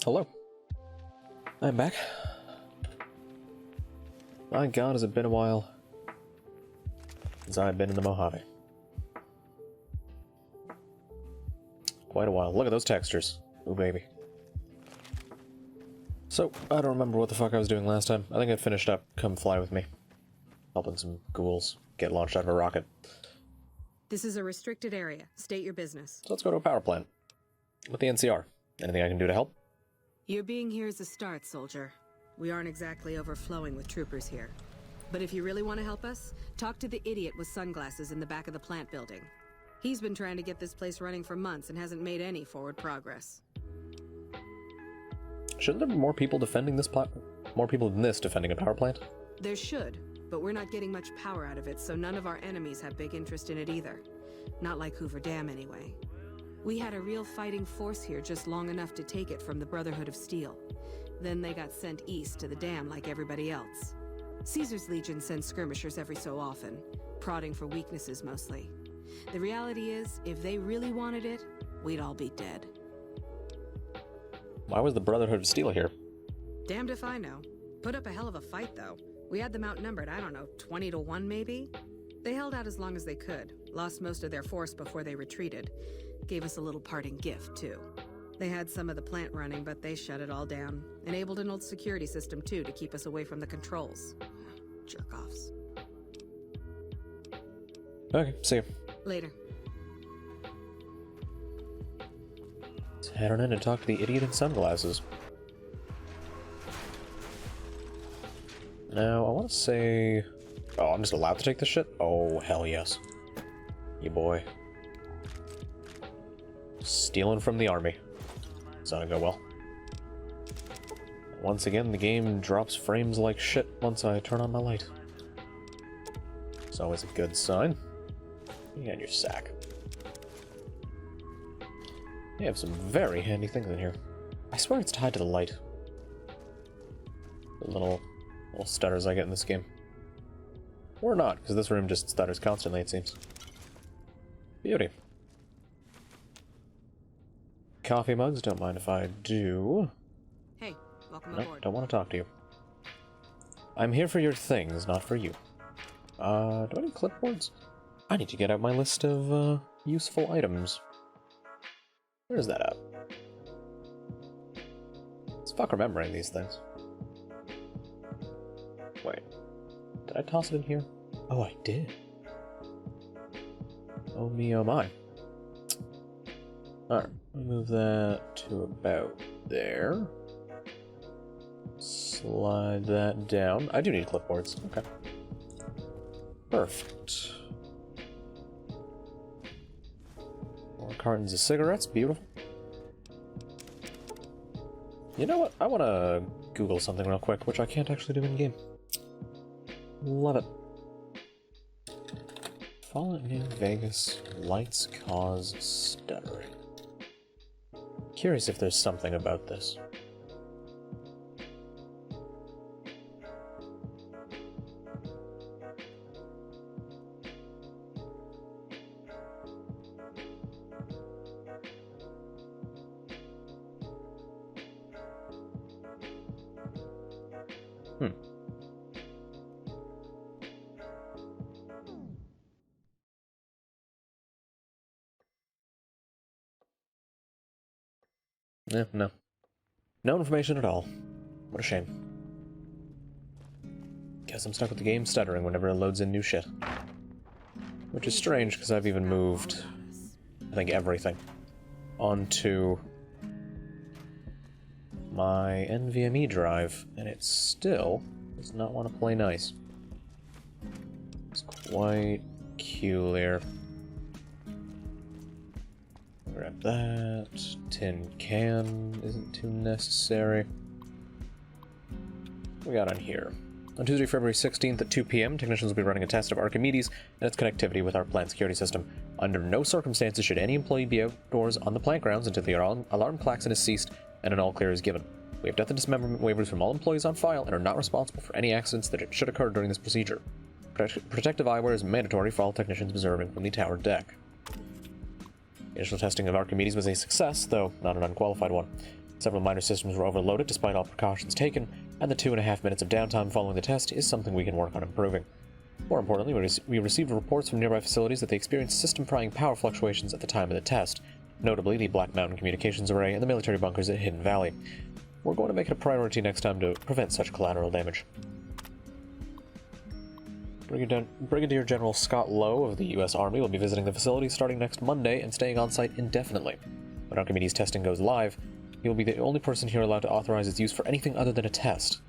Hello. I'm back. My god, has it been a while since I've been in the Mojave. Quite a while. Look at those textures. Ooh, baby. So, I don't remember what the fuck I was doing last time. I think I finished up Come Fly With Me. Helping some ghouls get launched out of a rocket. This is a restricted area. State your business. So let's go to a power plant. With the NCR. Anything I can do to help? Your being here is a start, soldier. We aren't exactly overflowing with troopers here. But if you really want to help us, talk to the idiot with sunglasses in the back of the plant building. He's been trying to get this place running for months and hasn't made any forward progress. Shouldn't there be more people defending this more people than this defending a power plant? There should, but we're not getting much power out of it, so none of our enemies have big interest in it either. Not like Hoover Dam, anyway. We had a real fighting force here just long enough to take it from the Brotherhood of Steel. Then they got sent east to the dam like everybody else. Caesar's Legion sends skirmishers every so often, prodding for weaknesses mostly. The reality is, if they really wanted it, we'd all be dead. Why was the Brotherhood of Steel here? Damned if I know. Put up a hell of a fight, though. We had them outnumbered, I don't know, 20 to 1 maybe? They held out as long as they could, lost most of their force before they retreated. Gave us a little parting gift, too. They had some of the plant running, but they shut it all down. Enabled an old security system, too, to keep us away from the controls. Jerk-offs. Okay, see you. Later. Let's head on in and talk to the idiot in sunglasses. Now, I want to say... Oh, I'm just allowed to take this shit? Oh, hell yes. You boy. Stealing from the army. It's not gonna go well. Once again, the game drops frames like shit once I turn on my light. It's always a good sign. You got your sack. You have some very handy things in here. I swear it's tied to the light. The little stutters I get in this game. Or not, because this room just stutters constantly, it seems. Beauty. Coffee mugs, don't mind if I do. Hey, welcome Nope, aboard. don't want to talk to you. I'm here for your things, not for you. Do I need clipboards? I need to get out my list of, useful items. Where's that at? It's fuck remembering these things. Wait. Did I toss it in here? Oh, I did. Oh me, oh my. Alright, move that to about there. Slide that down. I do need clipboards. Okay. Perfect. More cartons of cigarettes. Beautiful. You know what? I want to Google something real quick, which I can't actually do in-game. Love it. Fallout New Vegas. Lights cause stuttering. Curious if there's something about this. No. No information at all. What a shame. Guess I'm stuck with the game stuttering whenever it loads in new shit. Which is strange, because I've even moved, I think, everything onto my NVMe drive, and it still does not want to play nice. It's quite peculiar. Grab that. Tin can isn't too necessary. What we got on here? On Tuesday, February 16th at 2 p.m., technicians will be running a test of Archimedes and its connectivity with our plant security system. Under no circumstances should any employee be outdoors on the plant grounds until the alarm klaxon has ceased and an all-clear is given. We have death and dismemberment waivers from all employees on file and are not responsible for any accidents that should occur during this procedure. Protective eyewear is mandatory for all technicians observing from the tower deck. Initial testing of Archimedes was a success, though not an unqualified one. Several minor systems were overloaded despite all precautions taken, and the 2.5 minutes of downtime following the test is something we can work on improving. More importantly, we received reports from nearby facilities that they experienced system-prying power fluctuations at the time of the test, notably the Black Mountain Communications Array and the military bunkers at Hidden Valley. We're going to make it a priority next time to prevent such collateral damage. Brigadier General Scott Lowe of the U.S. Army will be visiting the facility starting next Monday and staying on-site indefinitely. When Archimedes testing goes live, he will be the only person here allowed to authorize its use for anything other than a test.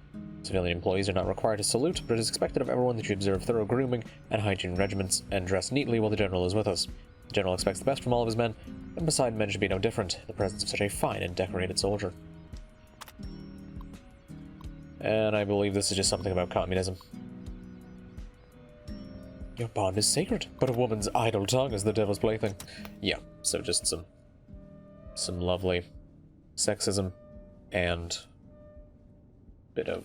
Civilian employees are not required to salute, but it is expected of everyone that you observe thorough grooming and hygiene regimens and dress neatly while the General is with us. The General expects the best from all of his men, and beside men should be no different, in the presence of such a fine and decorated soldier. And I believe this is just something about communism. Your bond is sacred, but a woman's idle tongue is the devil's plaything. Yeah, so just some lovely sexism and bit of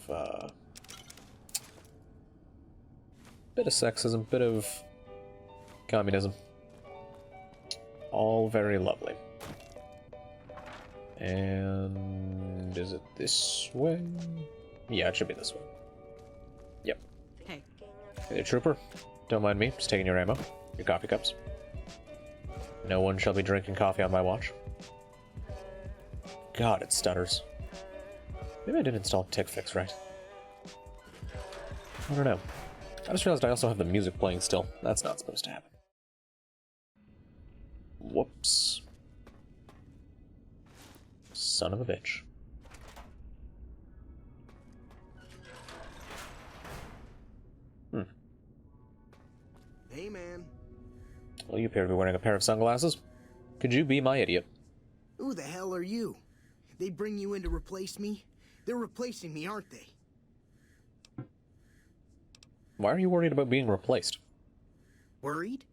sexism, bit of communism. All very lovely. And is it this way? Yeah, it should be this way. Yep. Hey. Hey, trooper. Don't mind me, just taking your ammo. Your coffee cups. No one shall be drinking coffee on my watch. God, it stutters. Maybe I didn't install tick fix right. I don't know. I just realized I also have the music playing still. That's not supposed to happen. Whoops. Son of a bitch. Hey, man. Well, you appear to be wearing a pair of sunglasses. Could you be my idiot? Who the hell are you? They bring you in to replace me? They're replacing me, aren't they? Why are you worried about being replaced? Worried?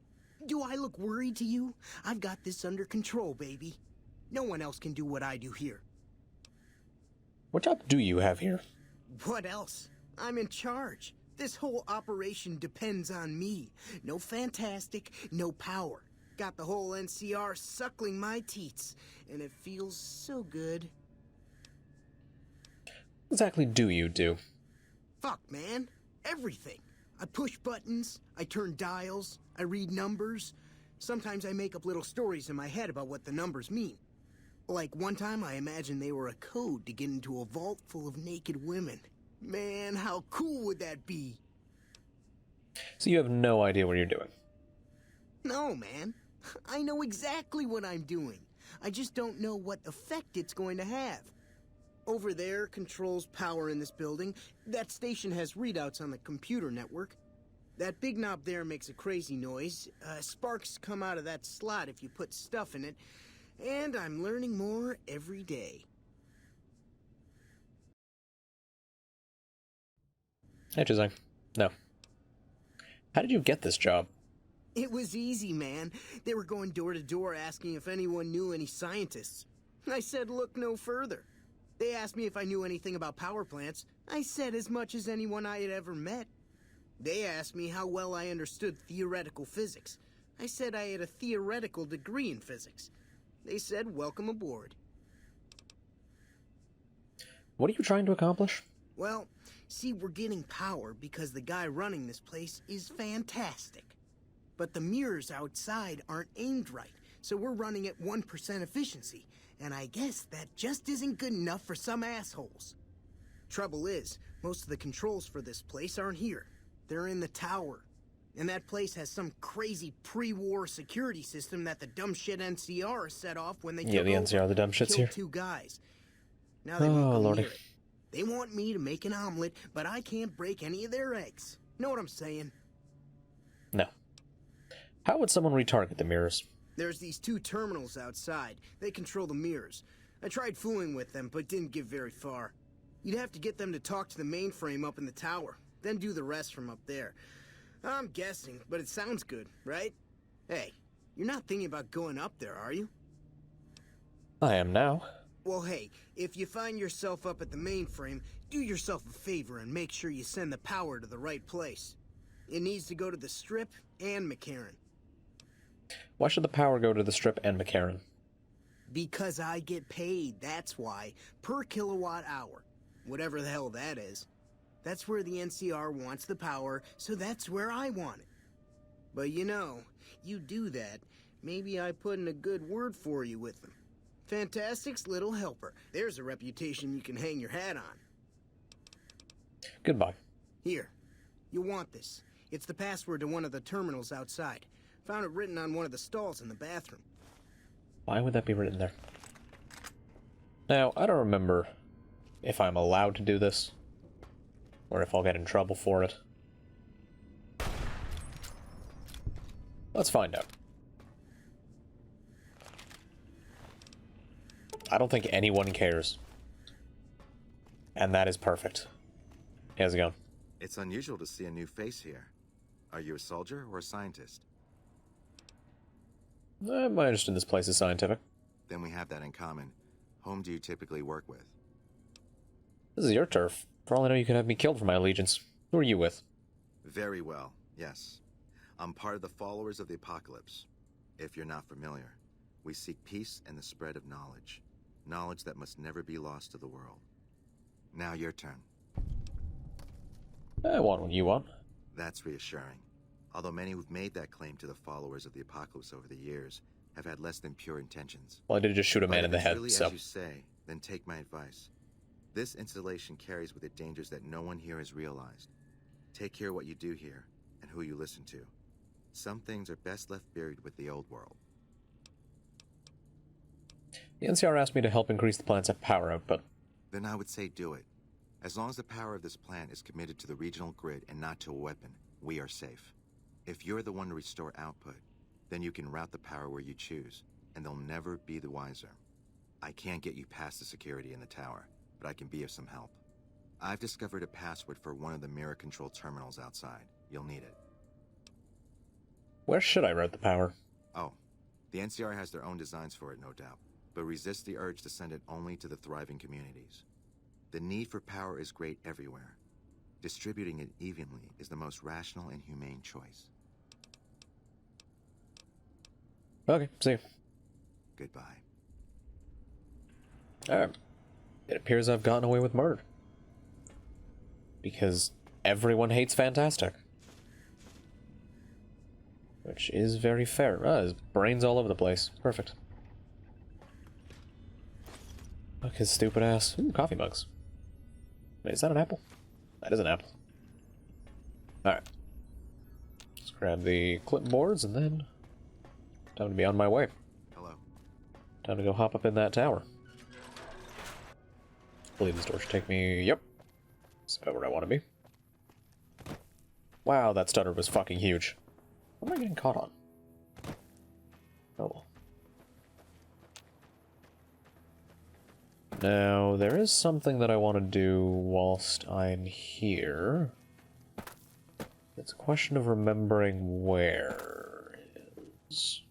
Do I look worried to you? I've got this under control, baby. No one else can do what I do here. What job do you have here? What else? I'm in charge. This whole operation depends on me. No fantastic, no power. Got the whole NCR suckling my teats, and it feels so good. What exactly do you do? Fuck, man. Everything. I push buttons, I turn dials, I read numbers. Sometimes I make up little stories in my head about what the numbers mean. Like one time I imagined they were a code to get into a vault full of naked women. Man, how cool would that be? So you have no idea what you're doing? No, man. I know exactly what I'm doing. I just don't know what effect it's going to have. Over there controls power in this building. That station has readouts on the computer network. That big knob there makes a crazy noise. Sparks come out of that slot if you put stuff in it. And I'm learning more every day. Interesting. No. How did you get this job? It was easy, man. They were going door to door asking if anyone knew any scientists. I said look no further. They asked me if I knew anything about power plants. I said as much as anyone I had ever met. They asked me how well I understood theoretical physics. I said I had a theoretical degree in physics. They said welcome aboard. What are you trying to accomplish? Well, see, we're getting power because the guy running this place is fantastic. But the mirrors outside aren't aimed right, so we're running at 1% efficiency. And I guess that just isn't good enough for some assholes. Trouble is, most of the controls for this place aren't here. They're in the tower. And that place has some crazy pre-war security system that the dumb shit NCR set off when they Yeah, the NCR, the dumb shits killed here. 2 guys. Now they won't go lordy. near it. They want me to make an omelet, but I can't break any of their eggs. Know what I'm saying? No. How would someone retarget the mirrors? There's these 2 terminals outside. They control the mirrors. I tried fooling with them, but didn't get very far. You'd have to get them to talk to the mainframe up in the tower, then do the rest from up there. I'm guessing, but it sounds good, right? Hey, you're not thinking about going up there, are you? I am now. Well, hey, if you find yourself up at the mainframe, do yourself a favor and make sure you send the power to the right place. It needs to go to the Strip and McCarran. Why should the power go to the Strip and McCarran? Because I get paid, that's why. Per kilowatt hour. Whatever the hell that is. That's where the NCR wants the power, so that's where I want it. But you know, you do that, maybe I put in a good word for you with them. Fantastic's little helper. There's a reputation you can hang your hat on. Goodbye. Here, you'll want this. It's the password to one of the terminals outside. Found it written on one of the stalls in the bathroom. Why would that be written there? Now, I don't remember if I'm allowed to do this, or if I'll get in trouble for it. Let's find out. I don't think anyone cares. And that is perfect. How's it going? It's unusual to see a new face here. Are you a soldier or a scientist? My interest in this place is scientific. Then we have that in common. Whom do you typically work with? This is your turf. For all I know, you could have me killed for my allegiance. Who are you with? Very well, yes. I'm part of the followers of the apocalypse. If you're not familiar, we seek peace and the spread of knowledge. Knowledge that must never be lost to the world. Now your turn. I want what you want. That's reassuring. Although many who've made that claim to the followers of the apocalypse over the years have had less than pure intentions. Well, I did just shoot a man But in the if it's head, really so... as you say, then take my advice. This installation carries with it dangers that no one here has realized. Take care what you do here, and who you listen to. Some things are best left buried with the old world. The NCR asked me to help increase the plant's power output. Then I would say do it. As long as the power of this plant is committed to the regional grid and not to a weapon, we are safe. If you're the one to restore output, then you can route the power where you choose, and they'll never be the wiser. I can't get you past the security in the tower, but I can be of some help. I've discovered a password for one of the mirror control terminals outside. You'll need it. Where should I route the power? Oh, the NCR has their own designs for it, no doubt, but resist the urge to send it only to the thriving communities. The need for power is great everywhere. Distributing it evenly is the most rational and humane choice. Okay, see you. Goodbye. Alright. It appears I've gotten away with murder. Because everyone hates Fantastic. Which is very fair. His brain's all over the place. Perfect. Look, his stupid ass. Ooh, coffee mugs. Wait, is that an apple? That is an apple. Alright. Let's grab the clipboards and then... time to be on my way. Hello. Time to go hop up in that tower. I believe this door should take me... Yep. That's about where I want to be. Wow, that stutter was fucking huge. What am I getting caught on? Oh well. Now, there is something that I want to do whilst I'm here. It's a question of remembering where it is.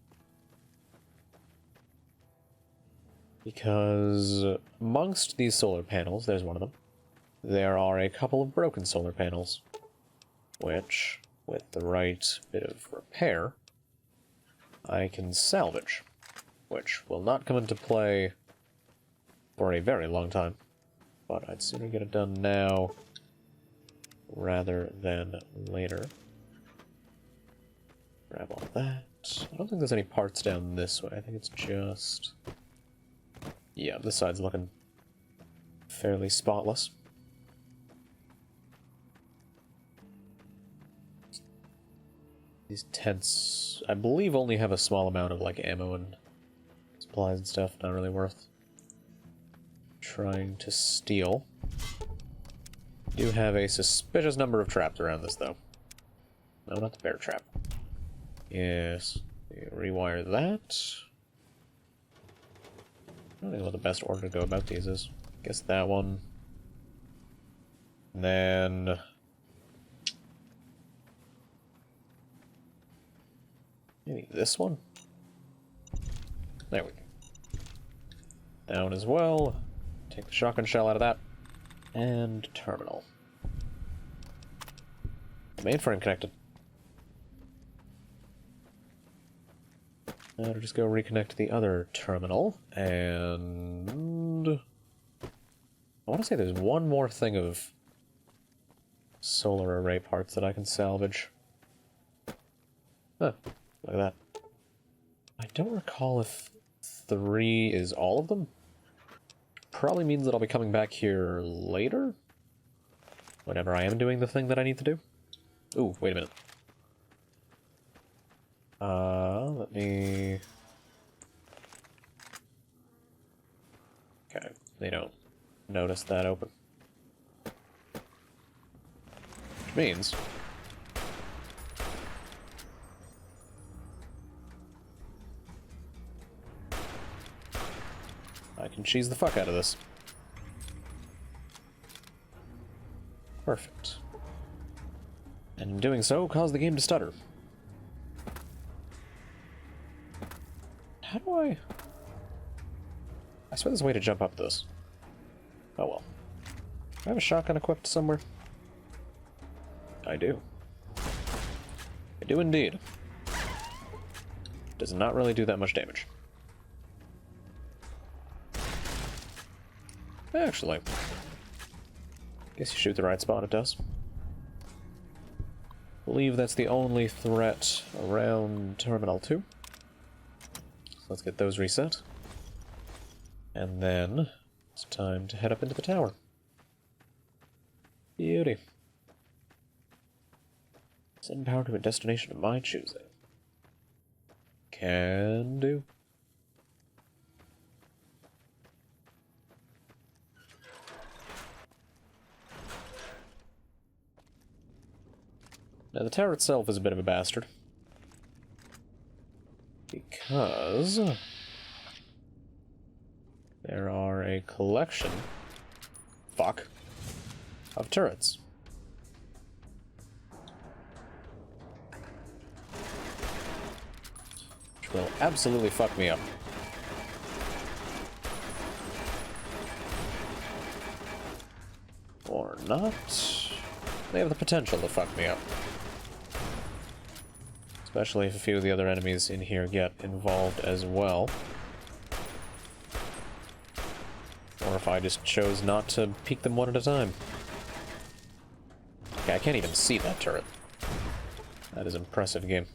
Because amongst these solar panels, there's one of them, there are a couple of broken solar panels, which, with the right bit of repair, I can salvage, which will not come into play for a very long time, but I'd sooner get it done now rather than later. Grab all that. I don't think there's any parts down this way. I think it's just... yeah, this side's looking fairly spotless. These tents, I believe, only have a small amount of, like, ammo and supplies and stuff. Not really worth trying to steal. Do have a suspicious number of traps around this, though. No, not the bear trap. Yes. Rewire that. I don't know what the best order to go about these is. Guess that one. And then... maybe this one? There we go. Down as well. Take the shotgun shell out of that. And terminal. Mainframe connected. I'll just go reconnect the other terminal, and I want to say there's one more thing of solar array parts that I can salvage. Huh, look at that. I don't recall if 3 is all of them. Probably means that I'll be coming back here later, whenever I am doing the thing that I need to do. Ooh, wait a minute. Let me... Okay, they don't notice that open. Which means... I can cheese the fuck out of this. Perfect. And in doing so, cause the game to stutter. How do I swear there's a way to jump up this. Oh well. Do I have a shotgun equipped somewhere? I do. I do indeed. Does not really do that much damage. Actually, guess you shoot the right spot, it does. Believe that's the only threat around Terminal 2. So let's get those reset. And then it's time to head up into the tower. Beauty. Send power to a destination of my choosing. Can do. Now, the tower itself is a bit of a bastard. Because there are a collection, of turrets. Which will absolutely fuck me up. Or not. They have the potential to fuck me up. Especially if a few of the other enemies in here get involved as well. Or if I just chose not to peek them one at a time. Okay, I can't even see that turret. That is impressive game.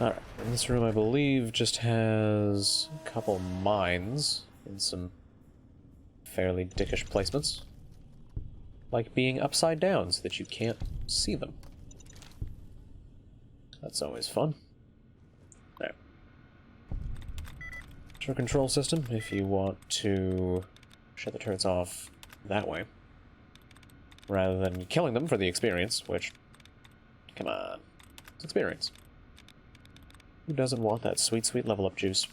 Alright, and this room I believe just has a couple mines and some fairly dickish placements. Like being upside down so that you can't see them. That's always fun. There. Turret control system, if you want to shut the turrets off that way. Rather than killing them for the experience, which... Come on. It's experience. Who doesn't want that sweet, sweet level up juice?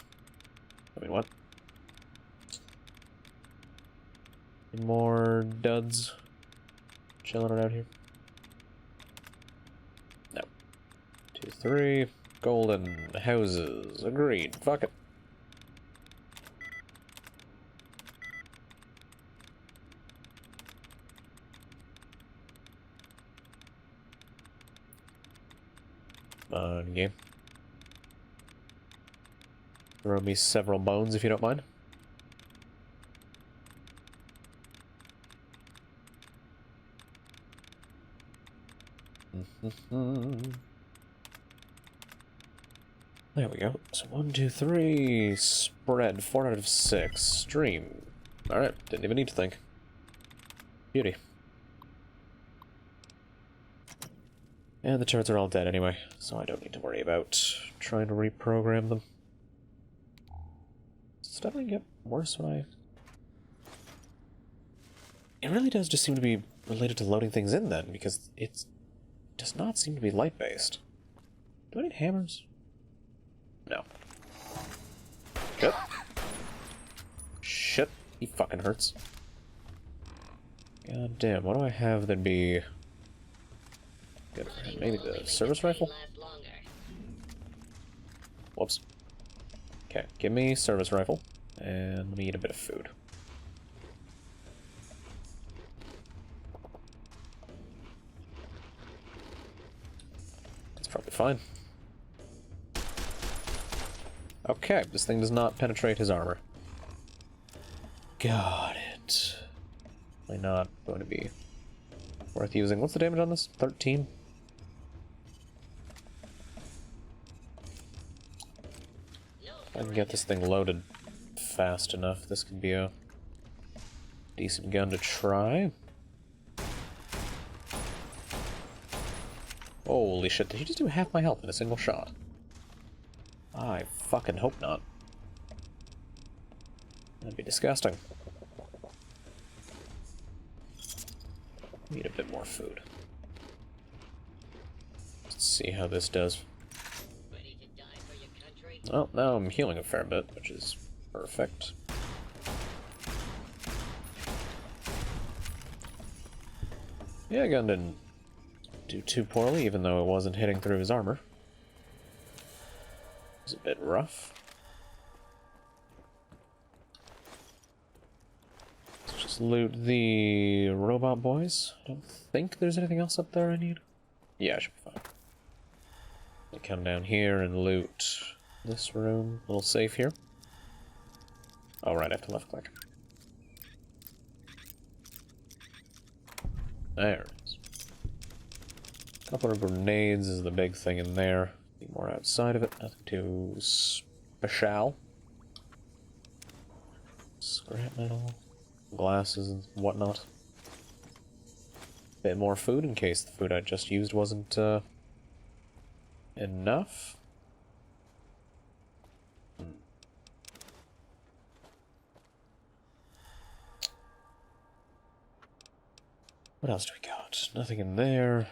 I mean, what? Any more duds chilling around here? No. 2, 3. Golden houses. Agreed. Fuck it. Come on, game. Throw me several bones if you don't mind. There we go. So 1, 2, 3. Spread. 4 out of 6. Stream. Alright, didn't even need to think. Beauty. And the turrets are all dead anyway, so I don't need to worry about trying to reprogram them. Does stuff get worse when I... It really does just seem to be related to loading things in then, because it does not seem to be light-based. Do I need hammers? No. Shit. Shit. He fucking hurts. God damn, what do I have that'd be... Good. Maybe the service rifle? Whoops. Okay, give me service rifle, and let me eat a bit of food. That's probably fine. Okay, this thing does not penetrate his armor. Got it. Probably not going to be worth using. What's the damage on this? 13? If I can get this thing loaded fast enough, this could be a decent gun to try. Holy shit, did he just do half my health in a single shot? I fucking hope not. That'd be disgusting. Need a bit more food. Let's see how this does. Ready to die for your country? Oh, now I'm healing a fair bit, which is perfect. Yeah, gun didn't do too poorly, even though it wasn't hitting through his armor. It was a bit rough. Let's just loot the robot boys. I don't think there's anything else up there I need. Yeah, I should be fine. I come down here and loot this room. Little safe here. Oh, right, I have to left click. There it is. Couple of grenades is the big thing in there. Be more outside of it. Nothing too special. Scrap metal, glasses and whatnot. Bit more food in case the food I just used wasn't enough. What else do we got? Nothing in there.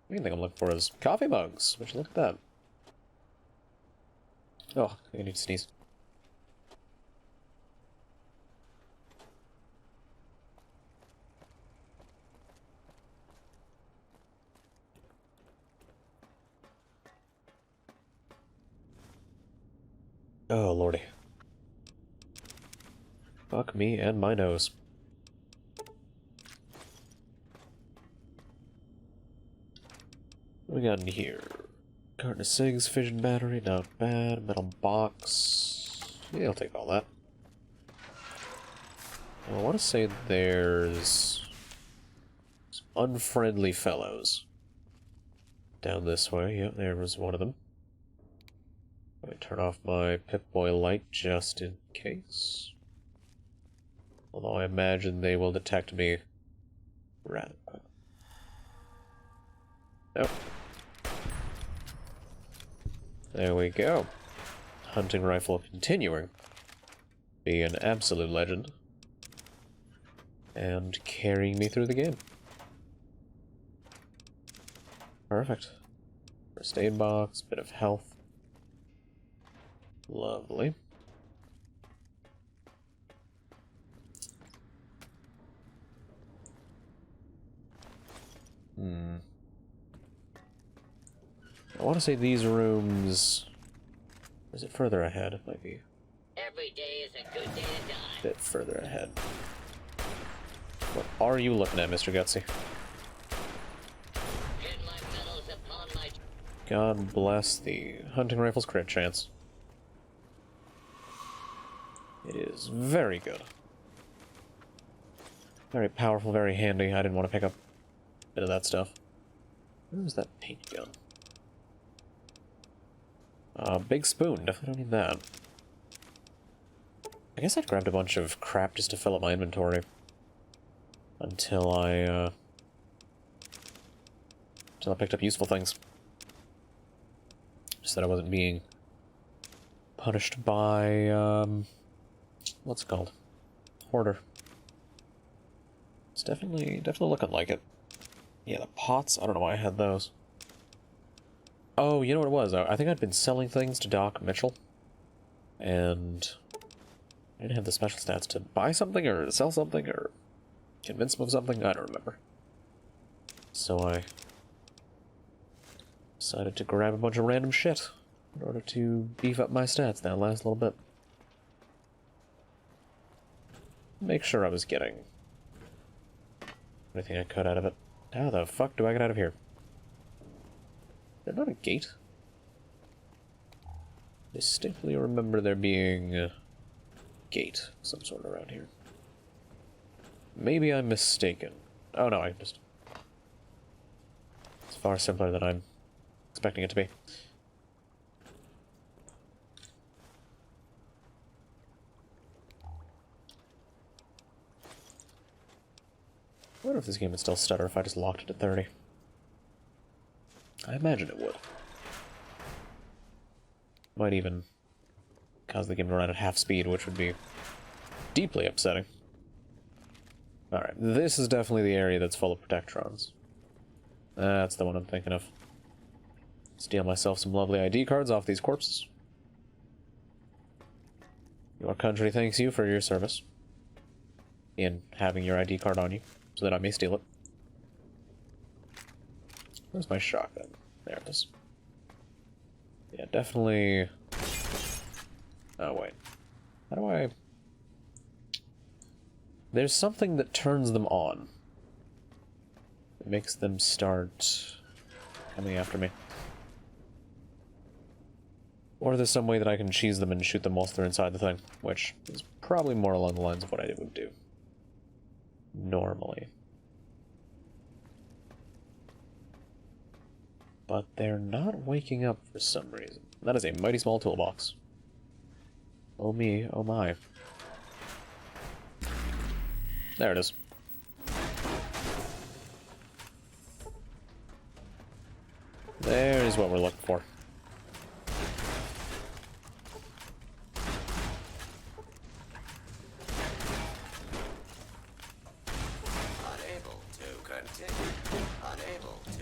The main thing I'm looking for is coffee mugs. Would you look at that? Oh, I need to sneeze. Oh, lordy. Fuck me and my nose. What we got in here? Carton of cigs, fission battery, not bad. Metal box. Yeah, I'll take all that. I want to say there's some unfriendly fellows down this way. Yep, there was one of them. Let me turn off my Pip-Boy light just in case. Although I imagine they will detect me rather quickly. Nope. There we go. Hunting rifle continuing. Be an absolute legend. And carrying me through the game. Perfect. First aid box, bit of health. Lovely. I want to say these rooms... Is it further ahead? It might be Every day is a good day to die. a bit further ahead. What are you looking at, Mr. Gutsy? Pin my medals upon my... God bless the hunting rifle's crit chance. It is very good. Very powerful, very handy. I didn't want to pick up a bit of that stuff. Where was that paint gun? Big spoon. Definitely don't need that. I guess I'd grabbed a bunch of crap just to fill up my inventory. Until I picked up useful things. Just that I wasn't being punished by, what's it called? Hoarder. It's definitely looking like it. Yeah, the pots, I don't know why I had those. Oh, you know what it was? I think I'd been selling things to Doc Mitchell. And I didn't have the special stats to buy something or sell something or convince him of something. I don't remember. So I decided to grab a bunch of random shit in order to beef up my stats that last little bit. Make sure I was getting anything I could out of it. How the fuck do I get out of here? Is there not a gate? Distinctly remember there being a gate of some sort around here. Maybe I'm mistaken. Oh no, it's far simpler than I'm expecting it to be. I wonder if this game would still stutter if I just locked it at 30. I imagine it would. Might even cause the game to run at half speed, which would be deeply upsetting. Alright, this is definitely the area that's full of protectrons. That's the one I'm thinking of. Steal myself some lovely ID cards off these corpses. Your country thanks you for your service in having your ID card on you, so that I may steal it. Where's my shotgun? There it is. Yeah, definitely... Oh, wait. How do I... There's something that turns them on. It makes them start coming after me. Or there's some way that I can cheese them and shoot them whilst they're inside the thing, which is probably more along the lines of what I would do normally. But they're not waking up for some reason. That is a mighty small toolbox. Oh me, oh my. There it is. There's what we're looking for.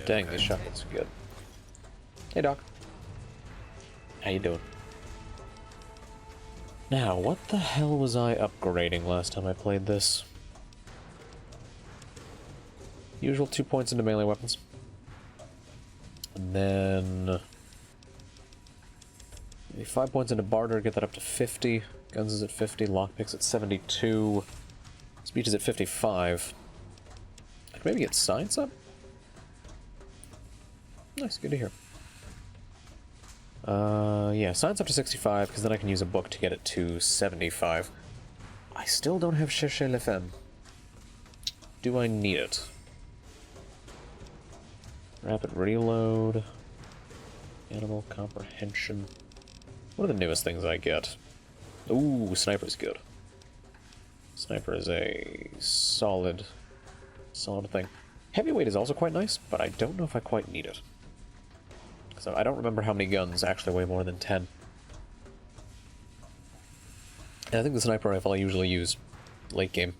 Dang, this shotgun's good. Hey, Doc. How you doing? Now, what the hell was I upgrading last time I played this? Usual 2 points into melee weapons. And then... maybe 5 points into barter, get that up to 50. Guns is at 50, lockpicks at 72. Speech is at 55. I could maybe get science up? Nice, good to hear. Yeah, science up to 65, because then I can use a book to get it to 75. I still don't have Cherchez la Femme. Do I need it? Rapid reload. Animal comprehension. What are the newest things I get? Ooh, sniper's good. Sniper is a solid thing. Heavyweight is also quite nice, but I don't know if I quite need it. So I don't remember how many guns actually weigh more than 10. And I think the sniper rifle I usually use late game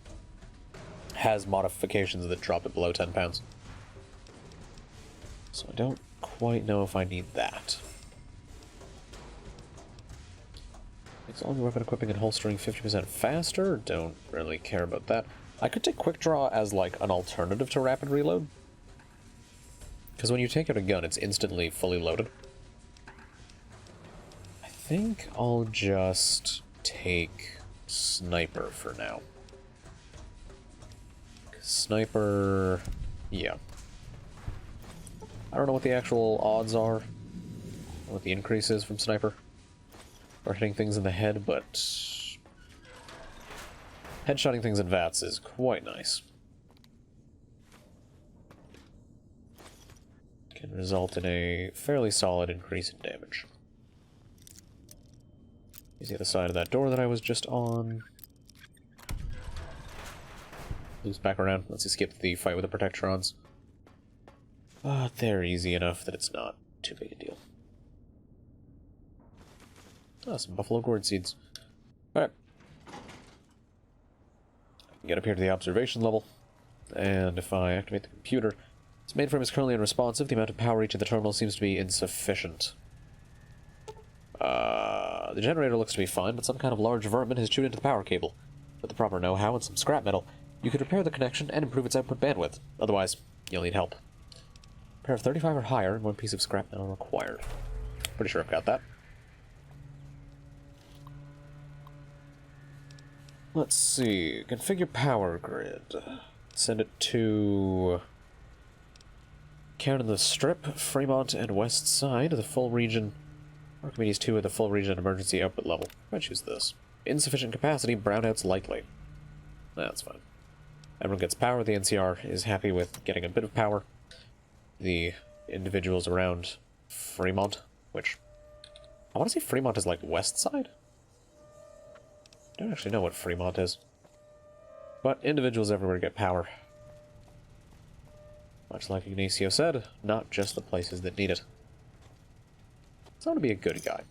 has modifications that drop it below 10 pounds. So I don't quite know if I need that. Makes all your weapon equipping and holstering 50% faster. Don't really care about that. I could take quick draw as like an alternative to rapid reload. Because when you take out a gun, it's instantly fully loaded. I think I'll just take sniper for now. Sniper... yeah. I don't know what the actual odds are, what the increase is from sniper, or hitting things in the head, but headshotting things in VATS is quite nice. Can result in a fairly solid increase in damage. Here's the other side of that door that I was just on. Loops back around. Let's skip the fight with the Protectrons. But they're easy enough that it's not too big a deal. Ah, some buffalo gourd seeds. Alright. I can get up here to the observation level, and if I activate the computer, its mainframe is currently unresponsive. The amount of power each of the terminals seems to be insufficient. The generator looks to be fine, but some kind of large vermin has chewed into the power cable. With the proper know-how and some scrap metal, you could repair the connection and improve its output bandwidth. Otherwise, you'll need help. Repair of 35 or higher, and 1 piece of scrap metal required. Pretty sure I've got that. Let's see. Configure power grid. Send it to... count in the Strip, Fremont, and West Side. The full region Archimedes 2 at the full region emergency output level. I choose this. Insufficient capacity, brownouts likely. That's fine. Everyone gets power. The NCR is happy with getting a bit of power. The individuals around Fremont, which... I want to say Fremont is like west side? I don't actually know what Fremont is. But individuals everywhere get power. Much like Ignacio said, not just the places that need it. So I want to be a good guy.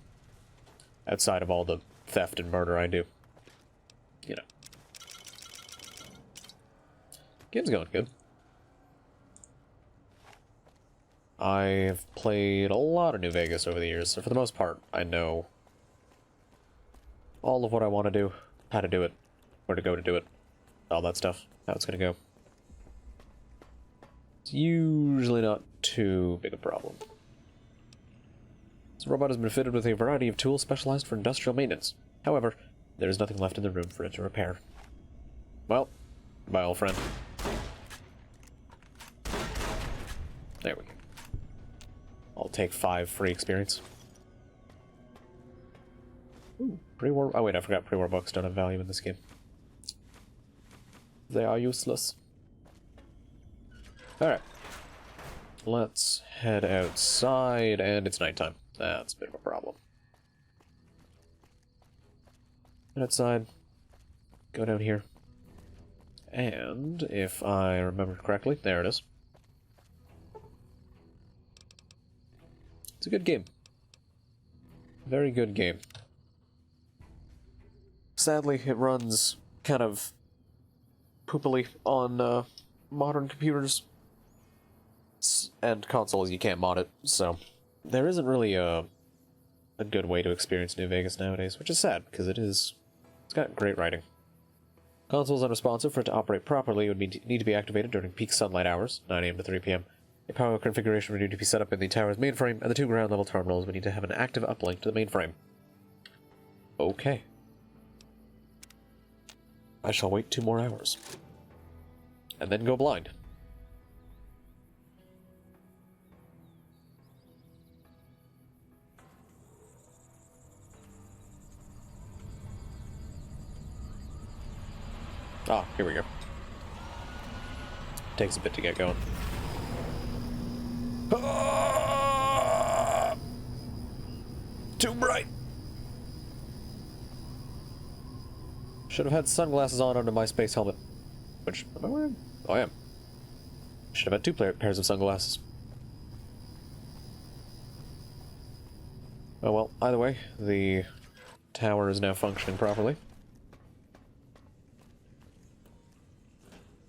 Outside of all the theft and murder I do. You know. Game's going good. I've played a lot of New Vegas over the years, so for the most part, I know all of what I want to do, how to do it, where to go to do it, all that stuff, how it's going to go. It's usually not too big a problem. This robot has been fitted with a variety of tools specialized for industrial maintenance. However, there is nothing left in the room for it to repair. Well, my old friend. There we go. I'll take 5 free experience. Ooh, pre-war... Oh wait, I forgot pre-war books don't have value in this game. They are useless. Alright. Let's head outside, and it's nighttime. That's a bit of a problem. Head outside. Go down here. And, if I remember correctly, there it is. It's a good game. Very good game. Sadly, it runs kind of poopily on modern computers and consoles. You can't mod it, so there isn't really a good way to experience New Vegas nowadays, which is sad, because it's got great writing. Consoles unresponsive. For it to operate properly, it would need to be activated during peak sunlight hours, 9 AM to 3 PM. A power configuration would need to be set up in the tower's mainframe, and the 2 ground-level terminals would need to have an active uplink to the mainframe. Okay. I shall wait 2 more hours. And then go blind. Ah, here we go. Takes a bit to get going. Ah! Too bright! Should have had sunglasses on under my space helmet. Which, am I wearing? Oh, I am. Should have had 2 pairs of sunglasses. Oh well, either way, the tower is now functioning properly.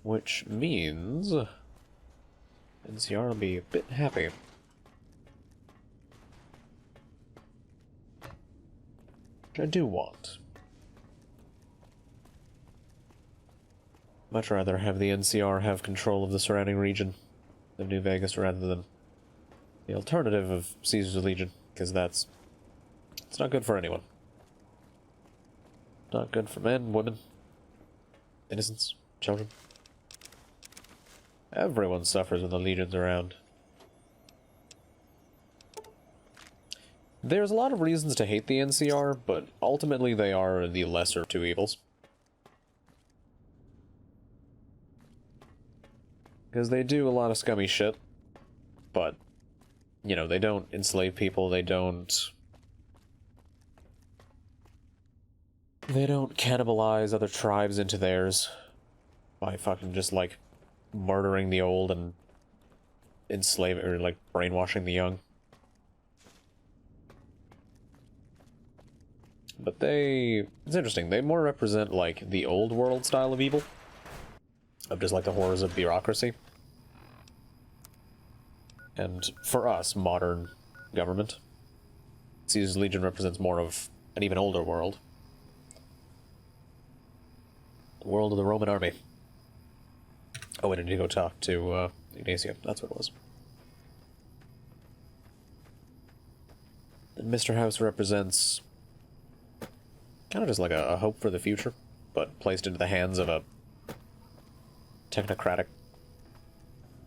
Which means... NCR will be a bit happy. Which I do want. Much rather have the NCR have control of the surrounding region of New Vegas rather than the alternative of Caesar's Legion, because it's not good for anyone. Not good for men, women, innocents, children. Everyone suffers when the Legion's around. There's a lot of reasons to hate the NCR, but ultimately they are the lesser of 2 evils. Because they do a lot of scummy shit, but, you know, they don't enslave people, they don't cannibalize other tribes into theirs by fucking just, like, murdering the old and enslaving, or, like, brainwashing the young. But it's interesting, they more represent, like, the old world style of evil. Of just, like, the horrors of bureaucracy. And, for us, modern government. Caesar's Legion represents more of an even older world. The world of the Roman army. Oh, I need to go talk to, Ignacio. That's what it was. And Mr. House represents... kind of just like a hope for the future, but placed into the hands of a technocratic,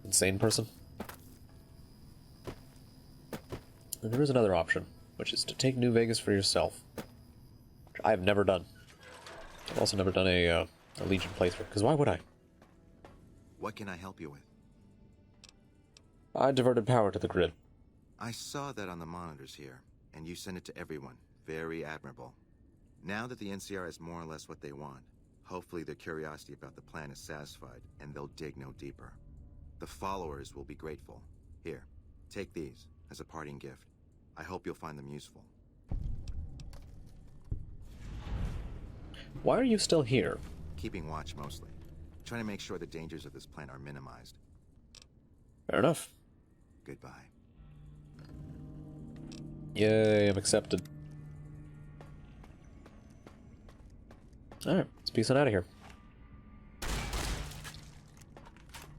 insane person. And there is another option. which is to take New Vegas for yourself. Which I have never done. I've also never done a Legion playthrough, because why would I? What can I help you with? I diverted power to the grid. I saw that on the monitors here, and you sent it to everyone. Very admirable. Now that the NCR has more or less what they want, hopefully their curiosity about the plan is satisfied, and they'll dig no deeper. The followers will be grateful. Here, take these as a parting gift. I hope you'll find them useful. Why are you still here? Keeping watch mostly. Trying to make sure the dangers of this plan are minimized. Fair enough. Goodbye. Yay, I'm accepted. Alright, let's peace on out of here.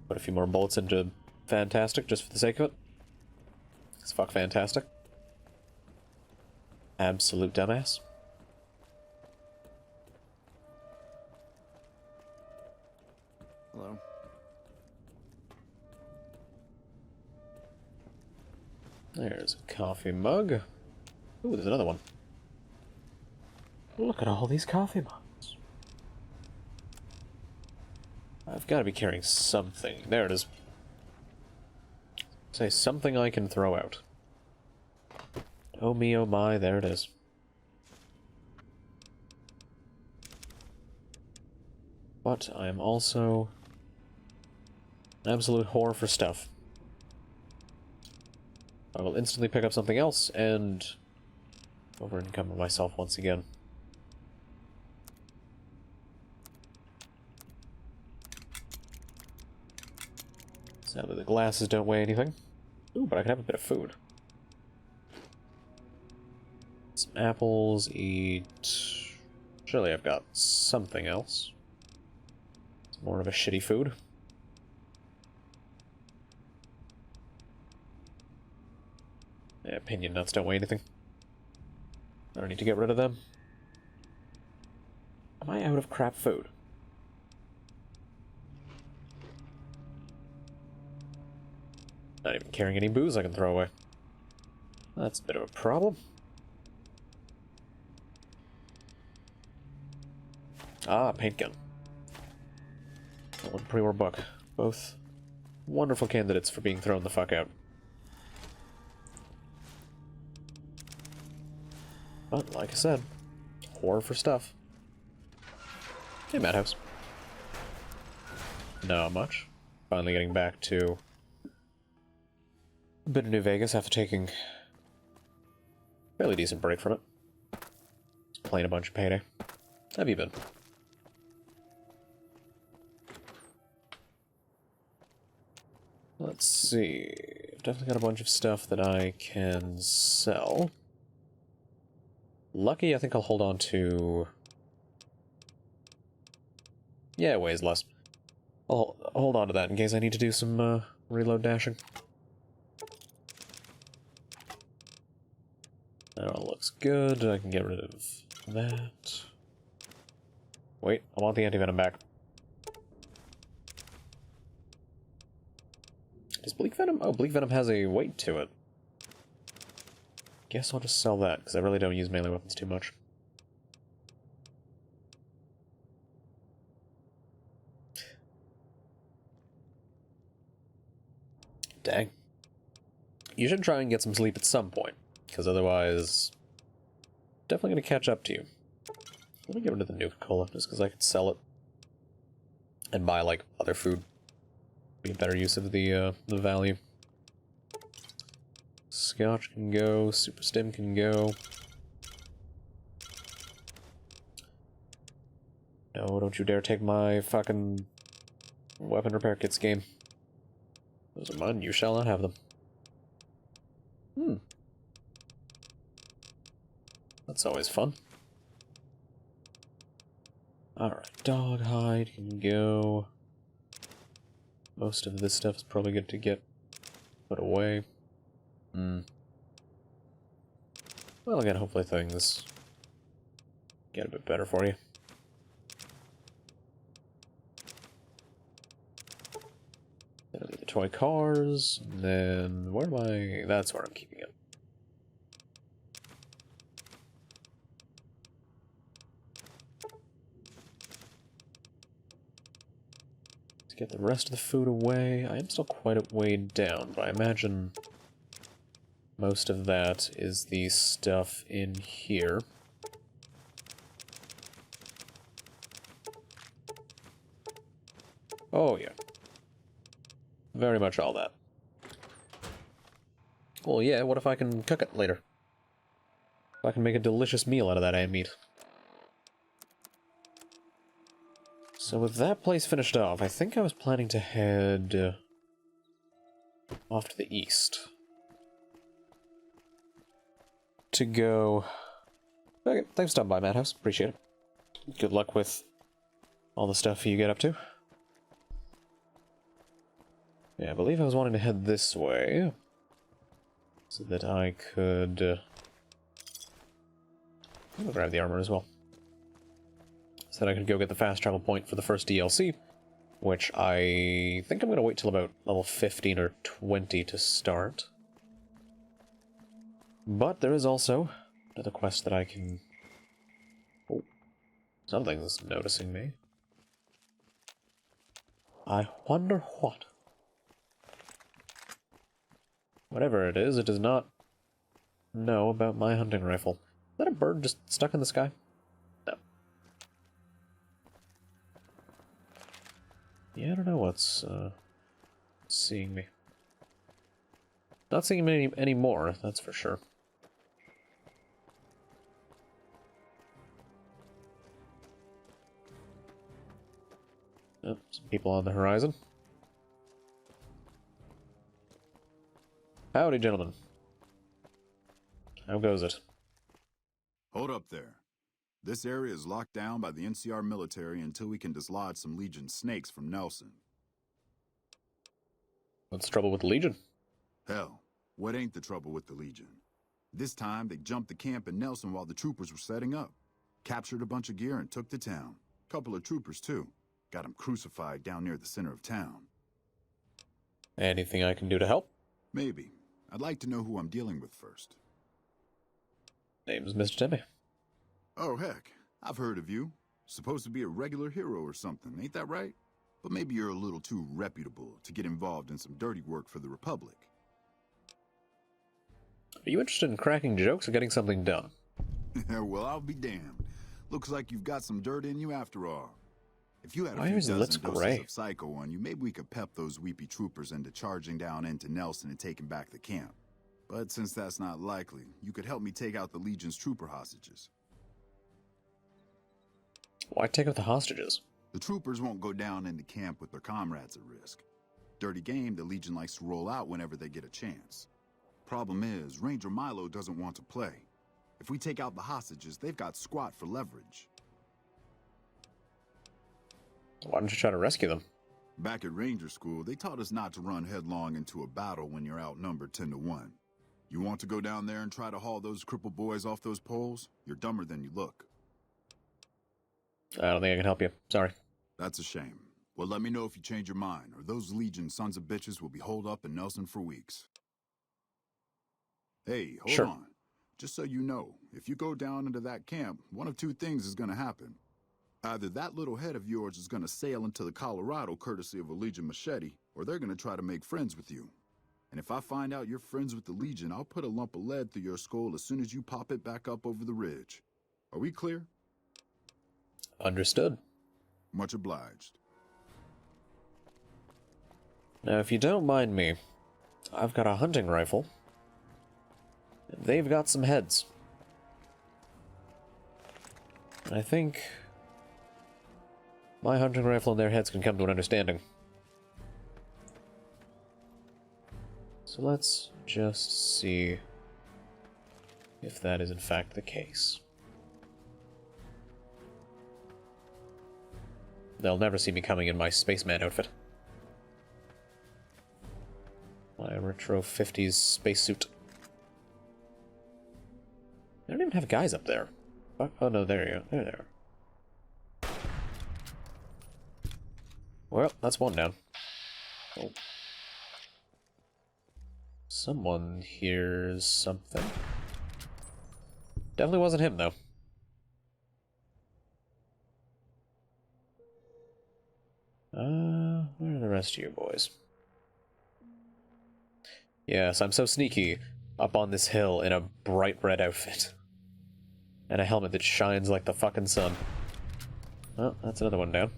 Put a few more bullets into Fantastic just for the sake of it. It's fuck Fantastic. Absolute dumbass. Hello. There's a coffee mug. Ooh, there's another one. Look at all these coffee mugs. I've got to be carrying something. There it is. Say something I can throw out. Oh me, oh my, there it is. But I am also an absolute whore for stuff. I will instantly pick up something else and over-encumber myself once again. Sadly, the glasses don't weigh anything. Ooh, but I can have a bit of food. Some apples, eat... Surely I've got something else. It's more of a shitty food. Yeah, opinion nuts don't weigh anything. I don't need to get rid of them. Am I out of crap food? Not even carrying any booze I can throw away. That's a bit of a problem. Ah, paint gun. One pre-war book. Both wonderful candidates for being thrown the fuck out. But, like I said, horror for stuff. Hey, Madhouse. Not much. Finally getting back to a bit of New Vegas after taking a fairly decent break from it. Just playing a bunch of Payday. How have you been? Let's see. I've definitely got a bunch of stuff that I can sell. Lucky, I think I'll hold on to... Yeah, it weighs less. I'll hold on to that in case I need to do some reload dashing. That all looks good. I can get rid of that. Wait, I want the anti-venom back. Does Bleak Venom? Oh, Bleak Venom has a weight to it. Guess I'll just sell that, because I really don't use melee weapons too much. Dang. You should try and get some sleep at some point, because otherwise... definitely going to catch up to you. Let me get rid of the Nuka-Cola, just because I could sell it. And buy, like, other food. Be a better use of the value. Scotch can go, Super Stim can go. No, don't you dare take my fucking weapon repair kits game. Those are mine, you shall not have them. That's always fun. Alright, dog hide can go. Most of this stuff is probably good to get put away. Well, again, hopefully things get a bit better for you. That'll be the toy cars, and then where am I? That's where I'm keeping it. Get the rest of the food away. I am still quite weighed down, but I imagine most of that is the stuff in here. Oh, yeah. Very much all that. Well, yeah, what if I can cook it later? If I can make a delicious meal out of that ant meat. So with that place finished off, I think I was planning to head off to the east. To go... Okay, thanks for stopping by, Madhouse. Appreciate it. Good luck with all the stuff you get up to. Yeah, I believe I was wanting to head this way, so that I could... I'll grab the armor as well. So that I could go get the fast travel point for the first DLC, which I think I'm going to wait till about level 15 or 20 to start. But there is also another quest that I can... Oh, something's noticing me. I wonder what. Whatever it is, it does not know about my hunting rifle. Is that a bird just stuck in the sky? No. Yeah, I don't know what's seeing me. Not seeing me anymore, that's for sure. Oh, some people on the horizon. Howdy, gentlemen. How goes it? Hold up there. This area is locked down by the NCR military until we can dislodge some Legion snakes from Nelson. What's the trouble with the Legion? Hell, what ain't the trouble with the Legion? This time, they jumped the camp in Nelson while the troopers were setting up. Captured a bunch of gear and took the town. Couple of troopers, too. Got them crucified down near the center of town. Anything I can do to help? Maybe. I'd like to know who I'm dealing with first. Name's Mr. Timmy. Oh, heck. I've heard of you. Supposed to be a regular hero or something, ain't that right? But maybe you're a little too reputable to get involved in some dirty work for the Republic. Are you interested in cracking jokes or getting something done? Well, I'll be damned. Looks like you've got some dirt in you after all. If you had a Why few are his lips dozen gray? doses of psycho on you, maybe we could pep those weepy troopers into charging down into Nelson and taking back the camp. But since that's not likely, you could help me take out the Legion's trooper hostages. Why take out the hostages? The troopers won't go down into camp with their comrades at risk. Dirty game the Legion likes to roll out whenever they get a chance. Problem is, Ranger Milo doesn't want to play. If we take out the hostages, they've got squat for leverage. Why don't you try to rescue them? Back at Ranger School, they taught us not to run headlong into a battle when you're outnumbered 10-1. You want to go down there and try to haul those crippled boys off those poles? You're dumber than you look. I don't think I can help you. Sorry. That's a shame. Well, let me know if you change your mind, or those Legion sons of bitches will be holed up in Nelson for weeks. Hey, hold Sure. on. Just so you know, if you go down into that camp, one of two things is going to happen. Either that little head of yours is going to sail into the Colorado courtesy of a Legion machete, or they're going to try to make friends with you. And if I find out you're friends with the Legion, I'll put a lump of lead through your skull as soon as you pop it back up over the ridge. Are we clear? Understood. Much obliged. Now, if you don't mind me, I've got a hunting rifle. They've got some heads. I think my hunting rifle and their heads can come to an understanding. So let's just see if that is in fact the case. They'll never see me coming in my spaceman outfit. My retro 50s spacesuit. They don't even have guys up there. Oh no, there you go. There they are. Well, that's one down. Oh. Someone hears something. Definitely wasn't him, though. Where are rest of you boys. Yes, I'm so sneaky up on this hill in a bright red outfit. And a helmet that shines like the fucking sun. Oh, that's another one down.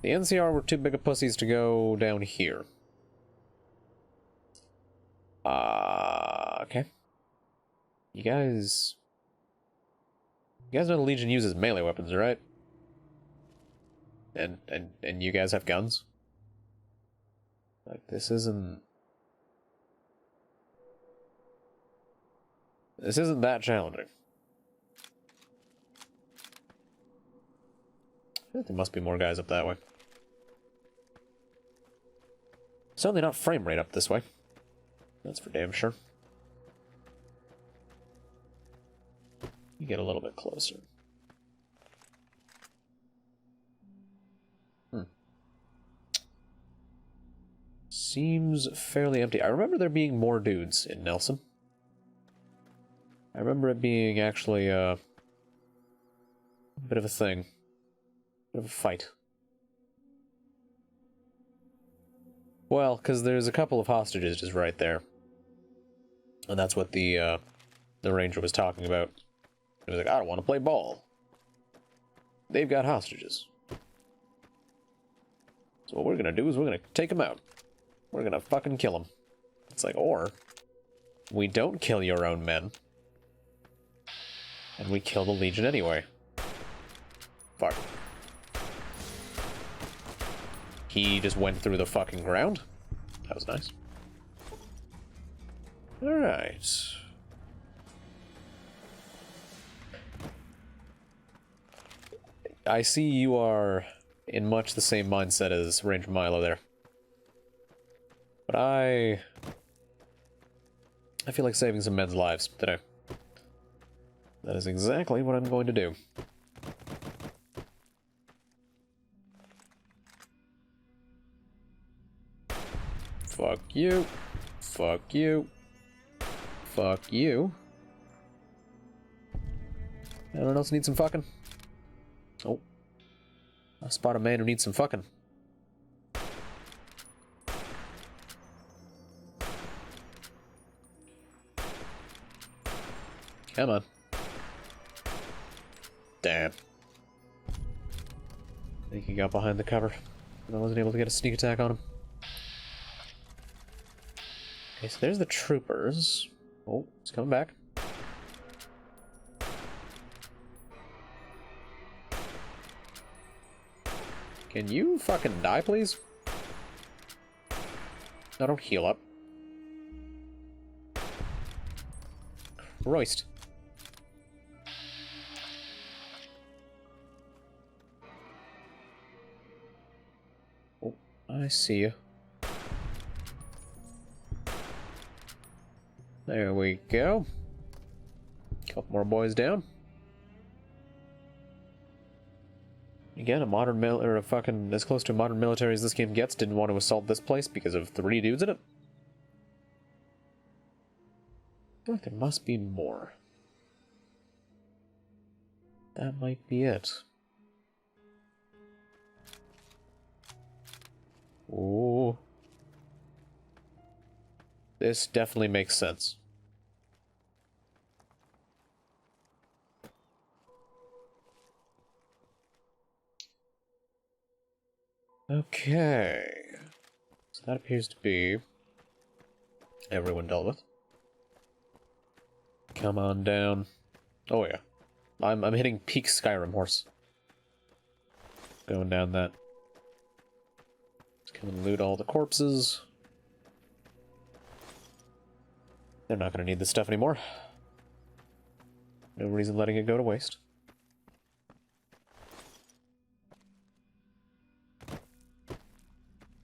The NCR were too big of pussies to go down here. Okay. You guys know the Legion uses melee weapons, right? And you guys have guns? Like, this isn't that challenging. I feel like there must be more guys up that way. Certainly not frame rate up this way. That's for damn sure. You get a little bit closer. Seems fairly empty. I remember there being more dudes in Nelson. I remember it being actually a bit of a thing. A bit of a fight. Well, because there's a couple of hostages just right there. And that's what the ranger was talking about. He was like, I don't want to play ball. They've got hostages. So what we're gonna do is we're gonna take them out. We're gonna fucking kill them. It's like, or we don't kill your own men. And we kill the Legion anyway. Fuck. He just went through the fucking ground. That was nice. Alright. I see you are in much the same mindset as Ranger Milo there. But I feel like saving some men's lives today. That is exactly what I'm going to do. Fuck you. Fuck you. Fuck you. Anyone else need some fucking? Oh. I spot a man who needs some fucking. Come on. Damn. I think he got behind the cover. And I wasn't able to get a sneak attack on him. Okay, so there's the troopers. Oh, he's coming back. Can you fucking die, please? No, don't heal up. Christ. Oh, I see you. There we go. Couple more boys down. Again, a modern or a fucking as close to a modern military as this game gets didn't want to assault this place because of 3 dudes in it. I feel like there must be more. That might be it. Ooh. This definitely makes sense. Okay. So that appears to be everyone dealt with. Come on down. Oh yeah. I'm hitting peak Skyrim horse. Going down that. Let's come and loot all the corpses. They're not going to need this stuff anymore. No reason letting it go to waste. I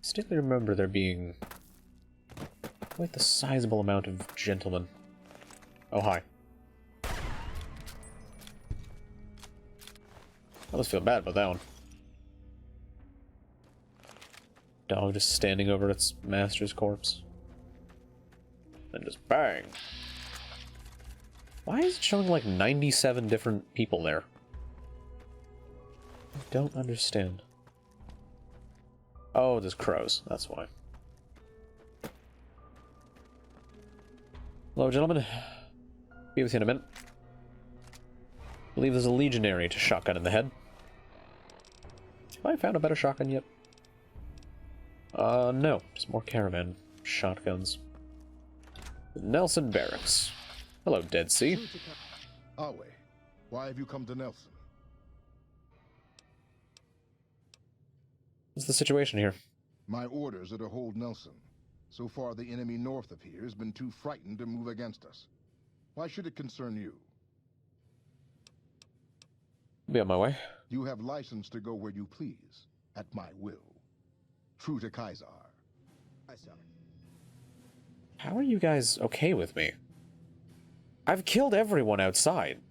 distinctly remember there being quite the sizable amount of gentlemen. Oh, hi. I almost feel bad about that one. Dog just standing over its master's corpse. And just bang. Why is it showing like 97 different people there? I don't understand. Oh, there's crows. That's why. Hello, gentlemen. Be with you in a minute. I believe there's a legionary to shotgun in the head. Have I found a better shotgun yet? No. Just more Caravan shotguns. Nelson Barracks. Hello, Dead Sea. Awe, why have you come to Nelson? What's the situation here? My orders are to hold Nelson. So far, the enemy north of here has been too frightened to move against us. Why should it concern you? Be on my way. You have license to go where you please, at my will. True to Kaiser. How are you guys okay with me? I've killed everyone outside.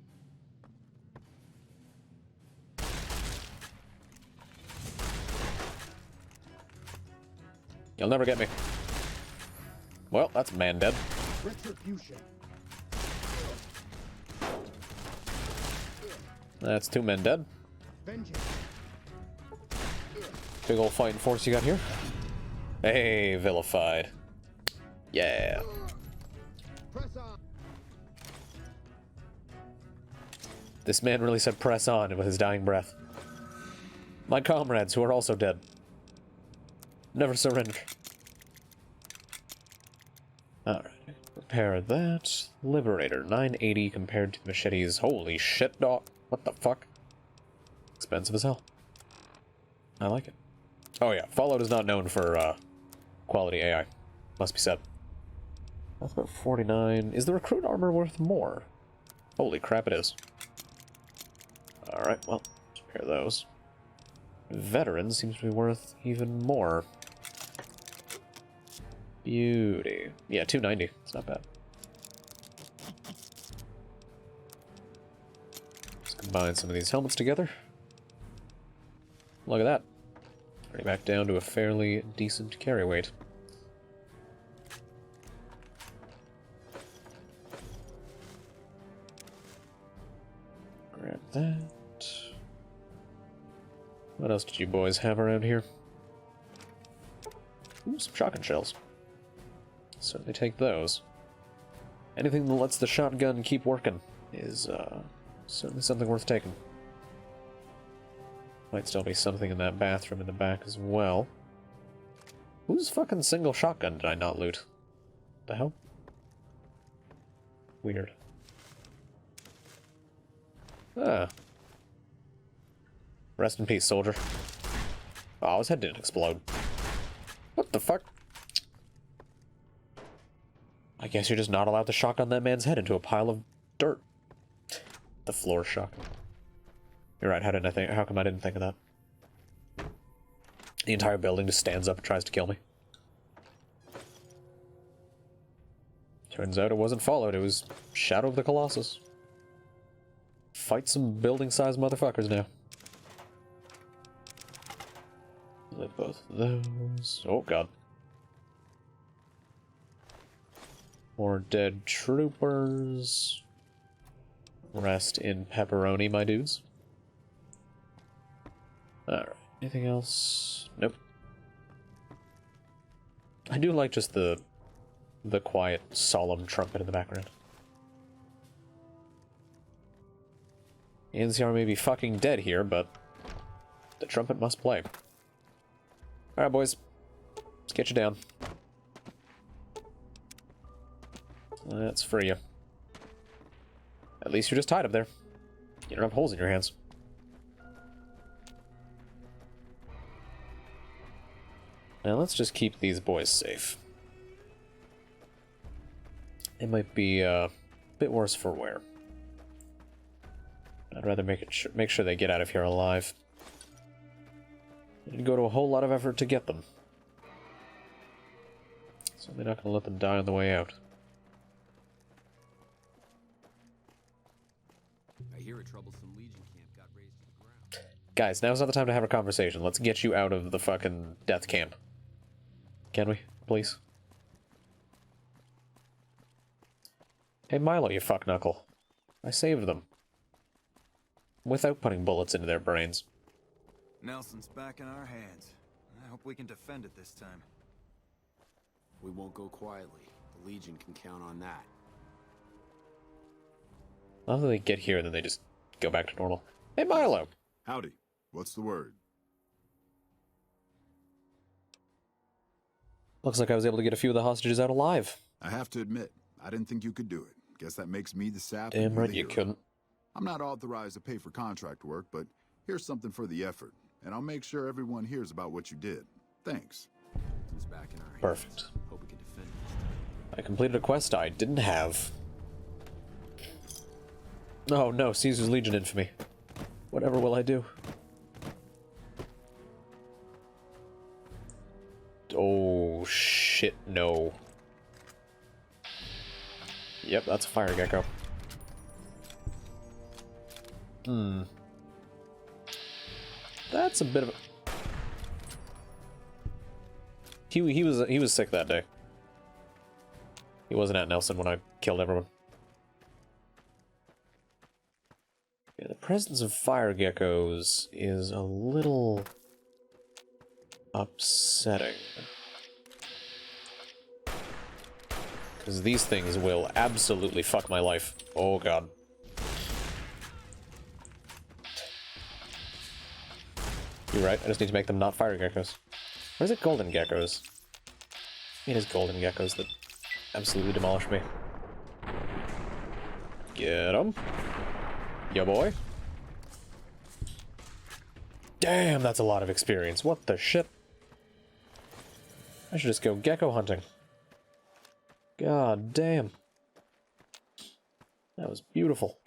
You'll never get me. Well, that's a man dead. Retribution. That's 2 men dead. Vengeance. Big old fighting force you got here. Hey, vilified. Yeah. Press on. This man really said press on with his dying breath. My comrades, who are also dead. Never surrender. Alright. Repair that. Liberator, 980 compared to the machetes. Holy shit, dog. What the fuck? Expensive as hell. I like it. Oh yeah, Fallout is not known for, quality AI. Must be said. That's about 49. Is the recruit armor worth more? Holy crap, it is. Alright, well, let's repair those. Veteran seems to be worth even more. Beauty. Yeah, 290. It's not bad. Let's combine some of these helmets together. Look at that. Already back down to a fairly decent carry weight. Grab that. What else did you boys have around here? Ooh, some shotgun shells. Certainly take those. Anything that lets the shotgun keep working is certainly something worth taking. Might still be something in that bathroom in the back as well. Whose fucking single shotgun did I not loot? The hell? Weird. Ah. Rest in peace, soldier. Oh, his head didn't explode. What the fuck? I guess you're just not allowed to shotgun that man's head into a pile of dirt. The floor shotgun. You're right, how come I didn't think of that? The entire building just stands up and tries to kill me. Turns out it wasn't Fallout, it was Shadow of the Colossus. Fight some building-sized motherfuckers now. Live both of those. Oh god. More dead troopers. Rest in pepperoni, my dudes. Alright, anything else? Nope. I do like just the quiet, solemn trumpet in the background. The NCR may be fucking dead here, but the trumpet must play. Alright, boys. Let's get you down. That's for you. At least you're just tied up there. You don't have holes in your hands. Now let's just keep these boys safe. It might be a bit worse for wear. I'd rather make sure they get out of here alive. It'd go to a whole lot of effort to get them. So they're not going to let them die on the way out. I hear a troublesome Legion camp got razed to the ground. Guys, now's not the time to have a conversation. Let's get you out of the fucking death camp. Can we, please? Hey Milo, you fuckknuckle. I saved them. Without putting bullets into their brains. Nelson's back in our hands. I hope we can defend it this time. We won't go quietly. The Legion can count on that. After they get here, then they just go back to normal. Hey, Milo! Howdy. What's the word? Looks like I was able to get a few of the hostages out alive. I have to admit, I didn't think you could do it. Guess that makes me the sap. Damn and right the you hero. couldn't. I'm not authorized to pay for contract work, but here's something for the effort, and I'll make sure everyone hears about what you did. Thanks. Who's back in our hands. Perfect. Hope we can defend it this time. I completed a quest I didn't have. Oh no, Caesar's Legion infamy. Whatever will I do? Oh shit, no. Yep, that's a fire gecko. That's a bit of a... He was sick that day. He wasn't at Nelson when I killed everyone. Yeah, the presence of fire geckos is a little upsetting. Because these things will absolutely fuck my life. Oh god. You're right, I just need to make them not fire geckos. Or is it golden geckos? It is golden geckos that absolutely demolish me. Get 'em. Yeah, boy. Damn, that's a lot of experience. What the shit? I should just go gecko hunting. God damn. That was beautiful.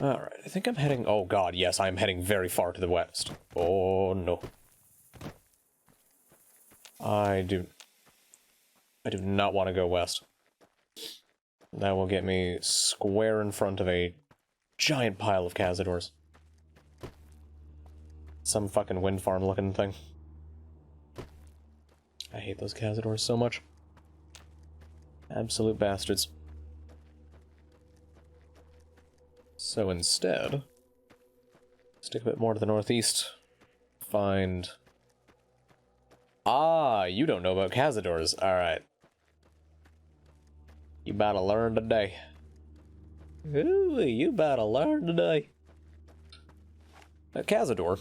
Alright, I think I'm heading... Oh god, yes, I'm heading very far to the west. Oh no. I do not want to go west. That will get me square in front of a giant pile of Cazadors. Some fucking wind farm looking thing. I hate those Cazadors so much. Absolute bastards. So instead, stick a bit more to the northeast. Find... Ah, you don't know about Cazadors. Alright. You about to learn today. Ooh, you about to learn today. A Cazador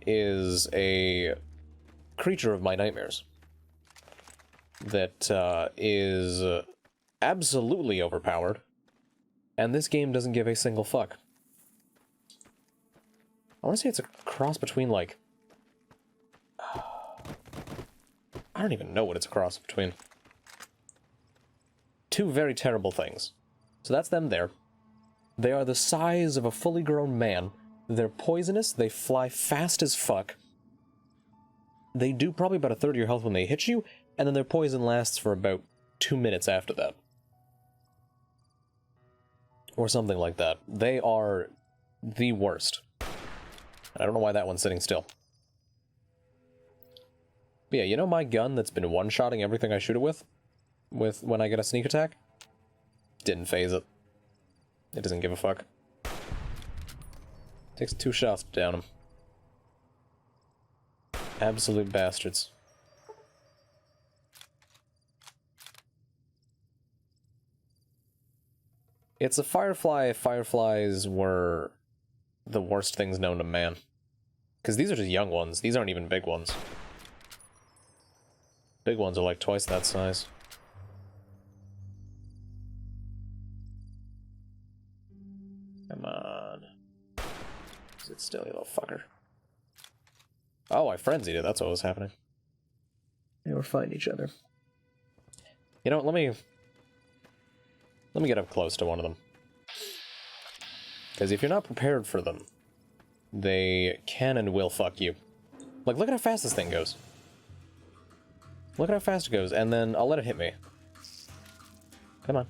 is a creature of my nightmares that is absolutely overpowered, and this game doesn't give a single fuck. I want to say it's a cross between, like... I don't even know what it's a cross between. Two very terrible things. So that's them there. They are the size of a fully grown man. They're poisonous, they fly fast as fuck. They do probably about a third of your health when they hit you, and then their poison lasts for about 2 minutes after that. Or something like that. They are the worst. I don't know why that one's sitting still. But yeah, you know my gun that's been one-shotting everything I shoot it with when I get a sneak attack? Didn't phase it. It doesn't give a fuck. Takes 2 shots to down him. Absolute bastards. It's a firefly if fireflies were the worst things known to man. Because these are just young ones. These aren't even big ones. Big ones are like twice that size. Come on. Sit still, you little fucker. Oh, I frenzied it. That's what was happening. They were fighting each other. You know what, let me get up close to one of them. Because if you're not prepared for them, they can and will fuck you. Like, look at how fast this thing goes. Look at how fast it goes, and then I'll let it hit me. Come on.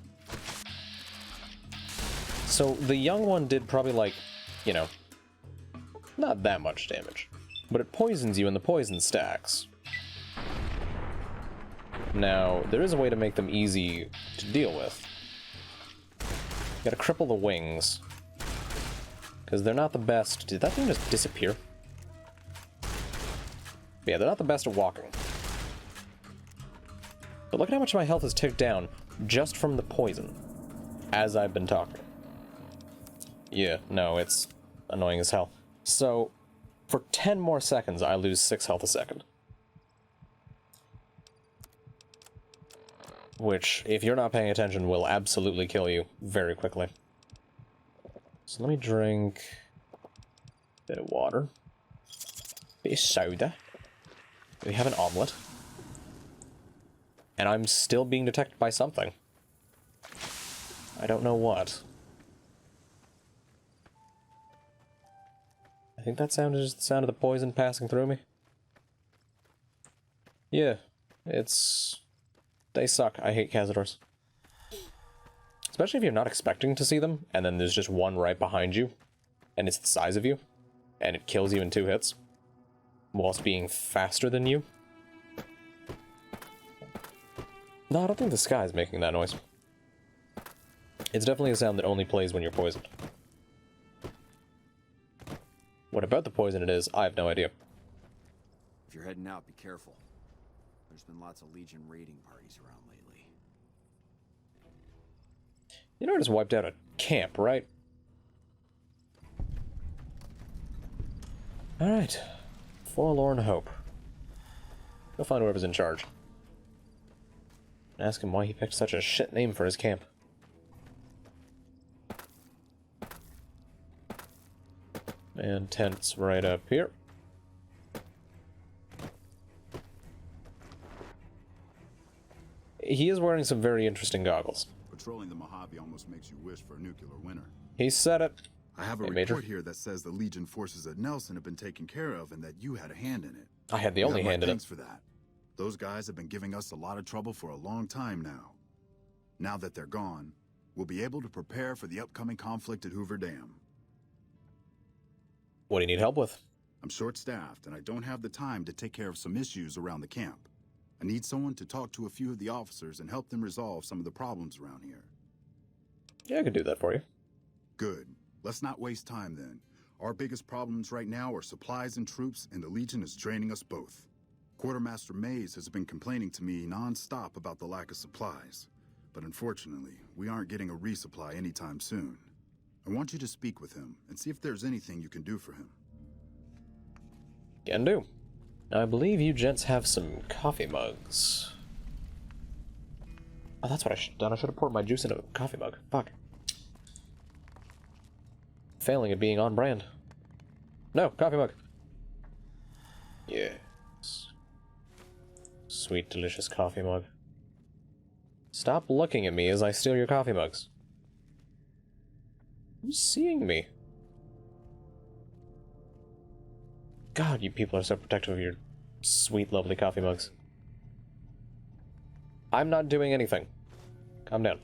So, the young one did probably, like, you know, not that much damage. But it poisons you, and the poison stacks. Now, there is a way to make them easy to deal with. Gotta cripple the wings. Because they're not the best. Did that thing just disappear? Yeah, they're not the best at walking. But look at how much my health has ticked down just from the poison as I've been talking. Yeah, no, it's annoying as hell. So, for 10 more seconds, I lose 6 health a second. Which, if you're not paying attention, will absolutely kill you very quickly. So let me drink a bit of water. Bit of soda. We have an omelet. And I'm still being detected by something. I don't know what. I think that sound is just the sound of the poison passing through me. Yeah, it's... They suck. I hate Cazadors. Especially if you're not expecting to see them, and then there's just one right behind you, and it's the size of you, and it kills you in 2 hits, whilst being faster than you. No, I don't think the sky is making that noise. It's definitely a sound that only plays when you're poisoned. What about the poison it is, I have no idea. If you're heading out, be careful. There's been lots of Legion raiding parties around lately. You know I just wiped out a camp, right? Alright. Forlorn Hope. Go find whoever's in charge. And ask him why he picked such a shit name for his camp. And tents right up here. He is wearing some very interesting goggles. Patrolling the Mojave almost makes you wish for a nuclear winter. He said it. I have a report here that says the Legion forces at Nelson have been taken care of and that you had a hand in it. I had the only hand in it. Thanks for that. Those guys have been giving us a lot of trouble for a long time now. Now that they're gone, we'll be able to prepare for the upcoming conflict at Hoover Dam. What do you need help with? I'm short-staffed and I don't have the time to take care of some issues around the camp. I need someone to talk to a few of the officers and help them resolve some of the problems around here. Yeah, I can do that for you. Good. Let's not waste time then. Our biggest problems right now are supplies and troops, and the Legion is draining us both. Quartermaster Mays has been complaining to me non-stop about the lack of supplies. But unfortunately, we aren't getting a resupply anytime soon. I want you to speak with him and see if there's anything you can do for him. Can do. Now, I believe you gents have some coffee mugs. Oh, that's what I should have done. I should have poured my juice into a coffee mug. Fuck. Failing at being on brand. No, coffee mug. Yes. Sweet, delicious coffee mug. Stop looking at me as I steal your coffee mugs. Who's seeing me? God, you people are so protective of your sweet, lovely coffee mugs. I'm not doing anything. Calm down.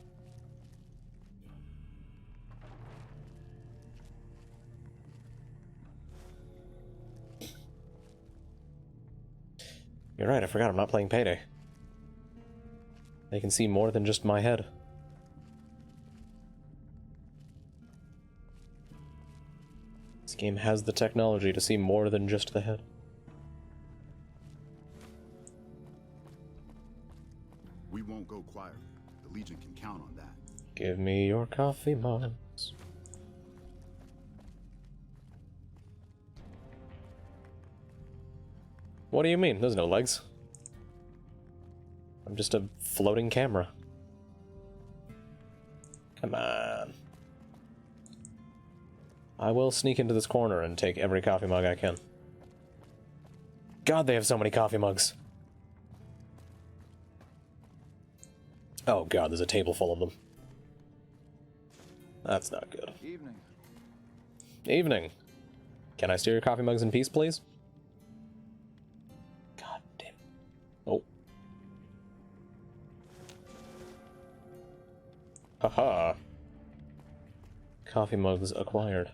You're right, I forgot I'm not playing Payday. They can see more than just my head. This game has the technology to see more than just the head. We won't go quietly. The Legion can count on that. Give me your coffee mugs. What do you mean? There's no legs. I'm just a floating camera. Come on. I will sneak into this corner and take every coffee mug I can. God, they have so many coffee mugs. Oh god, there's a table full of them. That's not good. Evening. Evening. Can I steal your coffee mugs in peace, please? God damn. Oh. Haha. Coffee mugs acquired.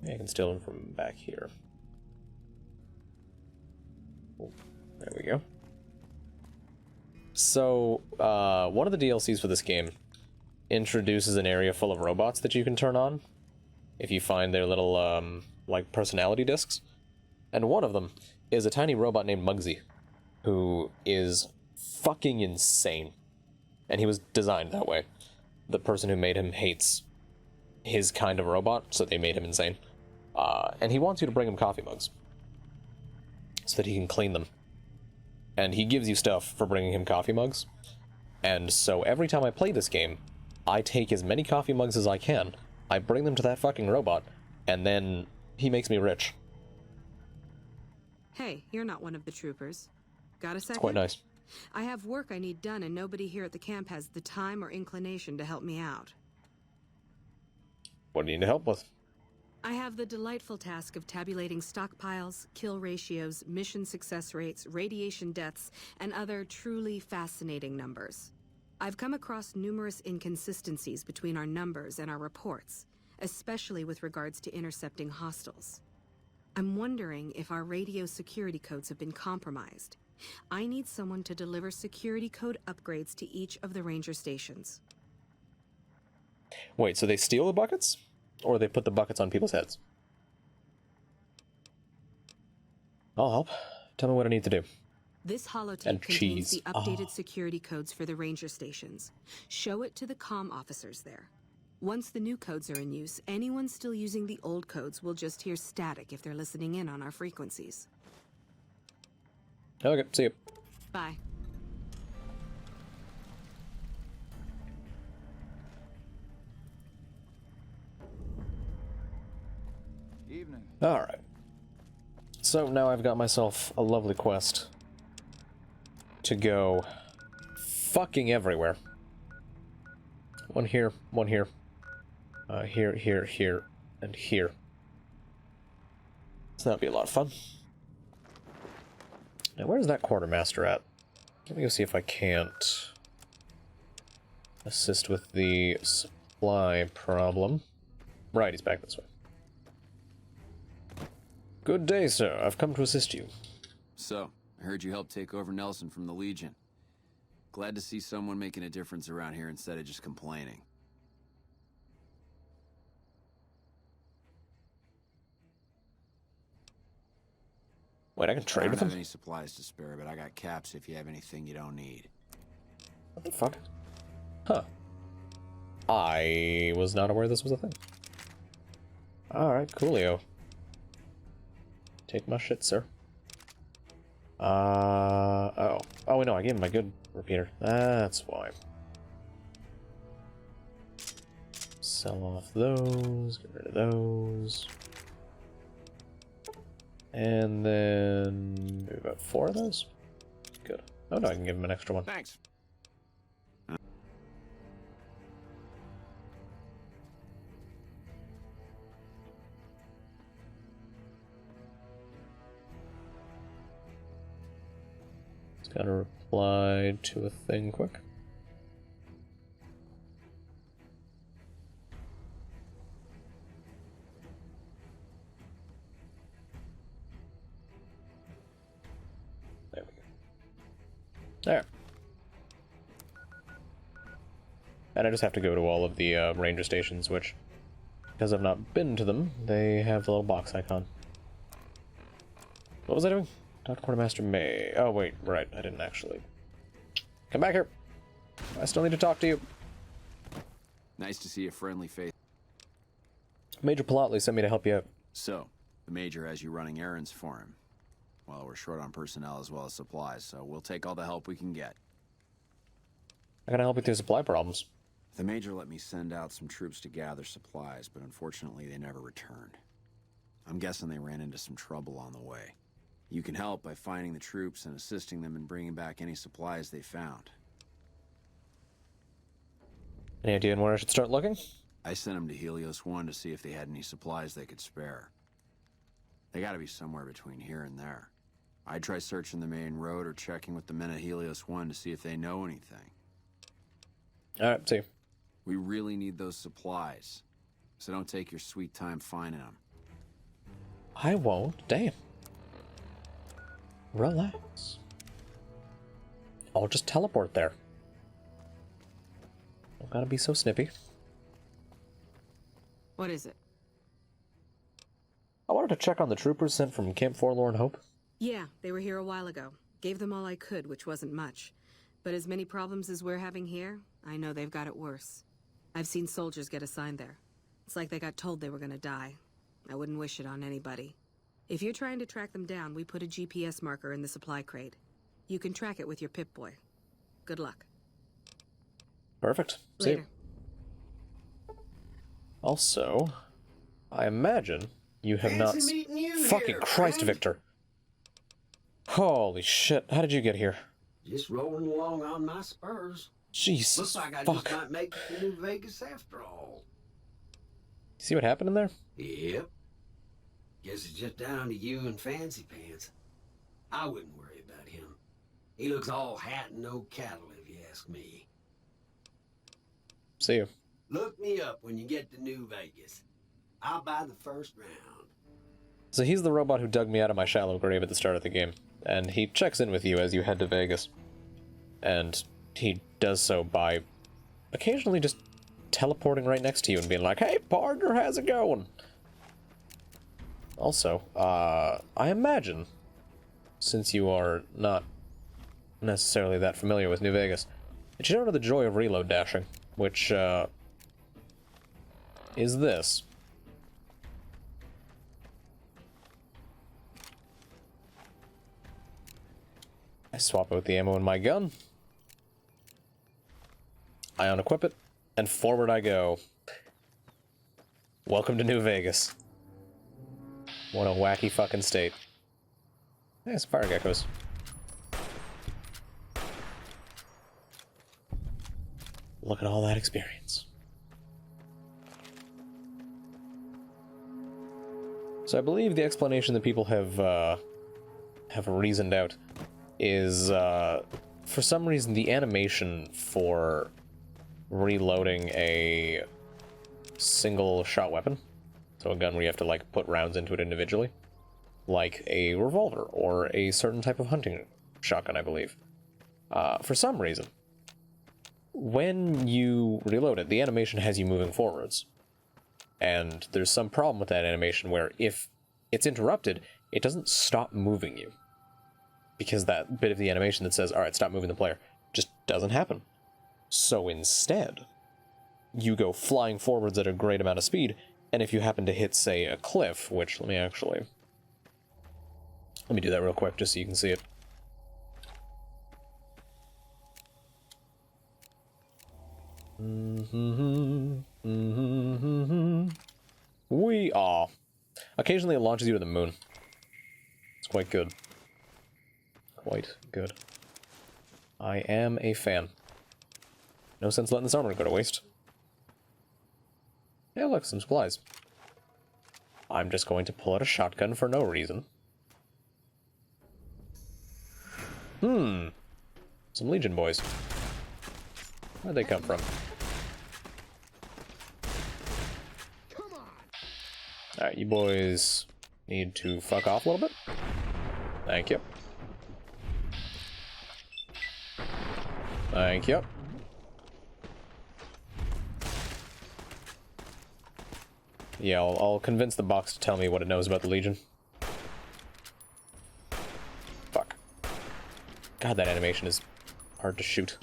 I can steal them from back here. Oh, there we go. So, one of the DLCs for this game introduces an area full of robots that you can turn on if you find their little, like, personality discs. And one of them is a tiny robot named Muggsy, who is fucking insane. And he was designed that way. The person who made him hates his kind of robot, so they made him insane. And he wants you to bring him coffee mugs so that he can clean them. And he gives you stuff for bringing him coffee mugs. And so every time I play this game, I take as many coffee mugs as I can, I bring them to that fucking robot, and then he makes me rich. Hey, you're not one of the troopers. Got a second? It's quite nice. I have work I need done, and nobody here at the camp has the time or inclination to help me out. What do you need help with? I have the delightful task of tabulating stockpiles, kill ratios, mission success rates, radiation deaths, and other truly fascinating numbers. I've come across numerous inconsistencies between our numbers and our reports, especially with regards to intercepting hostiles. I'm wondering if our radio security codes have been compromised. I need someone to deliver security code upgrades to each of the ranger stations. Wait, so they steal the buckets? Or they put the buckets on people's heads? I'll help. Tell me what I need to do. This holotape And contains cheese. the updated security codes for the ranger stations. Show it to the comm officers there. Once the new codes are in use, anyone still using the old codes will just hear static if they're listening in on our frequencies. Okay, see you. Bye. Evening. Alright. So now I've got myself a lovely quest to go fucking everywhere. One here, here, here, and here. So that'll be a lot of fun. Now where's that quartermaster at? Let me go see if I can't assist with the supply problem. Right, he's back this way. Good day, sir. I've come to assist you. So, I heard you helped take over Nelson from the Legion. Glad to see someone making a difference around here instead of just complaining. Wait, I can I trade don't with have him? any supplies to spare, but I got caps if you have anything you don't need. What the fuck? Huh. I was not aware this was a thing. Alright, coolio. Take my shit, sir. Oh. Oh, no, I gave him my good repeater. That's why. Sell off those, get rid of those. And then maybe about 4 of those? Good. Oh no, I can give him an extra one. Thanks. Just gotta reply to a thing quick. There we go. There. And I just have to go to all of the ranger stations, which, because I've not been to them, they have the little box icon. What was I doing? Dr. Quartermaster May. Oh, wait, right. I didn't actually. Come back here. I still need to talk to you. Nice to see a friendly face. Major Palatley sent me to help you out. So, the Major has you running errands for him. Well, we're short on personnel as well as supplies, so we'll take all the help we can get. I gotta help with your supply problems. The Major let me send out some troops to gather supplies, but unfortunately they never returned. I'm guessing they ran into some trouble on the way. You can help by finding the troops and assisting them in bringing back any supplies they found. Any idea on where I should start looking? I sent them to Helios 1 to see if they had any supplies they could spare. They gotta be somewhere between here and there. I'd try searching the main road or checking with the men at Helios 1 to see if they know anything. Alright, see you. We really need those supplies, so don't take your sweet time finding them. I won't. Damn. Relax. I'll just teleport there. Gotta be so snippy. What is it? I wanted to check on the troopers sent from Camp Forlorn Hope. Yeah, they were here a while ago. Gave them all I could, which wasn't much. But as many problems as we're having here, I know they've got it worse. I've seen soldiers get assigned there. It's like they got told they were gonna die. I wouldn't wish it on anybody. If you're trying to track them down, we put a GPS marker in the supply crate. You can track it with your Pip-Boy. Good luck. Perfect. See you. Later. Also, I imagine you have not... Fancy meeting you Fucking here, Christ, friend. Victor. Holy shit, how did you get here? Just rolling along on my spurs. Jesus, Looks like I fuck. just might make it to New Vegas after all. See what happened in there? Yep. Guess it's just down to you and Fancy Pants. I wouldn't worry about him. He looks all hat and no cattle, if you ask me. See you. Look me up when you get to New Vegas. I'll buy the first round. So he's the robot who dug me out of my shallow grave at the start of the game, and he checks in with you as you head to Vegas. And he does so by occasionally just teleporting right next to you and being like, "Hey, partner, how's it going?" Also, I imagine, since you are not necessarily that familiar with New Vegas, that you don't know the joy of reload dashing, which, is this. I swap out the ammo in my gun. I unequip it, and forward I go. Welcome to New Vegas. What a wacky fucking state. Hey, some fire geckos. Look at all that experience. So I believe the explanation that people have reasoned out is, for some reason, the animation for reloading a single shot weapon, so a gun where you have to, like, put rounds into it individually, like a revolver or a certain type of hunting shotgun, I believe. For some reason, when you reload it, the animation has you moving forwards. And there's some problem with that animation where if it's interrupted, it doesn't stop moving you. Because that bit of the animation that says, alright, stop moving the player, just doesn't happen. So instead, you go flying forwards at a great amount of speed, and if you happen to hit, say, a cliff, which, let me do that real quick, just so you can see it. We are. Occasionally it launches you to the moon. It's quite good. Quite good. I am a fan. No sense letting this armor go to waste. Yeah, look, some supplies. I'm just going to pull out a shotgun for no reason. Some Legion boys. Where'd they come from? Alright, you boys need to fuck off a little bit. Thank you. Thank you. Yeah, I'll convince the box to tell me what it knows about the Legion. Fuck. God, that animation is hard to shoot.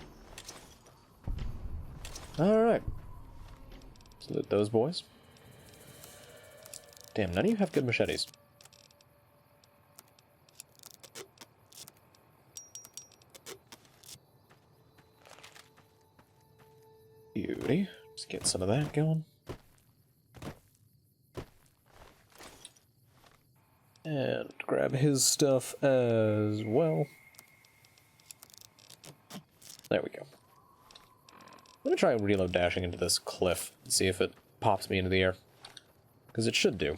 Alright. Salute those boys. Damn, none of you have good machetes. Beauty. Let's get some of that going. And grab his stuff as well. There we go. Let me try reload dashing into this cliff and see if it pops me into the air. Because it should do.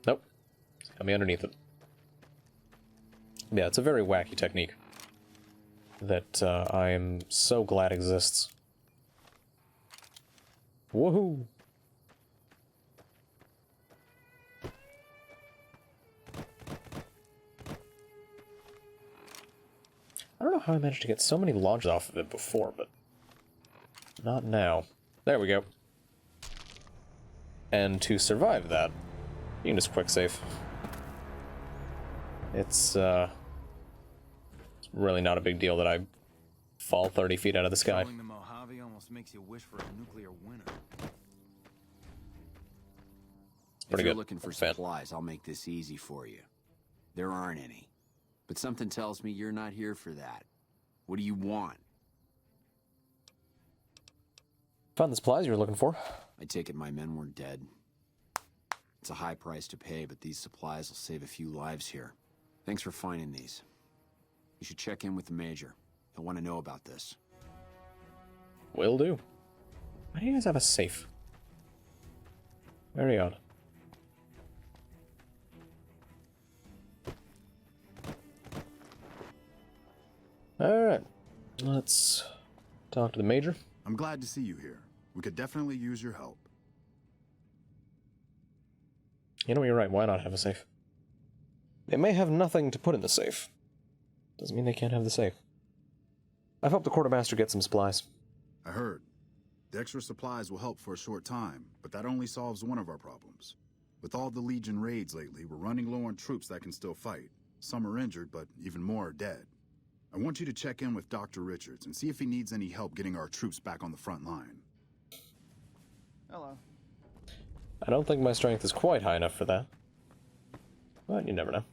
Nope. It's got me underneath it. Yeah, it's a very wacky technique that I am so glad exists. Woohoo! I don't know how I managed to get so many launches off of it before, but not now. There we go. And to survive that, you can just quick save. It's really not a big deal that I fall 30 feet out of the sky. Killing the Mojave almost makes you wish for a nuclear winter. Pretty if you're good. looking for Fan. supplies, I'll make this easy for you. There aren't any. But something tells me you're not here for that. What do you want? Found the supplies you were looking for. I take it my men were dead. It's a high price to pay, but these supplies will save a few lives here. Thanks for finding these. You should check in with the Major. He'll want to know about this. Will do. Why do you guys have a safe? Very odd. Alright. Let's talk to the Major. I'm glad to see you here. We could definitely use your help. You know, you're right. Why not have a safe? They may have nothing to put in the safe. Doesn't mean they can't have the safe. I've helped the quartermaster get some supplies. I heard. The extra supplies will help for a short time, but that only solves one of our problems. With all the Legion raids lately, we're running low on troops that can still fight. Some are injured, but even more are dead. I want you to check in with Dr. Richards and see if he needs any help getting our troops back on the front line. Hello. I don't think my strength is quite high enough for that. But you never know.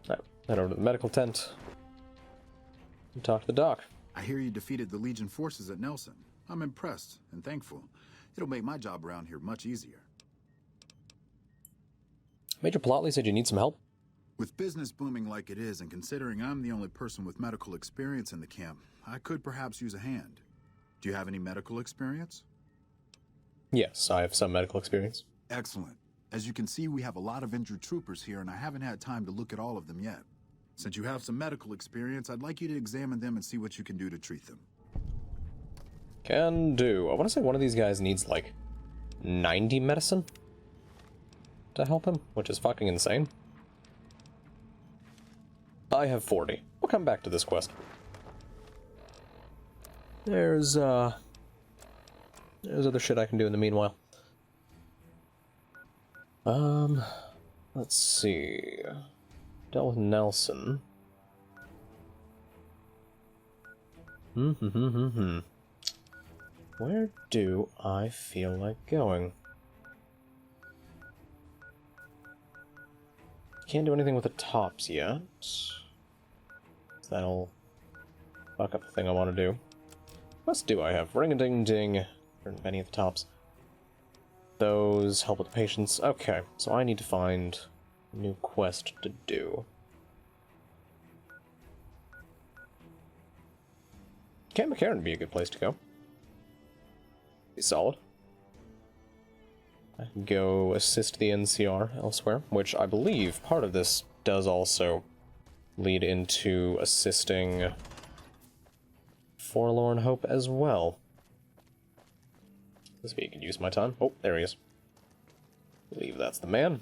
Alright, head over to the medical tent. And talk to the doc. I hear you defeated the Legion forces at Nelson. I'm impressed and thankful. It'll make my job around here much easier. Major Plotley said you need some help. With business booming like it is, and considering I'm the only person with medical experience in the camp, I could perhaps use a hand. Do you have any medical experience? Yes, I have some medical experience. Excellent. As you can see, we have a lot of injured troopers here, and I haven't had time to look at all of them yet. Since you have some medical experience, I'd like you to examine them and see what you can do to treat them. Can do. I want to say one of these guys needs like 90 medicine to help him, which is fucking insane. I have 40. We'll come back to this quest. There's other shit I can do in the meanwhile. Let's see. Dealt with Nelson. Where do I feel like going? Can't do anything with the tops yet. That'll fuck up the thing I want to do. What else do I have? Ring-a-ding-ding. Many of the tops. Those help with the patients. Okay, so I need to find a new quest to do. Camp McCarran would be a good place to go. Be solid. I can go assist the NCR elsewhere, which I believe part of this does also lead into assisting Forlorn Hope as well. This way you can use my time. Oh, there he is. I believe that's the man.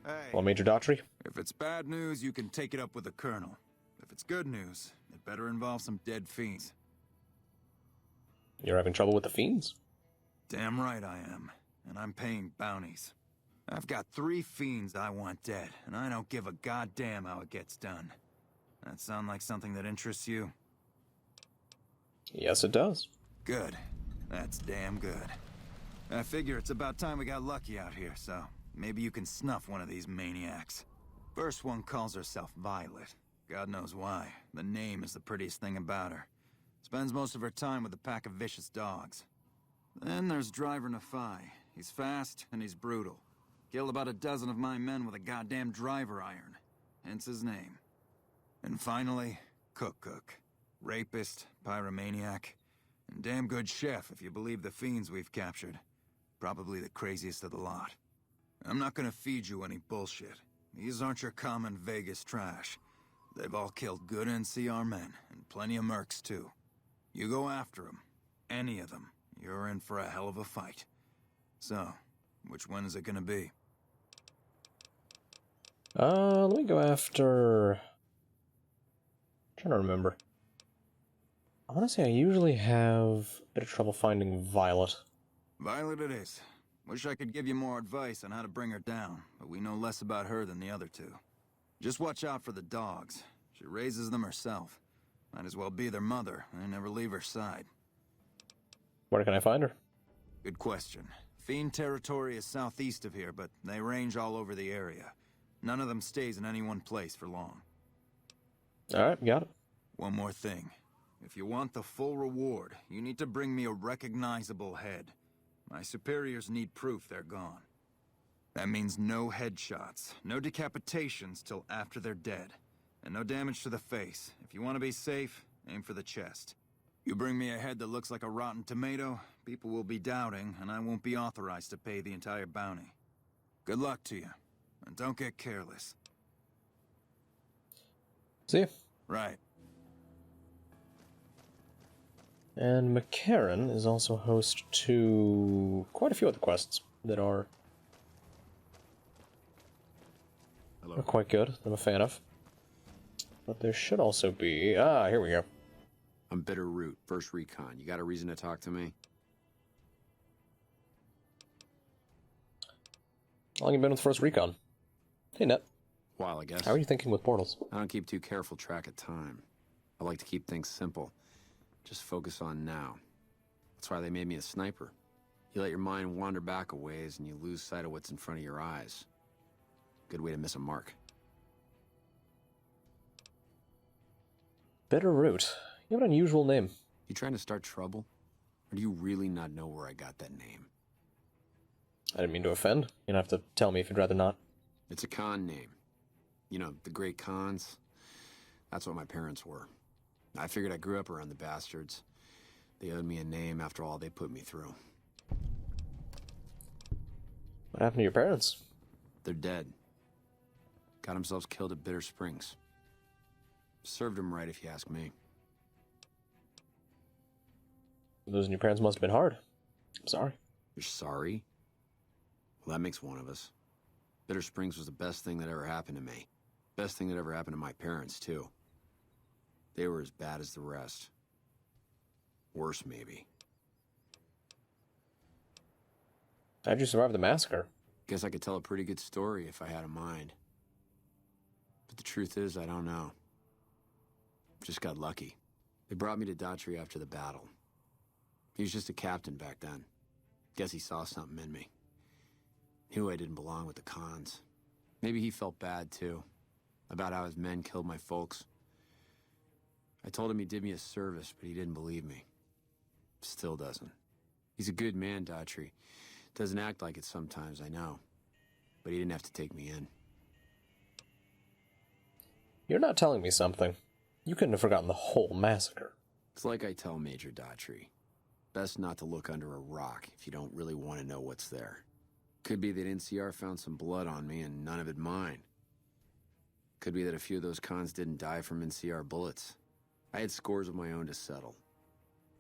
Hey. Hello, Major Daughtry. If it's bad news, you can take it up with the Colonel. If it's good news, it better involve some dead fiends. You're having trouble with the fiends? Damn right I am. And I'm paying bounties. I've got 3 fiends I want dead, and I don't give a goddamn how it gets done. That sound like something that interests you? Yes, it does. Good. That's damn good. I figure it's about time we got lucky out here, so maybe you can snuff one of these maniacs. First one calls herself Violet. God knows why. The name is the prettiest thing about her. Spends most of her time with a pack of vicious dogs. Then there's Driver Nafai. He's fast and he's brutal. Killed about a dozen of my men with a goddamn driver iron. Hence his name. And finally, Cook. Rapist, pyromaniac, and damn good chef if you believe the fiends we've captured. Probably the craziest of the lot. I'm not gonna feed you any bullshit. These aren't your common Vegas trash. They've all killed good NCR men, and plenty of mercs too. You go after them, any of them, you're in for a hell of a fight. So, which one is it gonna be? Let me go after... I'm trying to remember. Honestly, I usually have a bit of trouble finding Violet. Violet it is. Wish I could give you more advice on how to bring her down, but we know less about her than the other two. Just watch out for the dogs. She raises them herself. Might as well be their mother and never leave her side. Where can I find her? Good question. Fiend territory is southeast of here, but they range all over the area. None of them stays in any one place for long. Alright, got it. One more thing. If you want the full reward, you need to bring me a recognizable head. My superiors need proof they're gone. That means no headshots, no decapitations till after they're dead, and no damage to the face. If you want to be safe, aim for the chest. You bring me a head that looks like a rotten tomato, people will be doubting, and I won't be authorized to pay the entire bounty. Good luck to you, and don't get careless. See ya. Right. And McCarran is also host to quite a few other quests that are quite good, I'm a fan of. But there should also be... here we go. I'm Bitter Root, First Recon. You got a reason to talk to me? How long you been with First Recon? Hey, Net. While, I guess. How are you thinking with portals? I don't keep too careful track of time. I like to keep things simple. Just focus on now. That's why they made me a sniper. You let your mind wander back a ways and you lose sight of what's in front of your eyes. Good way to miss a mark. Bitter Root. You have an unusual name. You trying to start trouble? Or do you really not know where I got that name? I didn't mean to offend. You don't have to tell me if you'd rather not. It's a con name. You know, the great cons. That's what my parents were. I figured I grew up around the bastards. They owed me a name after all they put me through. What happened to your parents? They're dead. Got themselves killed at Bitter Springs. Served them right, if you ask me. Losing your parents must have been hard. I'm sorry. You're sorry? Well, that makes one of us. Bitter Springs was the best thing that ever happened to me. Best thing that ever happened to my parents, too. They were as bad as the rest. Worse, maybe. How'd you survive the massacre? Guess I could tell a pretty good story if I had a mind. But the truth is, I don't know. Just got lucky. They brought me to Daughtry after the battle. He was just a captain back then. Guess he saw something in me. Knew I didn't belong with the cons. Maybe he felt bad, too. About how his men killed my folks. I told him he did me a service, but he didn't believe me. Still doesn't. He's a good man, Daughtry. Doesn't act like it sometimes, I know. But he didn't have to take me in. You're not telling me something. You couldn't have forgotten the whole massacre. It's like I tell Major Daughtry. Best not to look under a rock if you don't really want to know what's there. Could be that NCR found some blood on me and none of it mine. Could be that a few of those cons didn't die from NCR bullets. I had scores of my own to settle.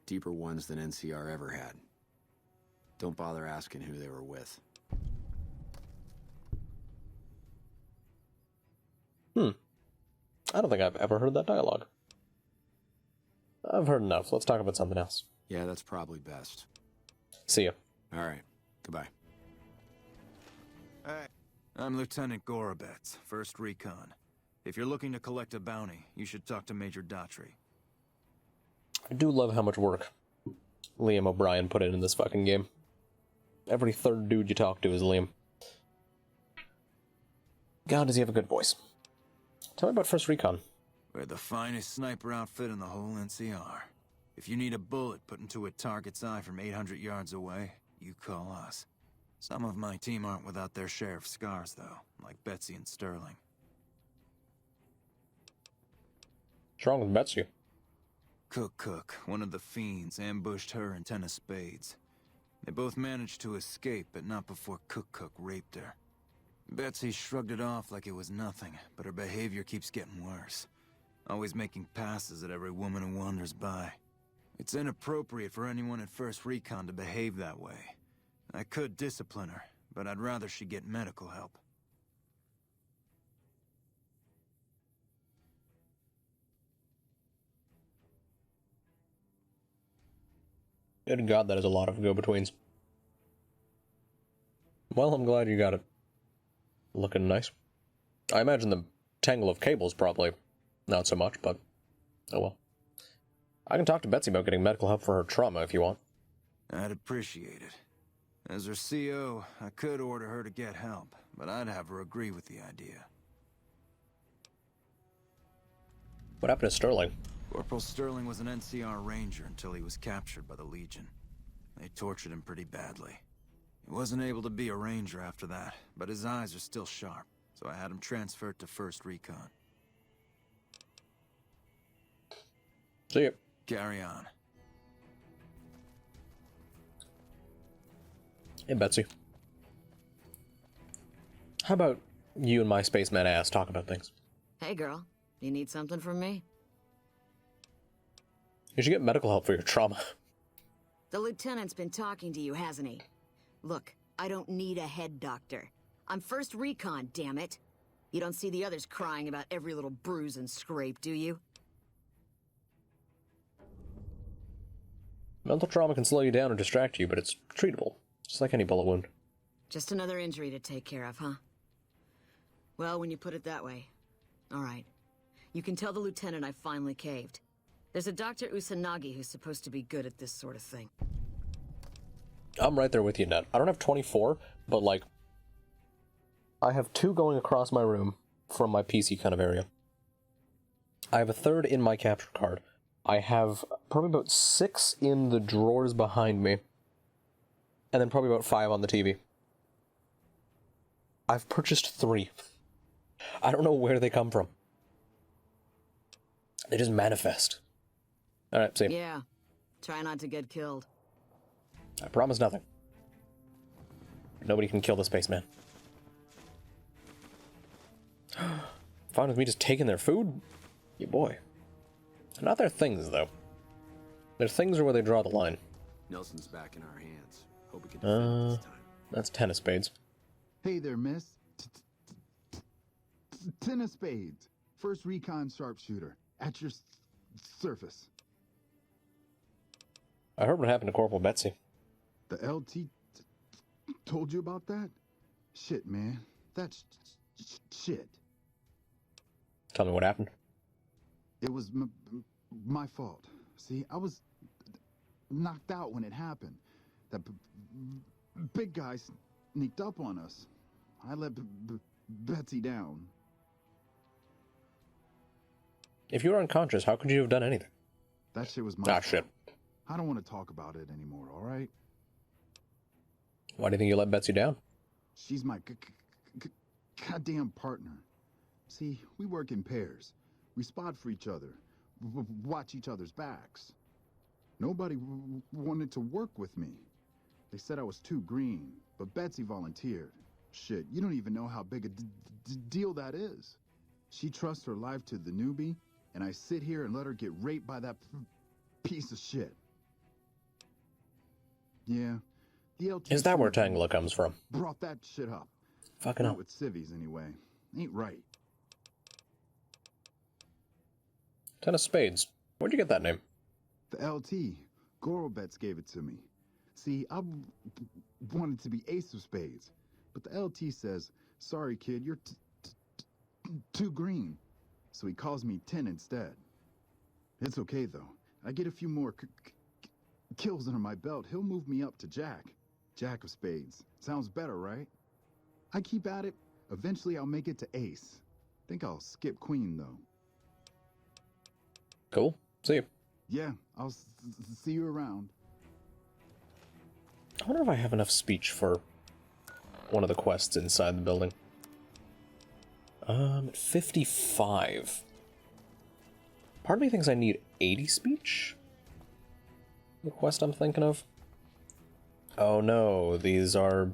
Deeper ones than NCR ever had. Don't bother asking who they were with. I don't think I've ever heard that dialogue. I've heard enough. Let's talk about something else. Yeah, that's probably best. See ya. All right. Goodbye. Hey, I'm Lieutenant Gorobets, 1st Recon. If you're looking to collect a bounty, you should talk to Major Daughtry. I do love how much work Liam O'Brien put in this fucking game. Every third dude you talk to is Liam. God, does he have a good voice. Tell me about First Recon. We're the finest sniper outfit in the whole NCR. If you need a bullet put into a target's eye from 800 yards away, you call us. Some of my team aren't without their share of scars, though, like Betsy and Sterling. What's wrong with Betsy? Cook, one of the fiends, ambushed her and 10 of spades. They both managed to escape, but not before Cook raped her. Betsy shrugged it off like it was nothing, but her behavior keeps getting worse. Always making passes at every woman who wanders by. It's inappropriate for anyone at First Recon to behave that way. I could discipline her, but I'd rather she get medical help. Good God, that is a lot of go-betweens. Well, I'm glad you got it looking nice. I imagine the tangle of cables probably not so much, but oh well. I can talk to Betsy about getting medical help for her trauma if you want. I'd appreciate it. As her CO, I could order her to get help, but I'd have her agree with the idea. What happened to Sterling? Corporal Sterling was an NCR ranger until he was captured by the Legion. They tortured him pretty badly. He wasn't able to be a ranger after that, but his eyes are still sharp, so I had him transferred to 1st Recon. See ya. Carry on. Hey, Betsy. How about you and my spaceman ass talk about things? Hey, girl. You need something from me? You should get medical help for your trauma. The lieutenant's been talking to you, hasn't he? Look, I don't need a head doctor. I'm 1st Recon, damn it. You don't see the others crying about every little bruise and scrape, do you? Mental trauma can slow you down or distract you, but it's treatable. Just like any bullet wound. Just another injury to take care of, huh? Well, when you put it that way. All right. You can tell the lieutenant I finally caved. There's a Dr. Usanagi who's supposed to be good at this sort of thing. I'm right there with you, Ned. I don't have 24, but like, I have 2 going across my room from my PC kind of area. I have a 3rd in my capture card. I have probably about 6 in the drawers behind me. And then probably about 5 on the TV. I've purchased 3. I don't know where they come from. They just manifest. Alright, see. Yeah. Try not to get killed. I promise nothing. Nobody can kill the spaceman. Fine with me just taking their food? Yeah, boy. Not their things, though. Their things are where they draw the line. Nelson's back in our hands. Hope we can defend this time. That's 10 of spades. Hey there, miss. Ten of spades. 1st Recon sharpshooter. At your surface. I heard what happened to Corporal Betsy. The LT told you about that? Shit, man. That's shit. Tell me what happened. It was my fault. See, I was knocked out when it happened. That big guy sneaked up on us. I let Betsy down. If you were unconscious, how could you have done anything? That shit was my Ah, fault. shit. I don't want to talk about it anymore, all right? Why do you think you let Betsy down? She's my goddamn partner. See, we work in pairs. We spot for each other, watch each other's backs. Nobody wanted to work with me. They said I was too green, but Betsy volunteered. Shit, you don't even know how big a deal that is. She trusts her life to the newbie, and I sit here and let her get raped by that piece of shit. Yeah, the LT Is that where Tangela comes from? brought that shit up. Fucking Not hell. with civvies, anyway. Ain't right. 10 of spades. Where'd you get that name? The LT, Gorobets gave it to me. See, I wanted to be ace of spades, but the LT says, sorry kid, you're too green. So he calls me 10 instead. It's okay though. I get a few more kills under my belt. He'll move me up to Jack. Jack of spades. Sounds better, right? I keep at it. Eventually I'll make it to ace. Think I'll skip queen though. Cool. See you. Yeah, I'll see you around. I wonder if I have enough speech for one of the quests inside the building. 55. Part of me thinks I need 80 speech? The quest I'm thinking of? Oh no, these are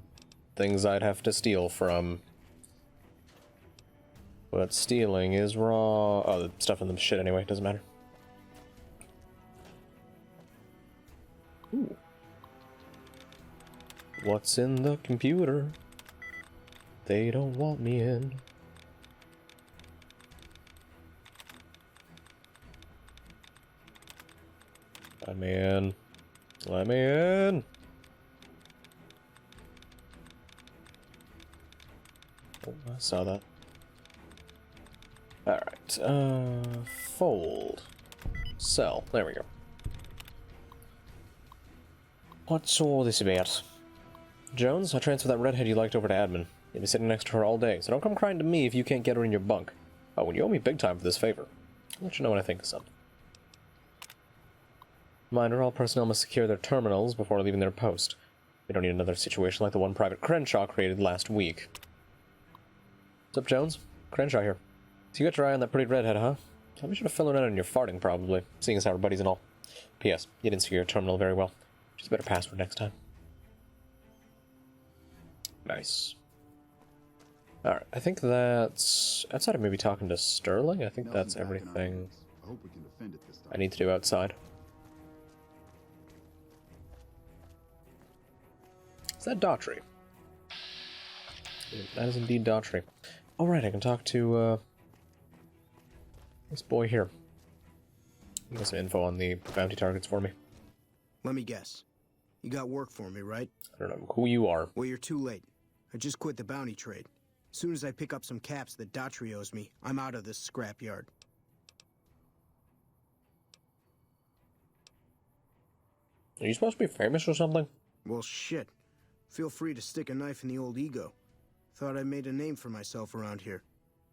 things I'd have to steal from. But stealing is wrong. Oh, the stuff in the shit anyway, doesn't matter. Ooh. What's in the computer? They don't want me in. I mean, Let me in. Oh, I saw that. Alright, fold. Sell. There we go. What's all this about? Jones, I transferred that redhead you liked over to admin. You'll be sitting next to her all day, so don't come crying to me if you can't get her in your bunk. Oh, and you owe me big time for this favor. I'll let you know when I think of something. Reminder, all personnel must secure their terminals before leaving their post. We don't need another situation like the one Private Crenshaw created last week. What's up, Jones? Crenshaw here. So you got your eye on that pretty redhead, huh? I'll be sure to fill her in on your farting, probably, seeing as how our buddies and all. P.S. You didn't secure your terminal very well. Just a better password next time. Nice. Alright, I think that's... outside of maybe talking to Sterling, I think that's everything I need to do outside. Is that Daughtry? That is indeed Daughtry. Alright, I can talk to, this boy here. He got some info on the bounty targets for me. Let me guess. You got work for me, right? I don't know who you are. Well, you're too late. I just quit the bounty trade. As soon as I pick up some caps that Daughtry owes me, I'm out of this scrapyard. Are you supposed to be famous or something? Well, shit. Feel free to stick a knife in the old ego. Thought I made a name for myself around here.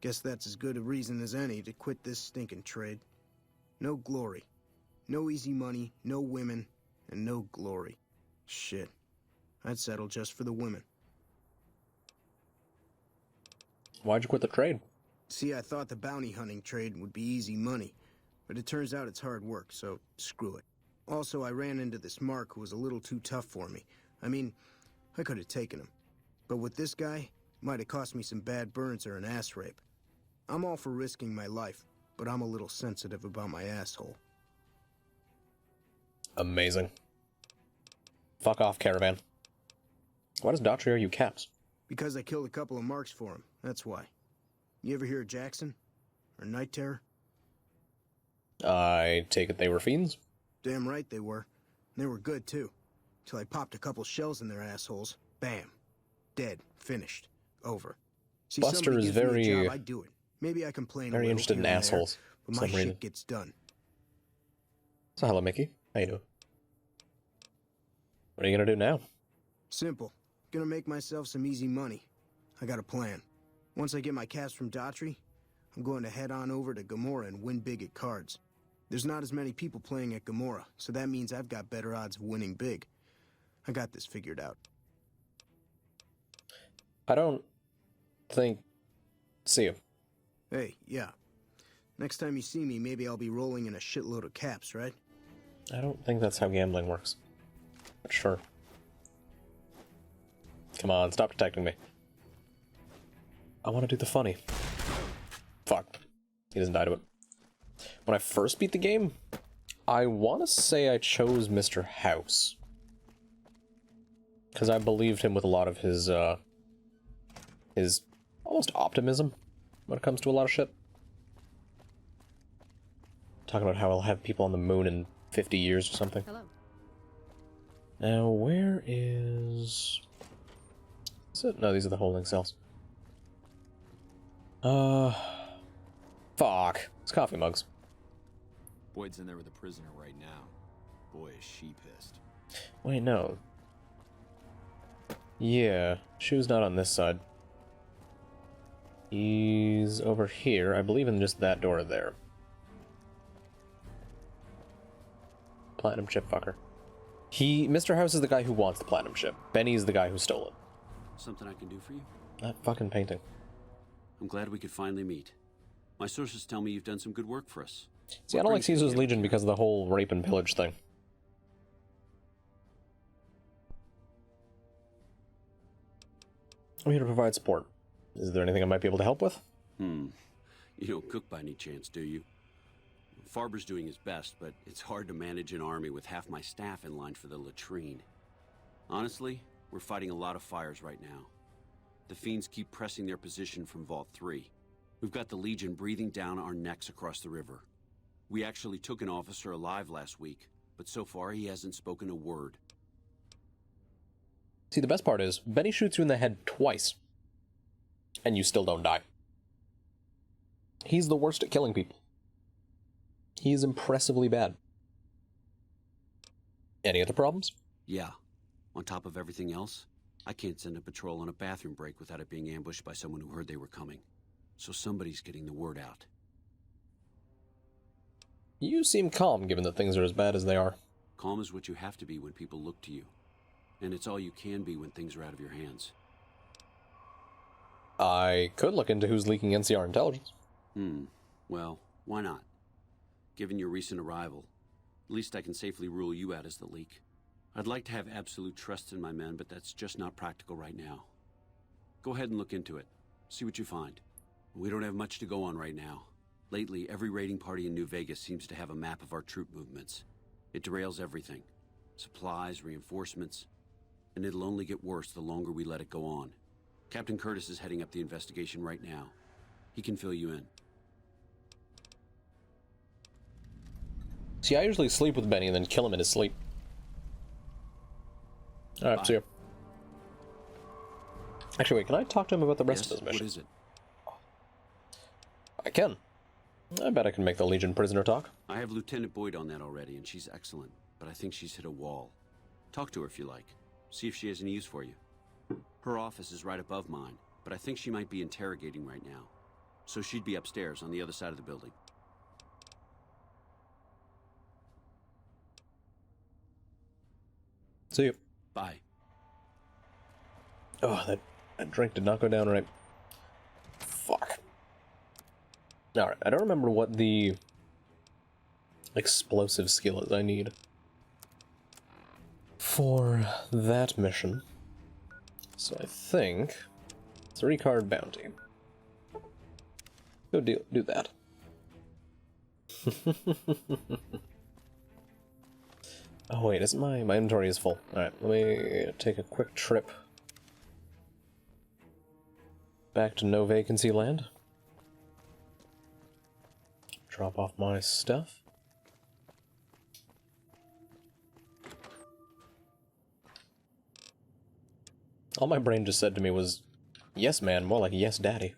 Guess that's as good a reason as any to quit this stinking trade. No glory. No easy money, no women, and no glory. Shit. I'd settle just for the women. Why'd you quit the trade? See, I thought the bounty hunting trade would be easy money, but it turns out it's hard work, so screw it. Also, I ran into this Mark who was a little too tough for me. I mean, I could have taken him. But with this guy, might have cost me some bad burns or an ass rape. I'm all for risking my life, but I'm a little sensitive about my asshole. Amazing. Fuck off, Caravan. Why does Daughtry owe you caps? Because I killed a couple of marks for him, that's why. You ever hear of Jackson? Or Night Terror? I take it they were fiends? Damn right they were. And they were good, too. Till I popped a couple shells in their assholes. Bam. Dead. Finished. Over. See, Buster is somebody gives me a very... job, I'd do it. Maybe I complain very a little interested in here and there, assholes. but my some shit reason. gets done. So hello, Mickey. How you doing? What are you gonna do now? Simple. Gonna make myself some easy money. I got a plan. Once I get my caps from Daughtry, I'm going to head on over to Gomorrah and win big at cards. There's not as many people playing at Gomorrah, so that means I've got better odds of winning big. I got this figured out. I don't think... See you. Hey, yeah. Next time you see me, maybe I'll be rolling in a shitload of caps, right? I don't think that's how gambling works. But sure. Come on, stop detecting me. I want to do the funny. Fuck. He doesn't die to it. When I first beat the game, I want to say I chose Mr. House. Because I believed him with a lot of his almost optimism when it comes to a lot of shit. Talking about how I'll have people on the moon in 50 years or something. Hello. Now, where is it? No, these are the holding cells. Fuck. It's coffee mugs. Boyd's in there with a prisoner right now. Boy, is she pissed. Wait, no. Yeah, Shu's not on this side. He's over here, I believe in just that door there. Platinum chip fucker. Mr. House is the guy who wants the platinum chip. Benny's the guy who stole it. Something I can do for you? That fucking painting. I'm glad we could finally meet. My sources tell me you've done some good work for us. See, I don't like Caesar's Legion because of the whole rape and pillage thing. I'm here to provide support. Is there anything I might be able to help with? You don't cook by any chance, do you? Farber's doing his best, but it's hard to manage an army with half my staff in line for the latrine. Honestly, we're fighting a lot of fires right now. The fiends keep pressing their position from Vault 3. We've got the Legion breathing down our necks across the river. We actually took an officer alive last week, but so far he hasn't spoken a word. See, the best part is, Benny shoots you in the head twice, and you still don't die. He's the worst at killing people. He is impressively bad. Any other problems? Yeah. On top of everything else, I can't send a patrol on a bathroom break without it being ambushed by someone who heard they were coming. So somebody's getting the word out. You seem calm, given that things are as bad as they are. Calm is what you have to be when people look to you. And it's all you can be when things are out of your hands. I could look into who's leaking NCR intelligence. Well, why not? Given your recent arrival, at least I can safely rule you out as the leak. I'd like to have absolute trust in my men, but that's just not practical right now. Go ahead and look into it. See what you find. We don't have much to go on right now. Lately, every raiding party in New Vegas seems to have a map of our troop movements. It derails everything. Supplies, reinforcements. And it'll only get worse the longer we let it go on. Captain Curtis is heading up the investigation right now. He can fill you in. See, I usually sleep with Benny and then kill him in his sleep. Alright, see you. Actually, wait, can I talk to him about the rest of his mission? What is it? I can. I bet I can make the Legion prisoner talk. I have Lieutenant Boyd on that already, and she's excellent. But I think she's hit a wall. Talk to her if you like. See if she has any use for you. Her office is right above mine, but I think she might be interrogating right now. So she'd be upstairs on the other side of the building. See you. Bye. Oh, that drink did not go down right. Fuck. Alright, I don't remember what the explosive skill is I need for that mission. So I think 3-card bounty. Go do that. Oh wait, isn't my inventory is full. Alright, let me take a quick trip back to no vacancy land. Drop off my stuff. All my brain just said to me was, yes man, more like yes daddy.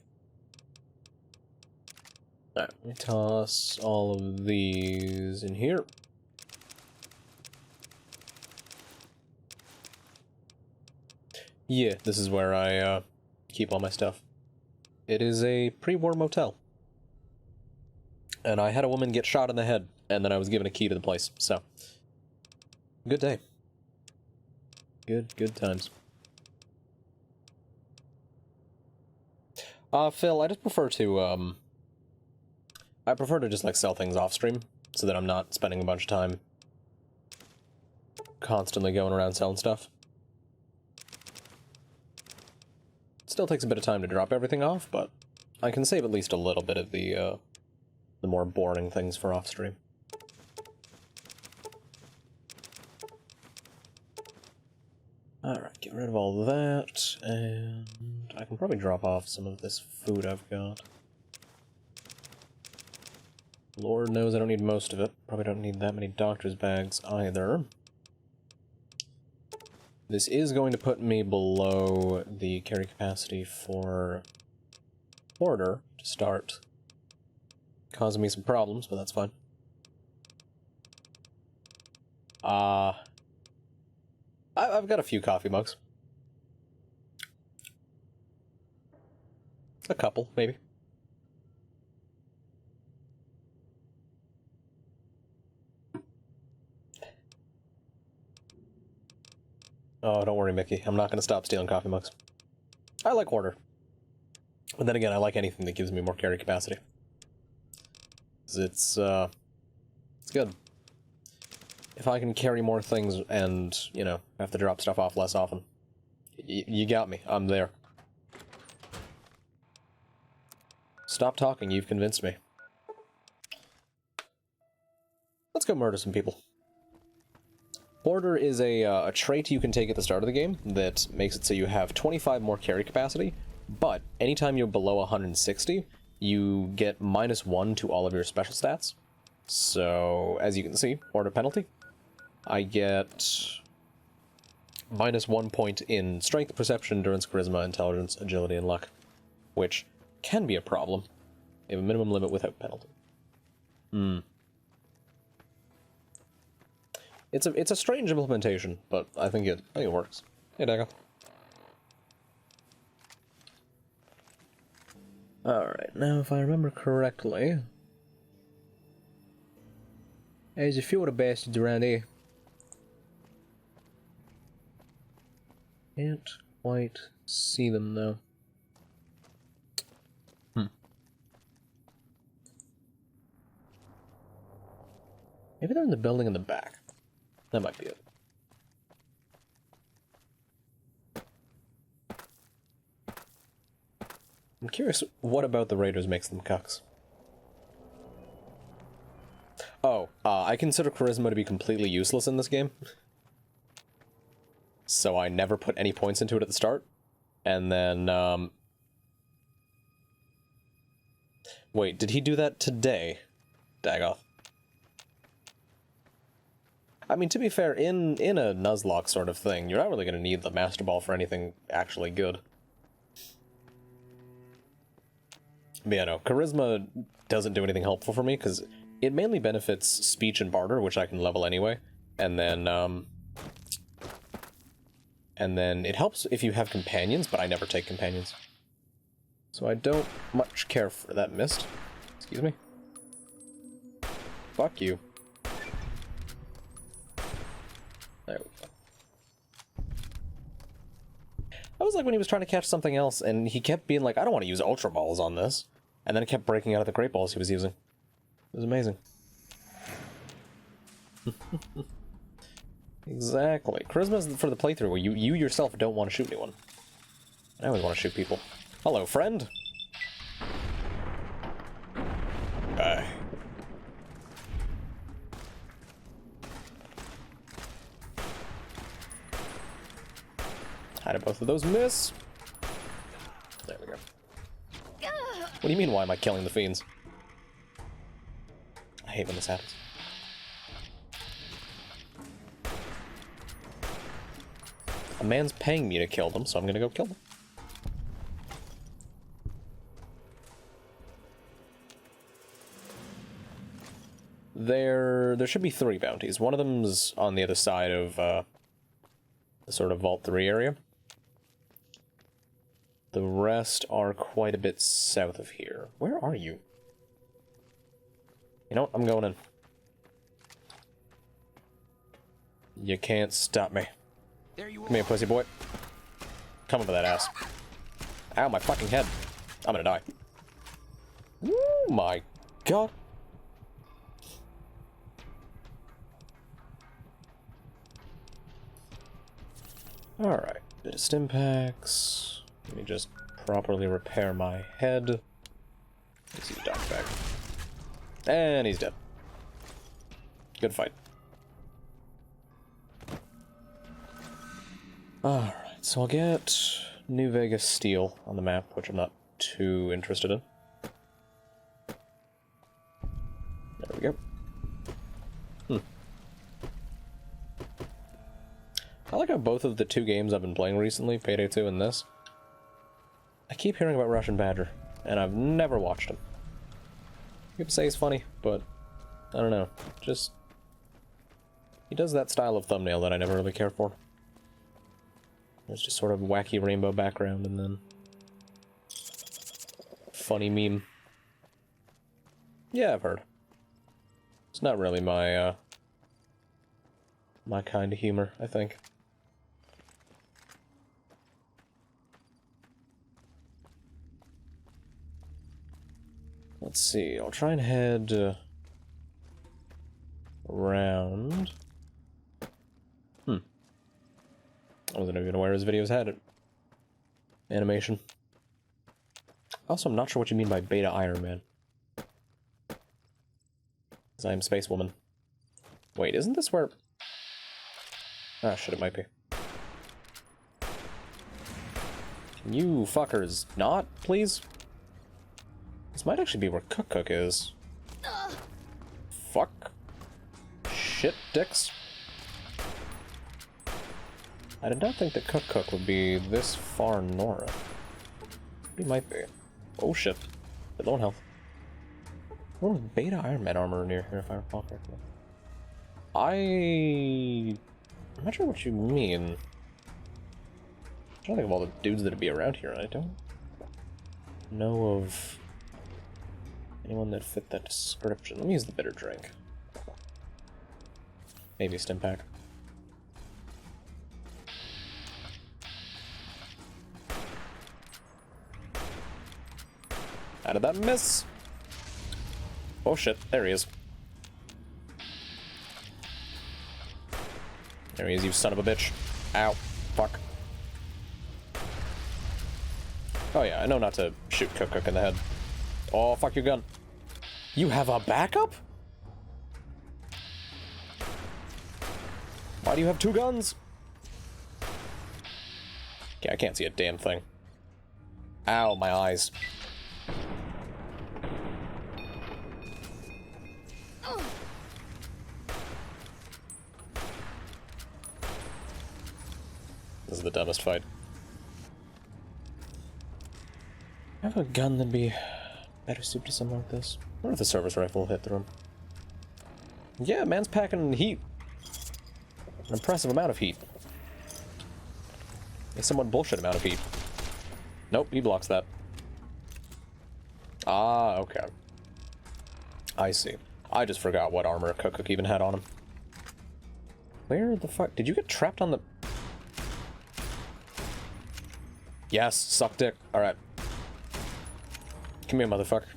Alright, let me toss all of these in here. Yeah, this is where I keep all my stuff. It is a pre-war motel. And I had a woman get shot in the head, and then I was given a key to the place, so. Good day. Good times. Phil, I just prefer to, I prefer to just, like, sell things off-stream, so that I'm not spending a bunch of time constantly going around selling stuff. Still takes a bit of time to drop everything off, but I can save at least a little bit of the more boring things for off-stream. Alright, get rid of all that, and I can probably drop off some of this food I've got. Lord knows I don't need most of it. Probably don't need that many doctor's bags either. This is going to put me below the carry capacity for order to start causing me some problems, but that's fine. I've got a few coffee mugs. A couple, maybe. Oh, don't worry, Mickey. I'm not going to stop stealing coffee mugs. I like order. But then again, I like anything that gives me more carry capacity. It's good. If I can carry more things and, you know, have to drop stuff off less often. You got me. I'm there. Stop talking. You've convinced me. Let's go murder some people. Order is a trait you can take at the start of the game that makes it so you have 25 more carry capacity, but anytime you're below 160, you get -1 to all of your special stats. So, as you can see, order penalty. I get -1 point in strength, perception, endurance, charisma, intelligence, agility, and luck, which can be a problem. They have a minimum limit without penalty. It's a strange implementation, but I think it works. Hey, Dago. Alright, now if I remember correctly, there's a few other bastards around here. Can't quite see them though. Maybe they're in the building in the back. That might be it. I'm curious, what about the raiders makes them cucks? Oh, I consider charisma to be completely useless in this game. So I never put any points into it at the start. And then, wait, did he do that today? Dagoth. I mean, to be fair, in a Nuzlocke sort of thing, you're not really going to need the Master Ball for anything actually good. But yeah, no, Charisma doesn't do anything helpful for me, because it mainly benefits Speech and Barter, which I can level anyway, and then it helps if you have companions, but I never take companions. So I don't much care for that mist. Excuse me. Fuck you. There we go. That was like when he was trying to catch something else, and he kept being like, I don't want to use Ultra Balls on this. And then it kept breaking out of the Great Balls he was using. It was amazing. Exactly. Charisma's for the playthrough where you yourself don't want to shoot anyone. I always want to shoot people. Hello, friend! How did both of those miss? There we go. What do you mean, why am I killing the fiends? I hate when this happens. A man's paying me to kill them, so I'm gonna go kill them. There should be 3 bounties. One of them's on the other side of the sort of Vault 3 area. The rest are quite a bit south of here. Where are you? You know what? I'm going in. You can't stop me. Come here, pussy boy. Come over that ass. Ow, my fucking head. I'm gonna die. Oh my god. Alright, bit of stim packs. Let me just properly repair my head. Let's see the dog back. And he's dead. Good fight. Alright, so I'll get New Vegas Steel on the map, which I'm not too interested in. There we go. I like how both of the 2 games I've been playing recently, Payday 2 and this, I keep hearing about Russian Badger, and I've never watched him. People say he's funny, but I don't know. Just, he does that style of thumbnail that I never really care for. It's just sort of wacky rainbow background and then funny meme. Yeah, I've heard. It's not really my my kind of humor, I think. Let's see, I'll try and head around. I wasn't even aware his videos had it. Animation. Also, I'm not sure what you mean by Beta Iron Man. Because I am Space Woman. Wait, isn't this where... Ah, shit, it might be. Can you fuckers not, please? This might actually be where Cook is. Fuck. Shit, dicks. I did not think that Cook would be this far north. He might be. Oh shit. Bit low on health. Oh, beta Iron Man armor near here, if I recall correctly. I'm not sure what you mean. I'm trying to think of all the dudes that'd be around here, and I don't know of anyone that fit that description. Let me use the bitter drink. Maybe a stim pack. How did that miss? Oh shit, there he is. There he is, you son of a bitch. Ow. Fuck. Oh yeah, I know not to shoot Cook in the head. Oh, fuck your gun. You have a backup? Why do you have two guns? Okay, I can't see a damn thing. Ow, my eyes. This is the dumbest fight. I have a gun that'd be better suited to something like this. I wonder if the service rifle will hit through him. Yeah, man's packing heat. An impressive amount of heat. A somewhat bullshit amount of heat. Nope, he blocks that. Ah, okay. I see. I just forgot what armor Cook even had on him. Where the fuck? Did you get trapped on the... Yes, suck dick. Alright. Come here, motherfucker.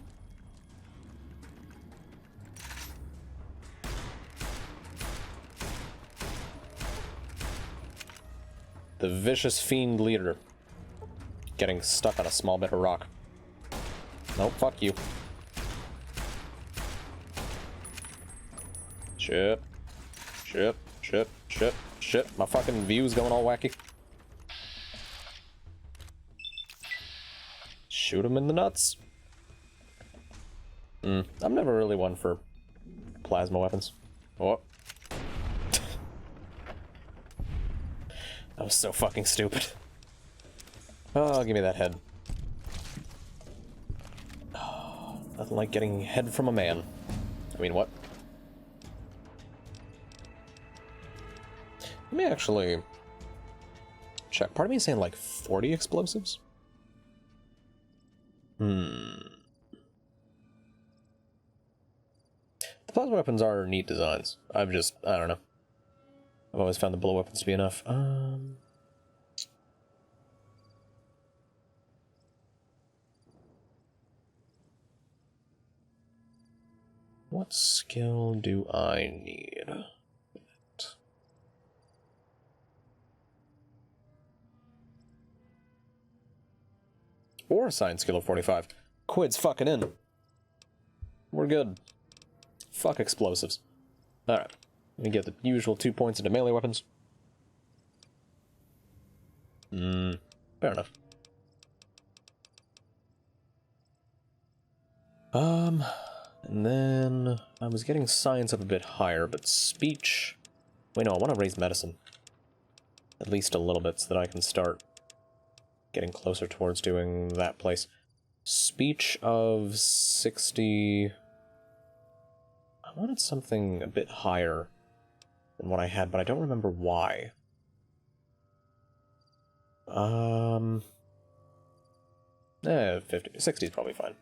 The vicious fiend leader. Getting stuck on a small bit of rock. Nope, fuck you. Shit. Shit. Shit. Shit. Shit. My fucking view's going all wacky. Shoot him in the nuts. I'm never really one for plasma weapons. Oh. That was so fucking stupid. Oh, give me that head. Oh, nothing like getting head from a man. I mean, what? Let me actually check. Part of me is saying like 40 explosives. The plasma weapons are neat designs. I don't know. I've always found the bullet weapons to be enough. What skill do I need? Or a science skill of 45. Quid's fucking in. We're good. Fuck explosives. Alright. Let me get the usual 2 points into melee weapons. Fair enough. And then I was getting science up a bit higher, but speech... Wait, no, I want to raise medicine. At least a little bit, so that I can start getting closer towards doing that place. Speech of 60... I wanted something a bit higher than what I had, but I don't remember why. 50, 60 is probably fine.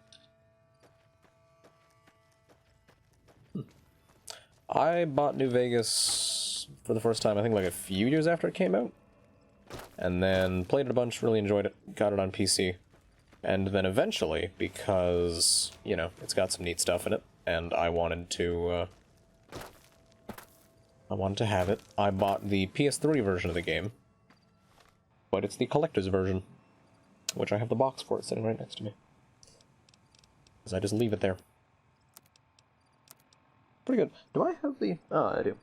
I bought New Vegas for the first time, I think like a few years after it came out. And then played it a bunch, really enjoyed it, got it on PC. And then eventually, because, you know, it's got some neat stuff in it, and I wanted to have it, I bought the PS3 version of the game. But it's the collector's version, which I have the box for it sitting right next to me. Because I just leave it there. Pretty good. Do I have the... Oh, I do.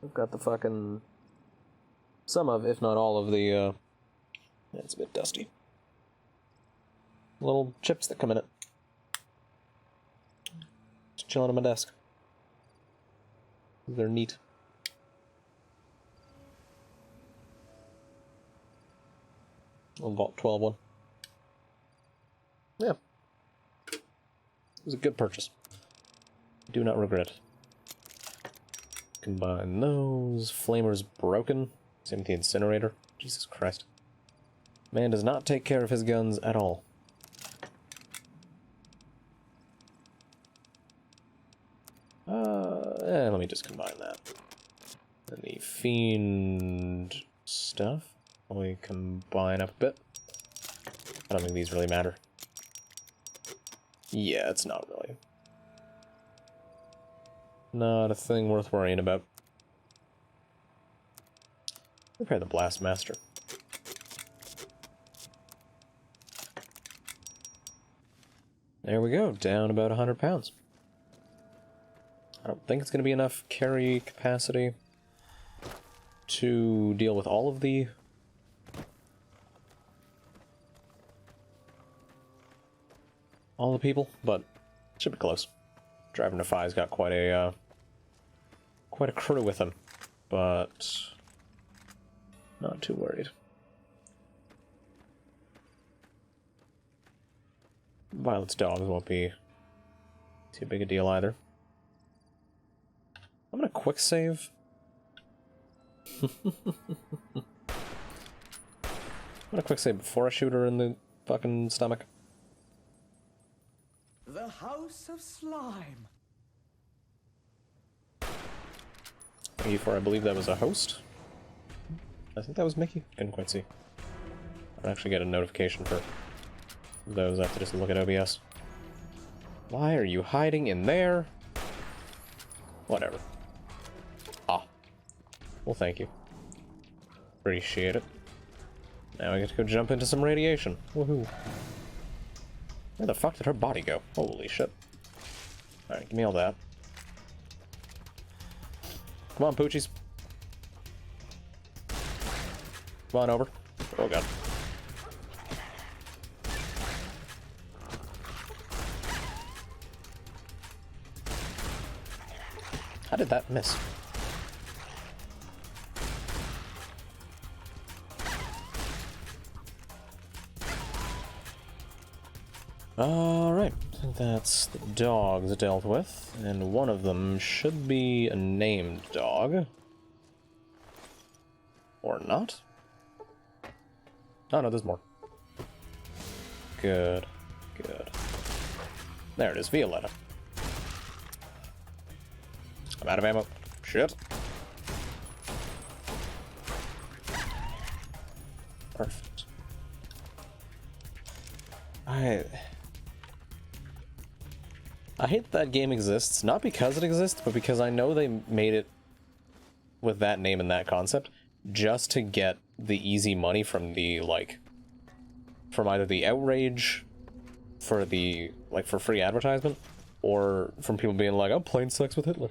I've got the fucking... Some of, if not all of the, yeah, it's a bit dusty. Little chips that come in it. Just chilling on my desk. They're neat. Vault 12 one. Yeah. It was a good purchase. Do not regret it. Combine those. Flamer's broken. Same with the incinerator. Jesus Christ. Man does not take care of his guns at all. Let me just combine that. And the fiend stuff. We combine up a bit. I don't think these really matter. Yeah, it's not really. Not a thing worth worrying about. Repair the Blastmaster. There we go, down about 100 pounds. I don't think it's going to be enough carry capacity to deal with all of the people, but it should be close. Driver Defy's got quite a crew with him, but not too worried. Violet's dogs won't be too big a deal either. I'm gonna quick save. I'm gonna quick save before I shoot her in the fucking stomach. The House of Slime. Thank you for, I believe that was a host. I think that was Mickey. Couldn't quite see. I'll actually get a notification for those. I have to just look at OBS. Why are you hiding in there? Whatever. Ah. Well, thank you. Appreciate it. Now I get to go jump into some radiation. Woohoo. Where the fuck did her body go? Holy shit. Alright, give me all that. Come on, Poochies. Come on over. Oh god. How did that miss? Alright, I think that's the dogs dealt with, and one of them should be a named dog. Or not? Oh no, there's more. Good, good. There it is, Violetta. I'm out of ammo. Shit. Perfect. I hate that game exists, not because it exists, but because I know they made it with that name and that concept just to get the easy money from the, like, from either the outrage for the, like, for free advertisement, or from people being like, I'm playing sex with Hitler.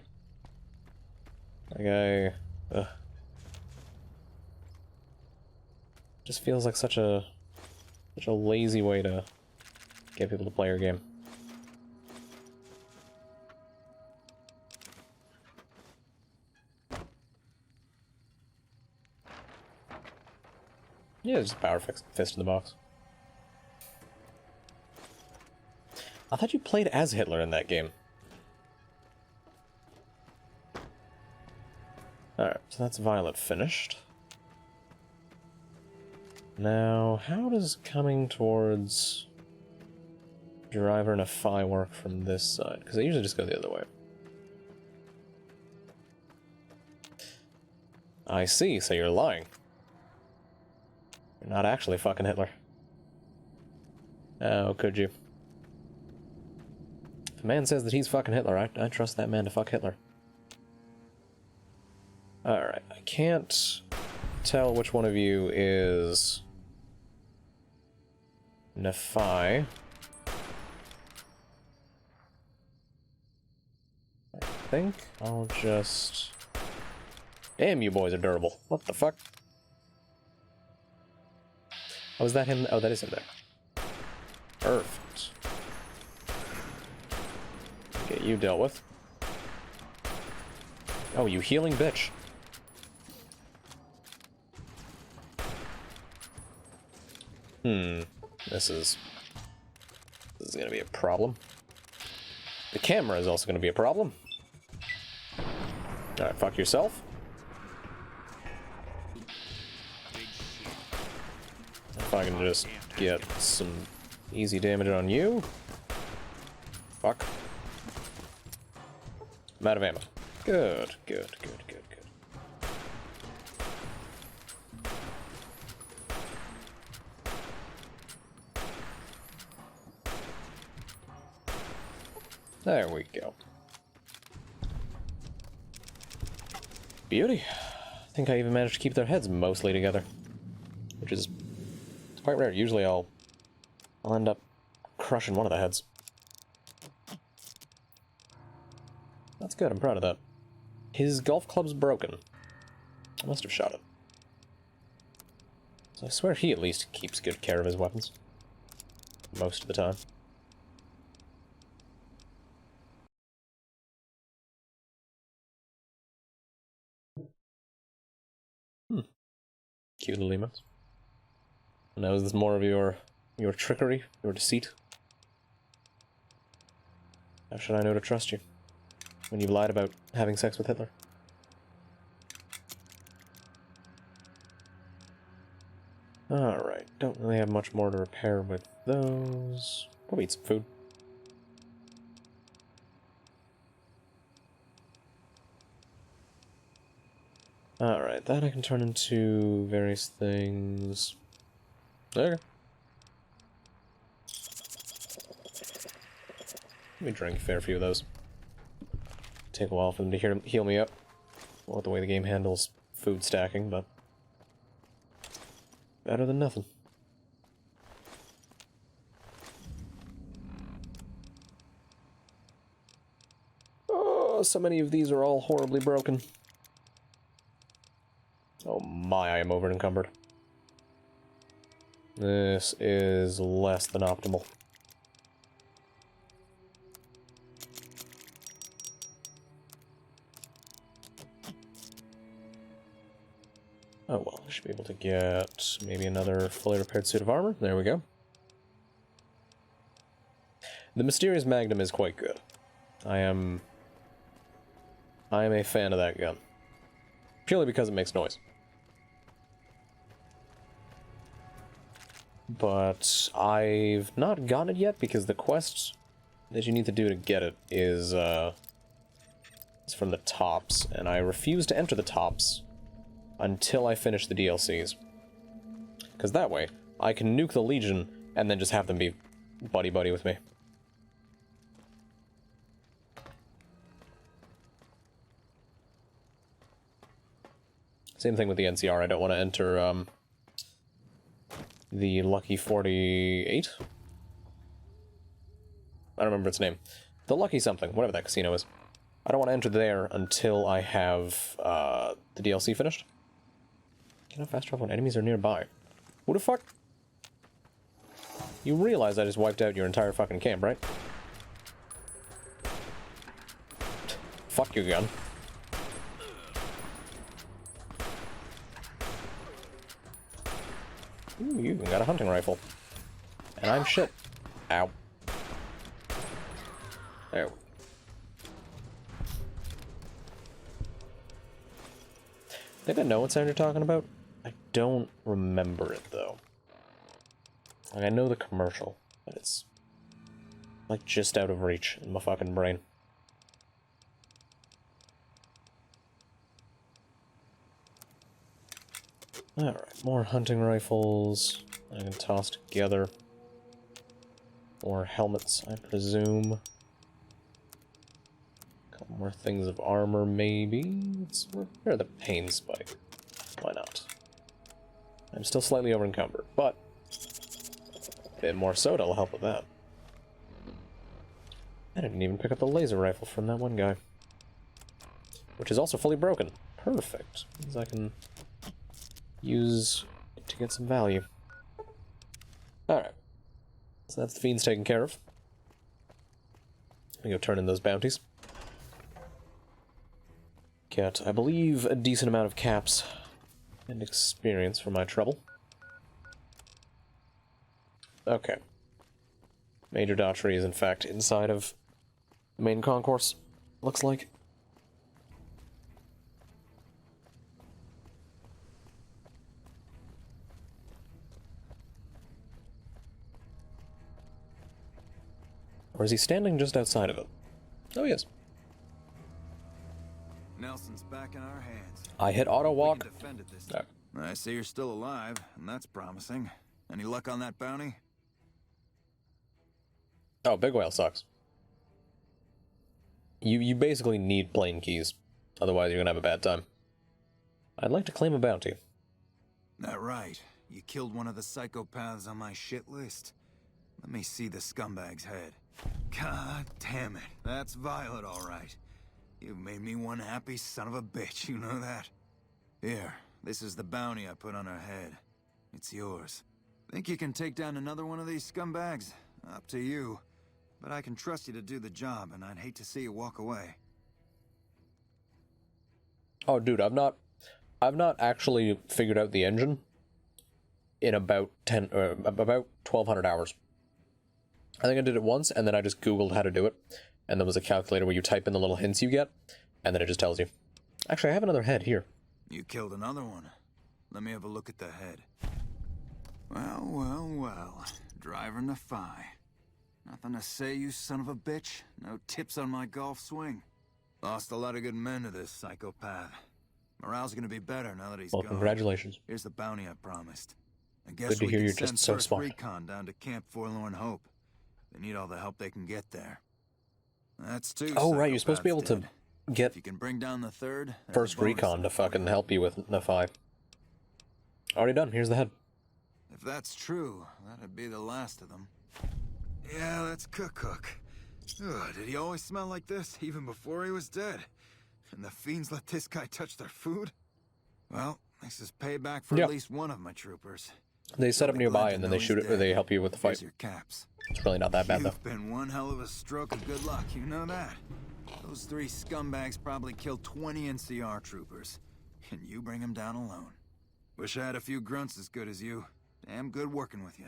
Like, just feels like such a lazy way to get people to play your game. Yeah, just a power fist in the box. I thought you played as Hitler in that game. Alright, so that's Violet finished. Now, how does coming towards Driver and a Phi work from this side? Because I usually just go the other way. I see, so you're lying. You're not actually fucking Hitler. Oh, could you? If a man says that he's fucking Hitler, I trust that man to fuck Hitler. Alright, I can't tell which one of you is Nephi. I think I'll just... Damn, you boys are durable. What the fuck? Oh, is that him? Oh, that is him there. Perfect. Get you dealt with. Oh, you healing bitch. This is gonna be a problem. The camera is also gonna be a problem. Alright, fuck yourself. If I can just get some easy damage on you. Fuck. I'm out of ammo. Good, good, good, good, good. There we go. Beauty. I think I even managed to keep their heads mostly together. Which is quite rare. Usually I'll end up crushing one of the heads. That's good, I'm proud of that. His golf club's broken. I must have shot it. So I swear he at least keeps good care of his weapons. Most of the time. Cute little emotes. Now is this more of your trickery, your deceit? How should I know to trust you? When you've lied about having sex with Hitler? Alright, don't really have much more to repair with those. Probably eat some food. Alright, that I can turn into various things. Okay. Let me drink a fair few of those. Take a while for them to heal me up. Well, the way the game handles food stacking, but better than nothing. Oh, so many of these are all horribly broken. Oh my, I am over encumbered. This is less than optimal. Oh well, I should be able to get maybe another fully repaired suit of armor. There we go. The mysterious Magnum is quite good. I am a fan of that gun. Purely because it makes noise. But I've not gotten it yet because the quest that you need to do to get it is from the tops, and I refuse to enter the tops until I finish the DLCs. Because that way, I can nuke the Legion and then just have them be buddy-buddy with me. Same thing with the NCR, I don't want to enter, the Lucky 48? I don't remember its name. The Lucky something, whatever that casino is. I don't want to enter there until I have, the DLC finished. Cannot fast travel when enemies are nearby. Who the fuck? You realize I just wiped out your entire fucking camp, right? Fuck your gun. Ooh, you even got a hunting rifle. And I'm shit. Ow. There we go. I think I know what sound you're talking about. I don't remember it, though. Like, I know the commercial, but it's like just out of reach in my fucking brain. Alright, more hunting rifles I can toss together. More helmets, I presume. A couple more things of armor, maybe. Let's repair the pain spike. Why not? I'm still slightly over encumbered, but a bit more soda will help with that. I didn't even pick up the laser rifle from that one guy. Which is also fully broken. Perfect. Means I can use it to get some value. Alright. So that's the fiends taken care of. Let me go turn in those bounties. Get, I believe, a decent amount of caps and experience for my trouble. Okay. Major Daughtry is in fact inside of the main concourse, looks like. Or is he standing just outside of it? Oh, he is. Nelson's back in our hands. I hit auto walk. No. I see you're still alive, and that's promising. Any luck on that bounty? Oh, Big Whale sucks. You basically need plain keys. Otherwise, you're gonna have a bad time. I'd like to claim a bounty. That right. You killed one of the psychopaths on my shit list. Let me see the scumbag's head. God damn it. That's Violet, all right. You've made me one happy son of a bitch, you know that? Here, this is the bounty I put on her head. It's yours. Think you can take down another one of these scumbags? Up to you. But I can trust you to do the job, and I'd hate to see you walk away. Oh, dude, I've not actually figured out the engine in about 1,200 hours. I think I did it once, and then I just Googled how to do it, and there was a calculator where you type in the little hints you get, and then it just tells you. Actually, I have another head here. You killed another one. Let me have a look at the head. Well, well, well. Driver Nephi. Nothing to say, you son of a bitch? No tips on my golf swing? Lost a lot of good men to this psychopath. Morale's gonna be better now that he's gone. Congratulations. Here's the bounty I promised. I guess Good to we hear can you're send just so first smart. recon down to Camp Forlorn Hope. They need all the help they can get there. That's two. Oh, right, you're supposed to be able psychopaths to dead. get If you can bring down the third, there's first a bonus recon in to it for fucking you. help you with Nephi. Already done, here's the head. If that's true, that'd be the last of them. Yeah, that's Cook. Ugh, did he always smell like this, even before he was dead? And the fiends let this guy touch their food? Well, this is payback for Yeah. at least one of my troopers. They set up I'll be glad nearby to and then know they he's shoot it, or dead. they help you with the Here's fight. your caps. It's really not that bad, though. You've been one hell of a stroke of good luck, you know that? Those three scumbags probably killed 20 NCR troopers. And you bring them down alone. Wish I had a few grunts as good as you. Damn good working with you.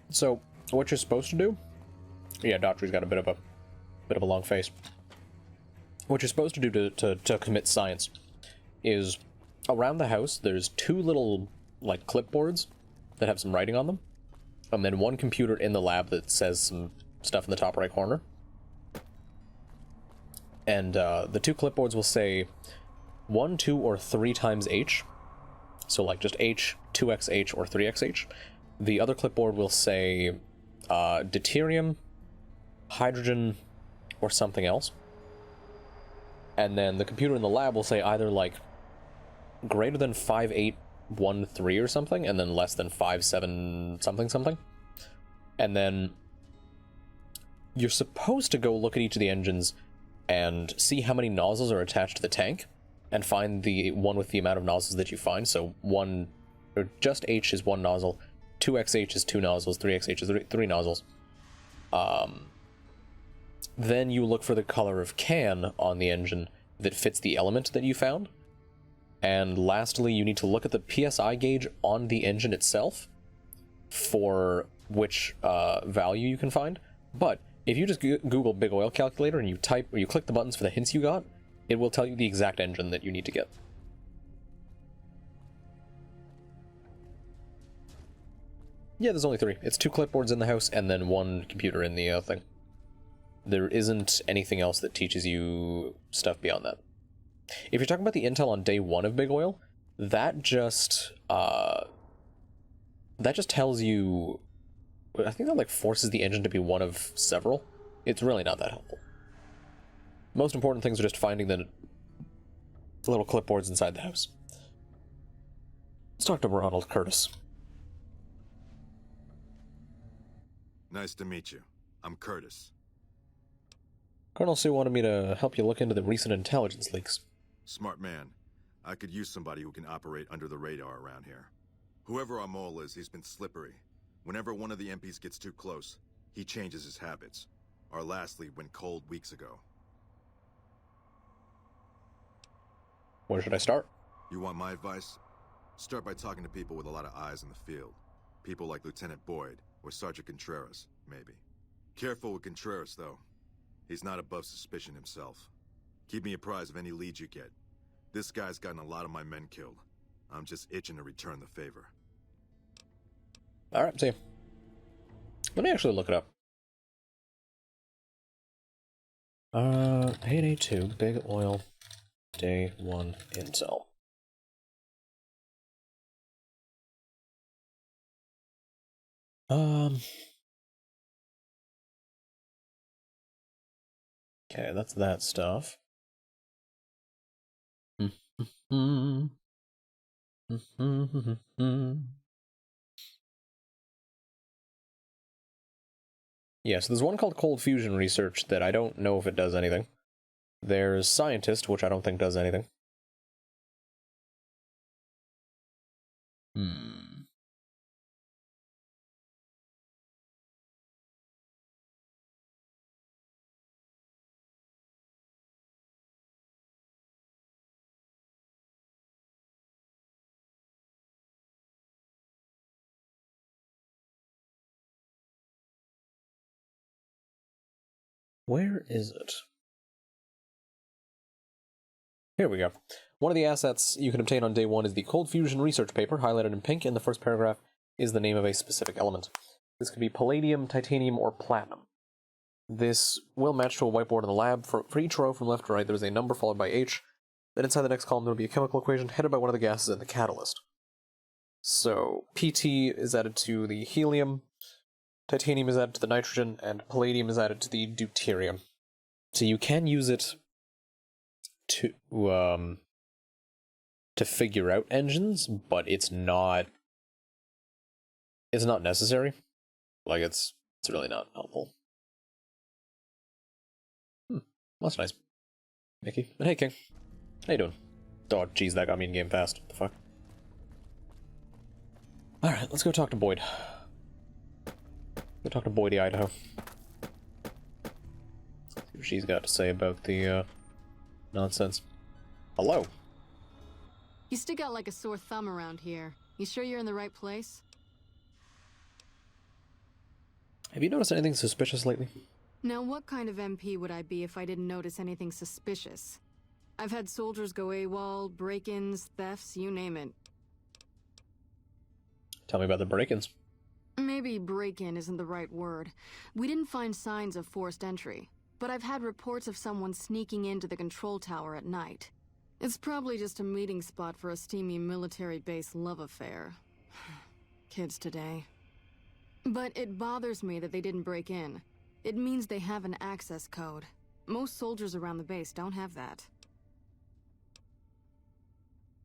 So, what you're supposed to do? Yeah, Daughtry's got a bit of a long face. What you're supposed to do to commit science is around the house. There's two little like clipboards that have some writing on them, and then one computer in the lab that says some stuff in the top right corner. And the two clipboards will say 1, 2, or 3 times H. So like just H, 2xH, or 3xH. The other clipboard will say deuterium, hydrogen, or something else. And then the computer in the lab will say either like greater than 5813 or something, and then less than 57 something. And then you're supposed to go look at each of the engines and see how many nozzles are attached to the tank, and find the one with the amount of nozzles that you find. So one, or just H is 1 nozzle, 2xH is 2 nozzles, 3xH is 3 nozzles. Then you look for the color of can on the engine that fits the element that you found. And lastly, you need to look at the PSI gauge on the engine itself for which value you can find. But if you just Google big oil calculator and you type, or you click the buttons for the hints you got, it will tell you the exact engine that you need to get. Yeah, there's only 3. It's 2 clipboards in the house and then 1 computer in the thing. There isn't anything else that teaches you stuff beyond that. If you're talking about the intel on day 1 of Big Oil, that just tells you, I think that like forces the engine to be one of several. It's really not that helpful. Most important things are just finding the little clipboards inside the house. Let's talk to Ronald Curtis. Nice to meet you. I'm Curtis. Colonel Sue wanted me to help you look into the recent intelligence leaks. Smart man. I could use somebody who can operate under the radar around here. Whoever our mole is, he's been slippery. Whenever one of the MPs gets too close, he changes his habits. Our last lead went cold weeks ago. Where should I start? You want my advice? Start by talking to people with a lot of eyes in the field. People like Lieutenant Boyd, or Sergeant Contreras, maybe. Careful with Contreras, though. He's not above suspicion himself. Keep me apprised of any leads you get. This guy's gotten a lot of my men killed. I'm just itching to return the favor. Alright, see. Let me actually look it up. 882, Big Oil, Day 1 Intel. Okay, that's that stuff. Yeah, so there's one called Cold Fusion Research that I don't know if it does anything. There's Scientist, which I don't think does anything. Where is it? Here we go. One of the assets you can obtain on day 1 is the Cold Fusion Research paper, highlighted in pink. In the first paragraph is the name of a specific element. This could be palladium, titanium, or platinum. This will match to a whiteboard in the lab. For each row from left to right, there's a number followed by H. Then inside the next column, there will be a chemical equation headed by one of the gases in the catalyst. So, PT is added to the helium, titanium is added to the nitrogen, and palladium is added to the deuterium. So you can use it to figure out engines, but it's not necessary. Like, it's really not helpful. That's nice. Mickey. And hey, King. How you doing? Oh, jeez, that got me in game fast. What the fuck? Alright, let's go talk to Boyd. Go talk to Boydie, Idaho. See what she's got to say about the, nonsense. Hello? You stick out like a sore thumb around here. You sure you're in the right place? Have you noticed anything suspicious lately? Now, what kind of MP would I be if I didn't notice anything suspicious? I've had soldiers go AWOL, break-ins, thefts, you name it. Tell me about the break-ins. Maybe break-in isn't the right word. We didn't find signs of forced entry, but I've had reports of someone sneaking into the control tower at night. It's probably just a meeting spot for a steamy military base love affair. Kids today. But it bothers me that they didn't break in. It means they have an access code. Most soldiers around the base don't have that.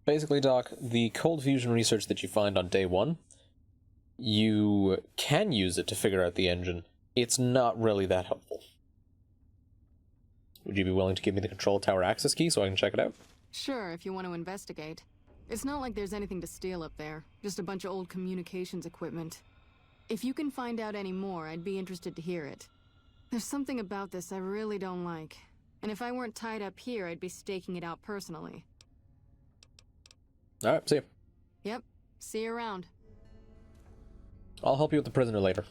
Basically, Doc, the cold fusion research that you find on day 1, you can use it to figure out the engine. It's not really that helpful. Would you be willing to give me the control tower access key so I can check it out? Sure, if you want to investigate. It's not like there's anything to steal up there, just a bunch of old communications equipment. If you can find out any more, I'd be interested to hear it. There's something about this I really don't like, and if I weren't tied up here, I'd be staking it out personally. Alright, see you. Yep, see you around. I'll help you with the prisoner later.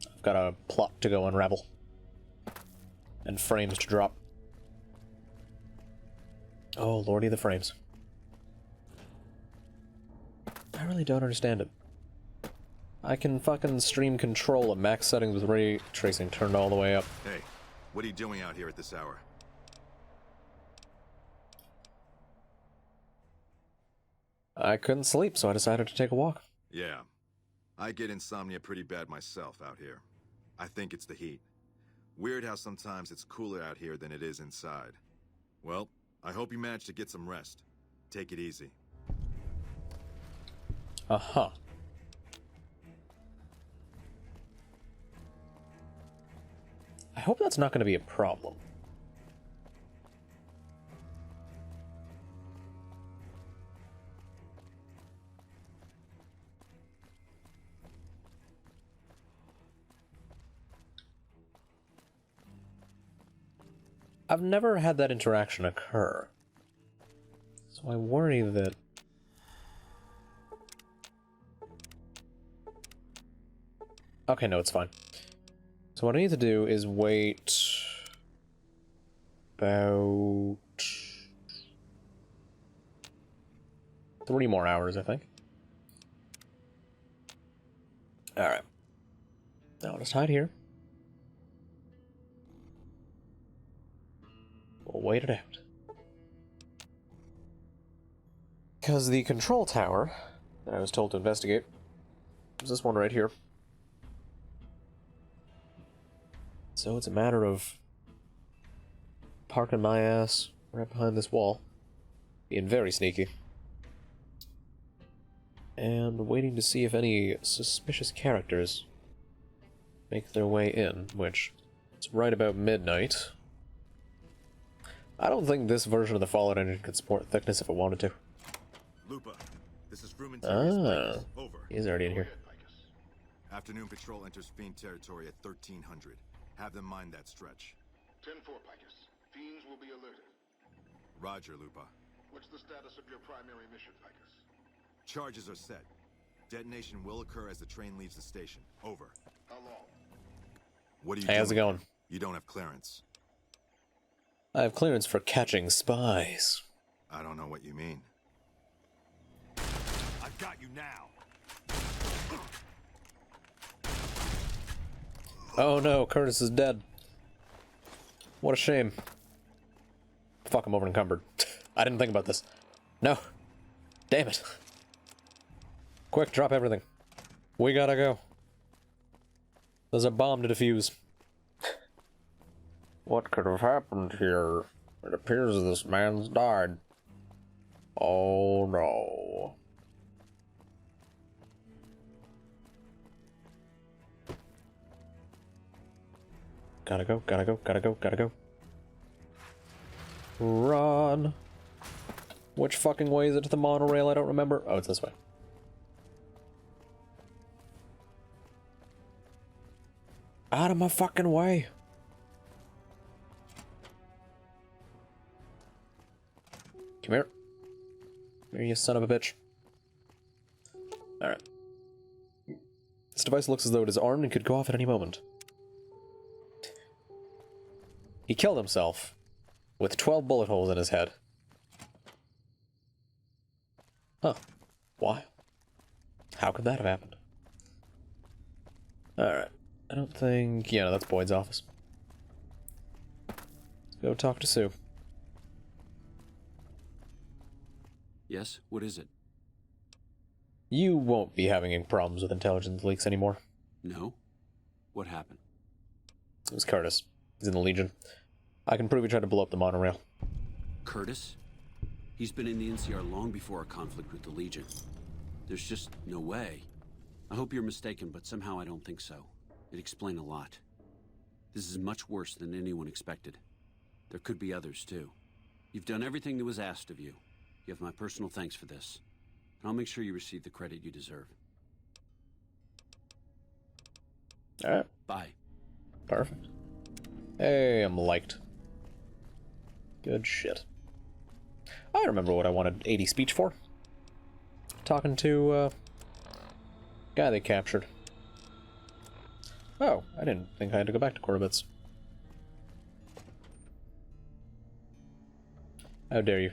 I've got a plot to go unravel. And frames to drop. Oh, lordy, the frames. I really don't understand it. I can fucking stream control at max settings with ray tracing turned all the way up. Hey, what are you doing out here at this hour? I couldn't sleep, so I decided to take a walk. Yeah. I get insomnia pretty bad myself out here. I think it's the heat. Weird how sometimes it's cooler out here than it is inside. Well, I hope you manage to get some rest. Take it easy. Uh-huh. I hope that's not going to be a problem. I've never had that interaction occur. So I worry that... Okay, no, it's fine. So what I need to do is wait... about... 3 more hours, I think. Alright. Now I'll just hide here. We'll wait it out. Because the control tower that I was told to investigate is this one right here. So it's a matter of parking my ass right behind this wall, being very sneaky, and waiting to see if any suspicious characters make their way in, which is right about midnight. I don't think this version of the Fallout engine could support thickness if it wanted to. Lupa, this is Frumentarius. Over. He's already in here. Afternoon patrol enters Fiend territory at 1300. Have them mind that stretch. 10-4, Picus. Fiends will be alerted. Roger, Lupa. What's the status of your primary mission, Picus? Charges are set. Detonation will occur as the train leaves the station. Over. How long? What are you Hey, doing? how's it going? You don't have clearance. I have clearance for catching spies. I don't know what you mean. I've got you now. Oh no, Curtis is dead. What a shame. Fuck, I'm over encumbered. I didn't think about this. No. Damn it. Quick, drop everything. We gotta go. There's a bomb to defuse. What could have happened here? It appears this man's died. Oh no. Gotta go, gotta go, gotta go, gotta go. Run. Which fucking way is it to the monorail? I don't remember. Oh, it's this way. Out of my fucking way. Come here. Come here, you son of a bitch. Alright. This device looks as though it is armed and could go off at any moment. He killed himself with 12 bullet holes in his head. Huh. Why? How could that have happened? Alright. I don't think... Yeah, no, that's Boyd's office. Let's go talk to Sue. Yes? What is it? You won't be having any problems with intelligence leaks anymore. No? What happened? It was Curtis. He's in the Legion. I can prove he tried to blow up the monorail. Curtis? He's been in the NCR long before our conflict with the Legion. There's just no way. I hope you're mistaken, but somehow I don't think so. It'd explain a lot. This is much worse than anyone expected. There could be others, too. You've done everything that was asked of you. You have my personal thanks for this. And I'll make sure you receive the credit you deserve. Alright. Bye. Perfect. Hey, I'm liked. Good shit. I remember what I wanted 80 speech for. Talking to, guy they captured. Oh, I didn't think I had to go back to Corbet's. How dare you.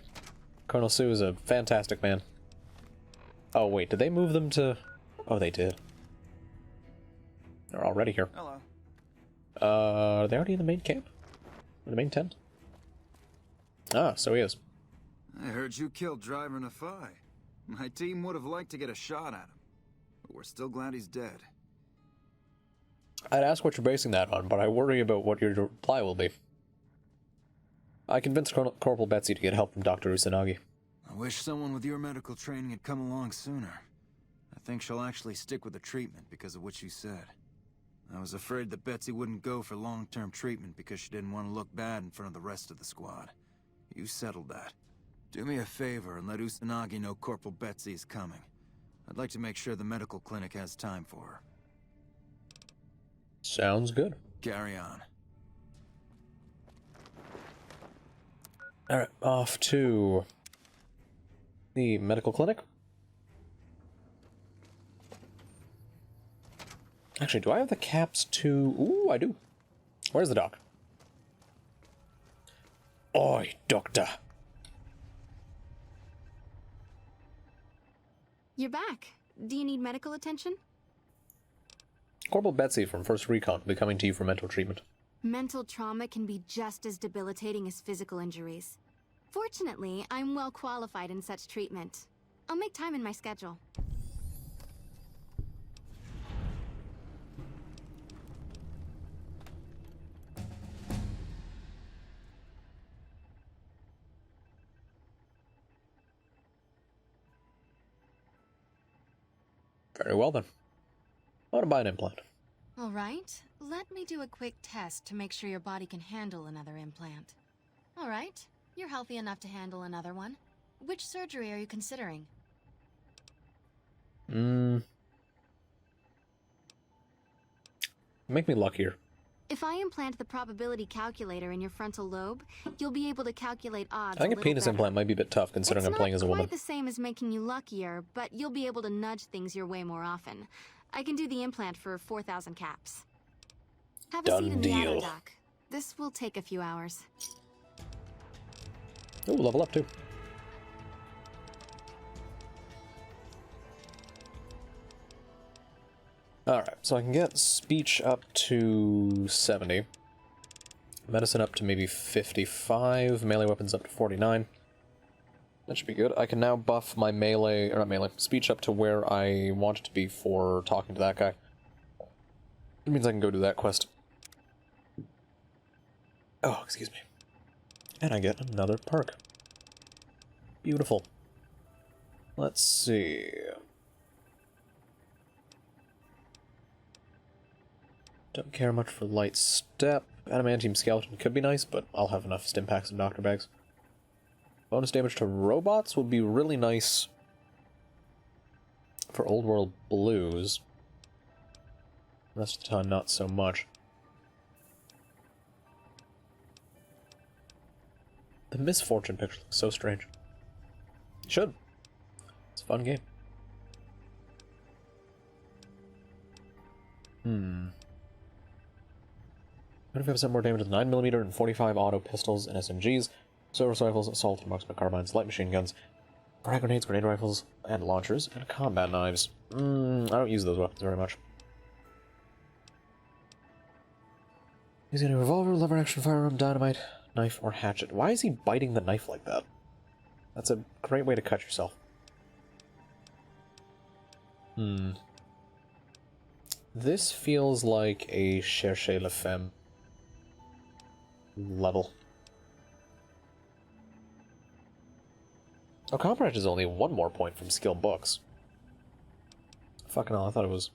Colonel Sue is a fantastic man. Oh, wait, did they move them to... Oh, they did. They're already here. Hello. Are they already in the main camp? In the main tent? Ah, so he is. I heard you killed Driver Nafai. My team would have liked to get a shot at him. But we're still glad he's dead. I'd ask what you're basing that on, but I worry about what your reply will be. I convinced Corporal Betsy to get help from Dr. Usanagi. I wish someone with your medical training had come along sooner. I think she'll actually stick with the treatment because of what you said. I was afraid that Betsy wouldn't go for long-term treatment because she didn't want to look bad in front of the rest of the squad. You settled that. Do me a favor and let Usanagi know Corporal Betsy is coming. I'd like to make sure the medical clinic has time for her. Sounds good. Carry on. Alright, off to the medical clinic. Actually, do I have the caps to... Ooh, I do. Where's the doc? Oi, doctor. You're back. Do you need medical attention? Corporal Betsy from 1st Recon will be coming to you for mental treatment. Mental trauma can be just as debilitating as physical injuries. Fortunately, I'm well qualified in such treatment. I'll make time in my schedule. Very well then. I want to buy an implant. All right, let me do a quick test to make sure your body can handle another implant. All right, you're healthy enough to handle another one. Which surgery are you considering? Make me luckier. If I implant the probability calculator in your frontal lobe, you'll be able to calculate odds. I think a penis implant might be a bit tough considering I'm playing as a woman. It's not quite the same as making you luckier, but you'll be able to nudge things your way more often. I can do the implant for 4,000 caps. Have a seat in the auto dock. This will take a few hours. Ooh, level up too. Alright, so I can get speech up to 70. Medicine up to maybe 55. Melee weapons up to 49. That should be good. I can now buff my melee, or not melee, speech up to where I want it to be for talking to that guy. It means I can go do that quest. Oh, excuse me. And I get another perk. Beautiful. Let's see. Don't care much for light step. Adamantium skeleton could be nice, but I'll have enough stim packs and doctor bags. Bonus damage to robots would be really nice for old world blues. The rest of the time, not so much. The Misfortune picture looks so strange. It should. It's a fun game. What if we have more damage with 9mm and 45 auto pistols and SMGs, service rifles, assault and marksman carbines, light machine guns, frag grenades, grenade rifles, and launchers, and combat knives. I don't use those weapons very much. Using a revolver, lever action firearm, dynamite, knife, or hatchet. Why is he biting the knife like that? That's a great way to cut yourself. This feels like a Cherchez la Femme level. Oh, Comprehension is only one more point from skill books. Fucking hell, I thought it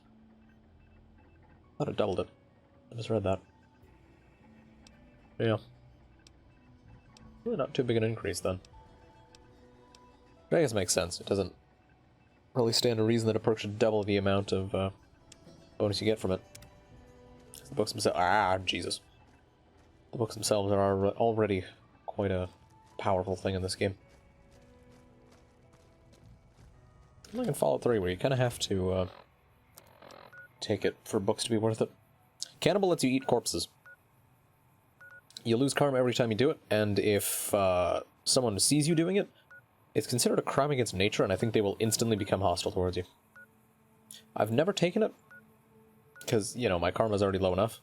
doubled it. I just read that. Yeah. Really not too big an increase then. I guess it makes sense. It doesn't really stand to reason that a perk should double the amount of bonus you get from it. The books themselves. Jesus. The books themselves are already quite a powerful thing in this game. Like in Fallout 3, where you kind of have to take it for books to be worth it. Cannibal lets you eat corpses. You lose karma every time you do it, and if someone sees you doing it, it's considered a crime against nature, and I think they will instantly become hostile towards you. I've never taken it, because, you know, my karma's already low enough.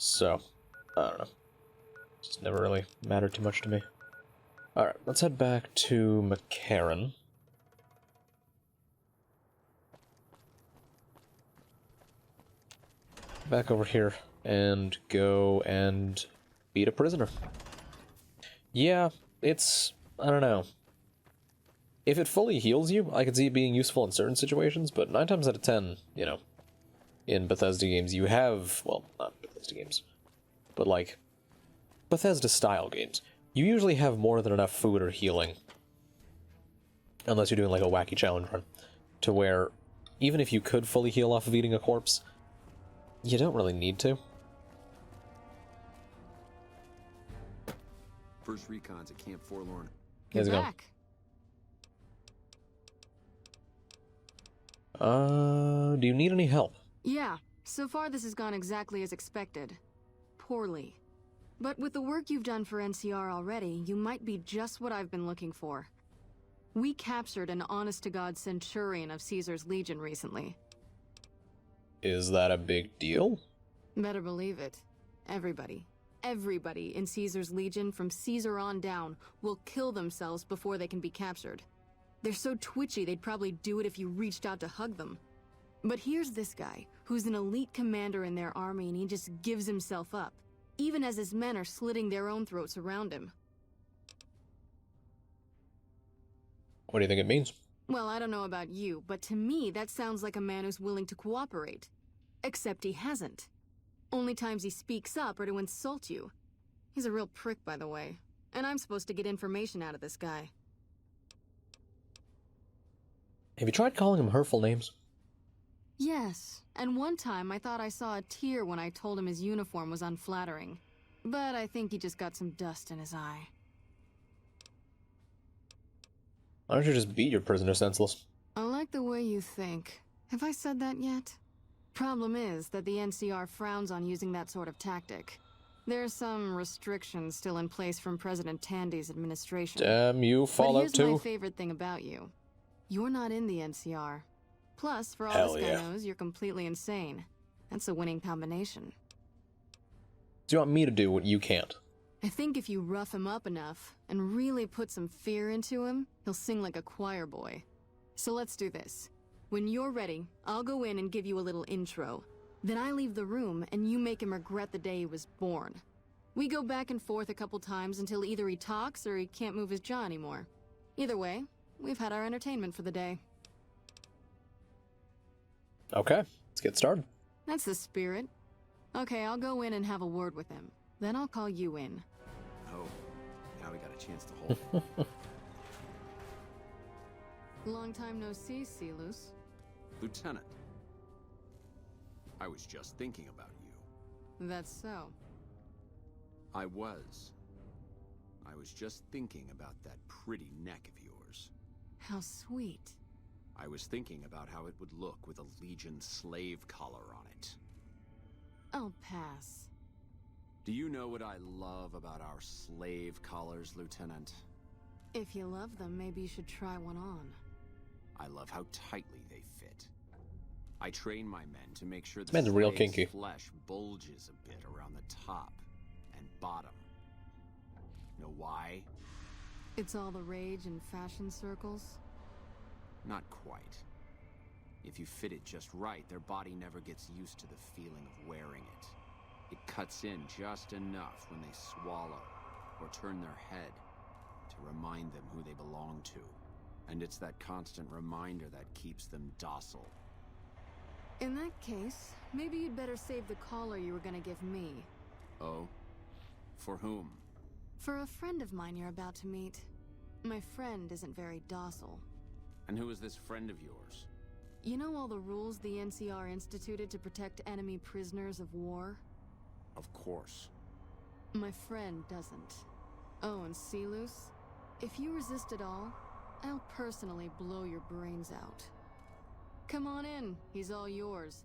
So, I don't know. Just never really mattered too much to me. Alright, let's head back to McCarran. Back over here and go and beat a prisoner. Yeah, it's... I don't know. If it fully heals you, I could see it being useful in certain situations, but 9 times out of 10, you know, in Bethesda games you have... Well, not Bethesda games, but like Bethesda-style games. You usually have more than enough food or healing. Unless you're doing like a wacky challenge run. To where, even if you could fully heal off of eating a corpse, you don't really need to. First recon's at Camp Forlorn. How's it going? Back. Do you need any help? Yeah, so far this has gone exactly as expected. Poorly. But with the work you've done for NCR already, you might be just what I've been looking for. We captured an honest-to-God centurion of Caesar's Legion recently. Is that a big deal? Better believe it. Everybody in Caesar's Legion from Caesar on down will kill themselves before they can be captured. They're so twitchy they'd probably do it if you reached out to hug them. But here's this guy, who's an elite commander in their army, and he just gives himself up, even as his men are slitting their own throats around him. What do you think it means? Well, I don't know about you, but to me that sounds like a man who's willing to cooperate. Except he hasn't. Only times he speaks up are to insult you. He's a real prick, by the way. And I'm supposed to get information out of this guy. Have you tried calling him hurtful names? Yes, and one time I thought I saw a tear when I told him his uniform was unflattering. But I think he just got some dust in his eye. Why don't you just beat your prisoner senseless? I like the way you think. Have I said that yet? Problem is that the NCR frowns on using that sort of tactic. There are some restrictions still in place from President Tandy's administration. Damn you, Fallout 2. But here's my favorite thing about you. You're not in the NCR. Plus, for all this guy knows, you're completely insane. That's a winning combination. Do you want me to do what you can't? I think if you rough him up enough and really put some fear into him, he'll sing like a choir boy. So let's do this. When you're ready, I'll go in and give you a little intro. Then I leave the room and you make him regret the day he was born. We go back and forth a couple times until either he talks or he can't move his jaw anymore. Either way, we've had our entertainment for the day. Okay, let's get started. That's the spirit. Okay, I'll go in and have a word with him. Then I'll call you in. Oh, now we got a chance to hold it. Long time no see, Celus. Lieutenant, I was just thinking about you. That's so. I was just thinking about that pretty neck of yours. How sweet. I was thinking about how it would look with a Legion slave collar on it. I'll pass. Do you know what I love about our slave collars, Lieutenant? If you love them, maybe you should try one on. I love how tightly they fit. I train my men to make sure the man's real slave's kinky. flesh bulges a bit around the top and bottom. Know why? It's all the rage in fashion circles? Not quite. If you fit it just right, their body never gets used to the feeling of wearing it. It cuts in just enough when they swallow or turn their head to remind them who they belong to. And it's that constant reminder that keeps them docile. In that case, maybe you'd better save the collar you were gonna give me. Oh? For whom? For a friend of mine you're about to meet. My friend isn't very docile. And who is this friend of yours? You know all the rules the NCR instituted to protect enemy prisoners of war? Of course. My friend doesn't. Oh, and Celus, if you resist at all, I'll personally blow your brains out. Come on in, he's all yours.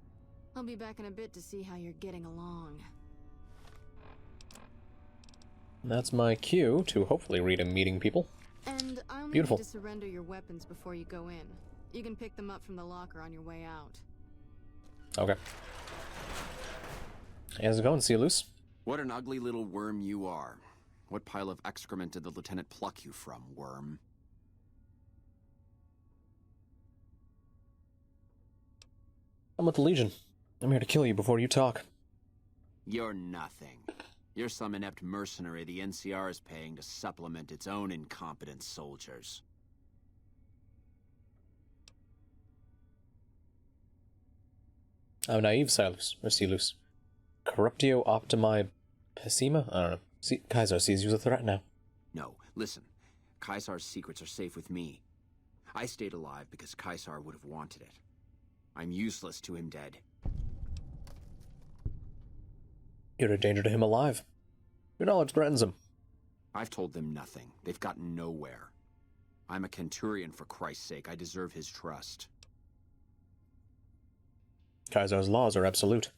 I'll be back in a bit to see how you're getting along. That's my cue to hopefully read a meeting people. And I'll need Beautiful. you to surrender your weapons before you go in. You can pick them up from the locker on your way out. Okay. How's it going, Celus? What an ugly little worm you are. What pile of excrement did the lieutenant pluck you from, worm? I'm with the Legion. I'm here to kill you before you talk. You're nothing. You're some inept mercenary the NCR is paying to supplement its own incompetent soldiers. I'm naive, Celus. Corruptio optimi pessima? I don't know. See, Kaiser sees you as a threat now. No, listen. Caesar's secrets are safe with me. I stayed alive because Caesar would have wanted it. I'm useless to him dead. You're a danger to him alive. Your knowledge threatens him. I've told them nothing. They've gotten nowhere. I'm a Centurion, for Christ's sake. I deserve his trust. Caesar's laws are absolute.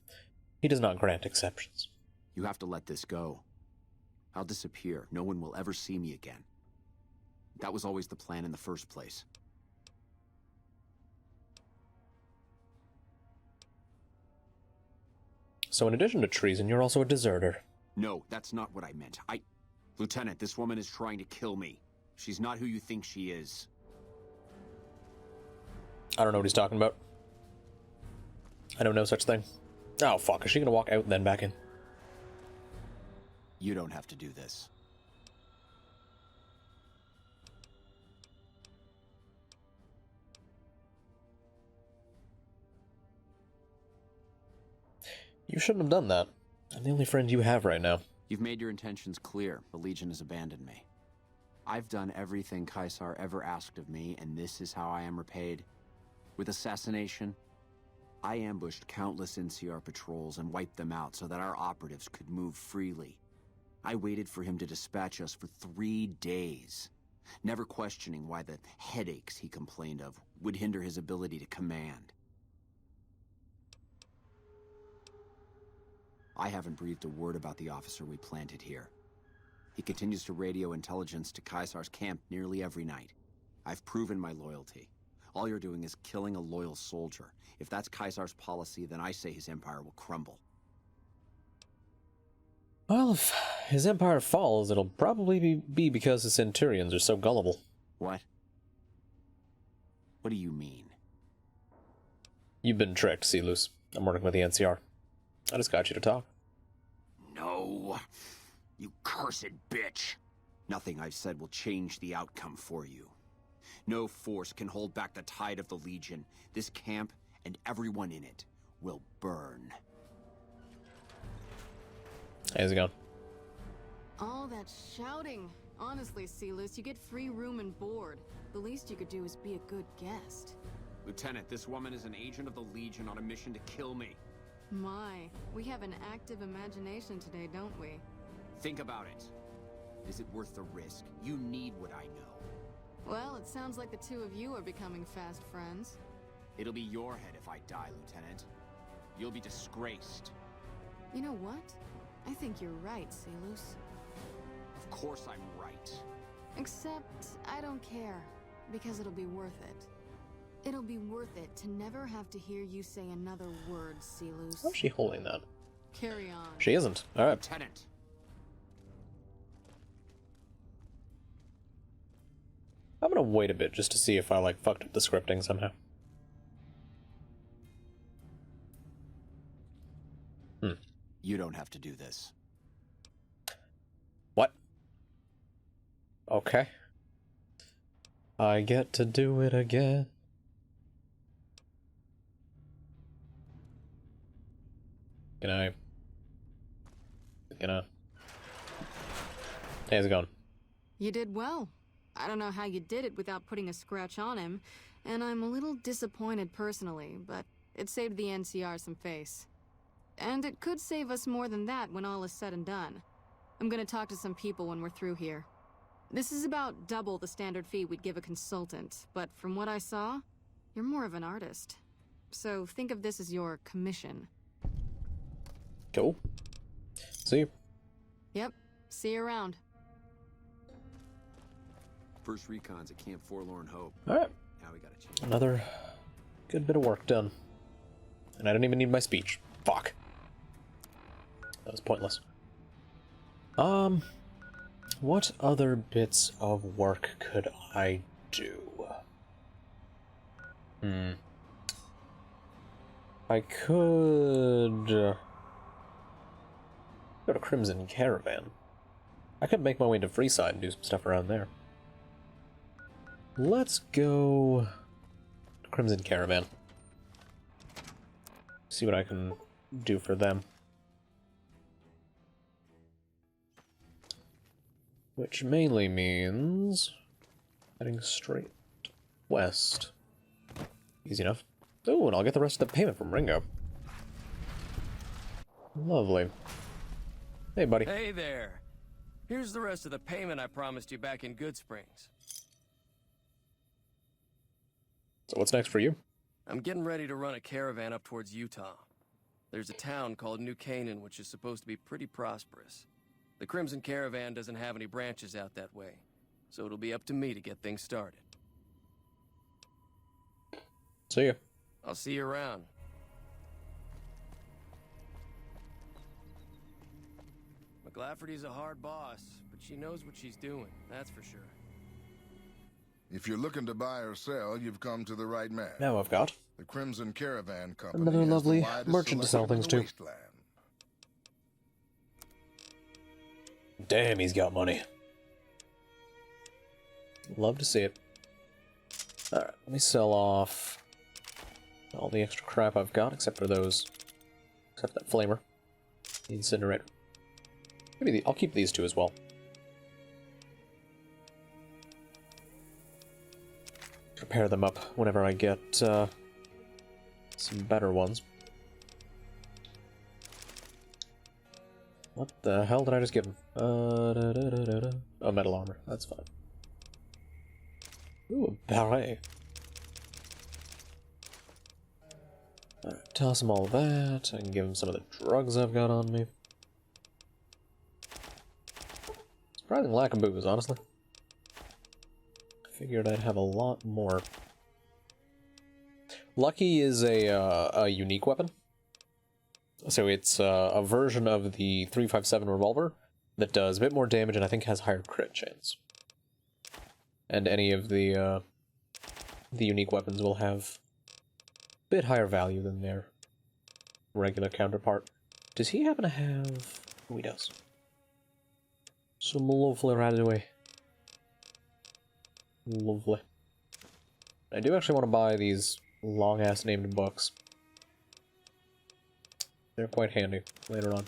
He does not grant exceptions. You have to let this go. I'll disappear. No one will ever see me again. That was always the plan in the first place. So in addition to treason, you're also a deserter. No, that's not what I meant. Lieutenant, this woman is trying to kill me. She's not who you think she is. I don't know what he's talking about. I know no such thing. Oh, fuck. Is she gonna walk out and then back in? You don't have to do this. You shouldn't have done that. I'm the only friend you have right now. You've made your intentions clear. The Legion has abandoned me. I've done everything Caesar ever asked of me, and this is how I am repaid. With assassination, I ambushed countless NCR patrols and wiped them out so that our operatives could move freely. I waited for him to dispatch us for 3 days, never questioning why the headaches he complained of would hinder his ability to command. I haven't breathed a word about the officer we planted here. He continues to radio intelligence to Caesar's camp nearly every night. I've proven my loyalty. All you're doing is killing a loyal soldier. If that's Caesar's policy, then I say his empire will crumble. Well, if his empire falls, it'll probably be because the Centurions are so gullible. What? What do you mean? You've been tricked, Celus. I'm working with the NCR. I just got you to talk. No. You cursed bitch. Nothing I've said will change the outcome for you. No force can hold back the tide of the Legion. This camp and everyone in it will burn. How's it going? All that shouting. Honestly, Celus, you get free room and board. The least you could do is be a good guest. Lieutenant, this woman is an agent of the Legion on a mission to kill me. My, we have an active imagination today, don't we? Think about it. Is it worth the risk? You need what I know. Well, it sounds like the two of you are becoming fast friends. It'll be your head if I die, Lieutenant. You'll be disgraced. You know what? I think you're right, Celus. Of course I'm right. Except, I don't care, because it'll be worth it. It'll be worth it to never have to hear you say another word, Celus. How's she holding that? Carry on. She isn't. Alright. Lieutenant. I'm gonna wait a bit just to see if I, fucked up the scripting somehow. You don't have to do this. What? Okay. I get to do it again. How's it going? You did well. I don't know how you did it without putting a scratch on him, and I'm a little disappointed personally, but it saved the NCR some face. And it could save us more than that when all is said and done. I'm gonna talk to some people when we're through here. This is about double the standard fee we'd give a consultant, but from what I saw, you're more of an artist. So think of this as your commission. Cool. See you. Yep. See you around. First recon's at Camp Forlorn Hope. Alright. Now we gotta change. Another good bit of work done. And I don't even need my speech. Fuck. That was pointless. What other bits of work could I do? I could go to Crimson Caravan. I could make my way to Freeside and do some stuff around there. Let's go to Crimson Caravan. See what I can do for them. Which mainly means heading straight west. Easy enough. Oh, and I'll get the rest of the payment from Ringo. Lovely. Hey, buddy. Hey there. Here's the rest of the payment I promised you back in Good Springs. So what's next for you? I'm getting ready to run a caravan up towards Utah. There's a town called New Canaan which is supposed to be pretty prosperous. The Crimson Caravan doesn't have any branches out that way, so it'll be up to me to get things started. See ya. I'll see you around. McLafferty's a hard boss, but she knows what she's doing, that's for sure. If you're looking to buy or sell, you've come to the right man. Now I've got The Crimson Caravan Company another has the lovely widest merchant to sell selection in things the to. wasteland. Damn, he's got money. Love to see it. Alright, let me sell off all the extra crap I've got, except for those. Except that flamer. The incinerator. Maybe I'll keep these two as well. Prepare them up whenever I get some better ones. What the hell did I just give him? Oh, metal armor. That's fine. Ooh, a beret. Alright, toss him all that. I can give him some of the drugs I've got on me. Surprising lack of booze, honestly. Figured I'd have a lot more. Lucky is a unique weapon. So it's a version of the 357 revolver that does a bit more damage and I think has higher crit chance. And any of the unique weapons will have a bit higher value than their regular counterpart. Does he happen to have... Oh, he does. Some lovely radaway. Lovely. I do actually want to buy these long-ass named books. They're quite handy later on.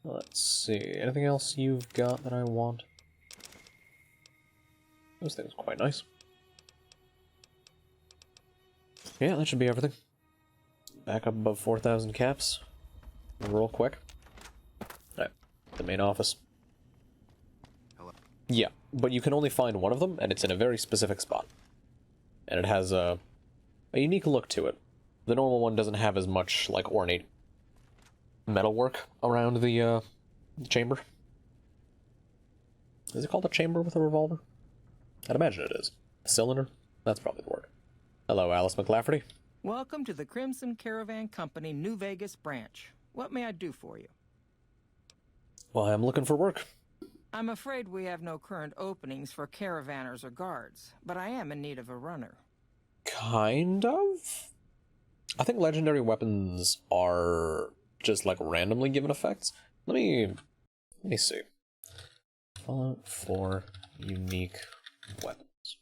Let's see, anything else you've got that I want? Those things are quite nice. Yeah, that should be everything. Back up above 4,000 caps. Real quick. Alright, the main office. Hello. Yeah, but you can only find one of them, and it's in a very specific spot. And it has a unique look to it. The normal one doesn't have as much, like, ornate metalwork around the chamber. Is it called a chamber with a revolver? I'd imagine it is. A cylinder? That's probably the word. Hello, Alice McLafferty. Welcome to the Crimson Caravan Company New Vegas branch. What may I do for you? Well, I'm looking for work. I'm afraid we have no current openings for caravanners or guards, but I am in need of a runner. Kind of? I think legendary weapons are just like randomly given effects. Let me see. Fallout 4 unique weapons.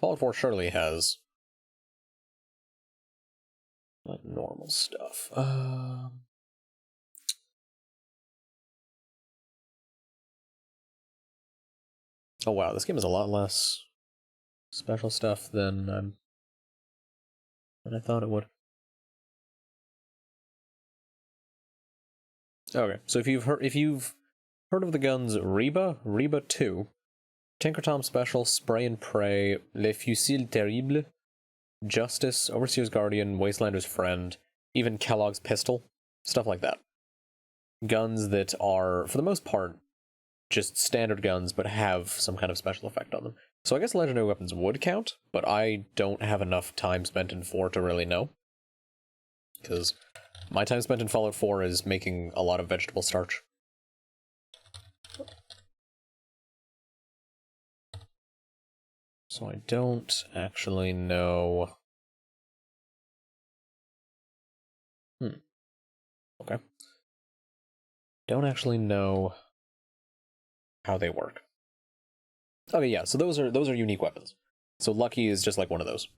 Fallout 4 surely has like normal stuff. Oh wow, this game is a lot less special stuff than I thought it would. Okay, so if you've heard of the guns Reba 2, Tinker Tom Special, Spray and Pray, Le Fusil Terrible, Justice, Overseer's Guardian, Wastelander's Friend, even Kellogg's Pistol, stuff like that. Guns that are, for the most part, just standard guns, but have some kind of special effect on them. So I guess legendary weapons would count, but I don't have enough time spent in 4 to really know. Because my time spent in Fallout 4 is making a lot of vegetable starch. So I don't actually know... Okay. Don't actually know how they work. Okay, yeah, so those are unique weapons. So Lucky is just like one of those.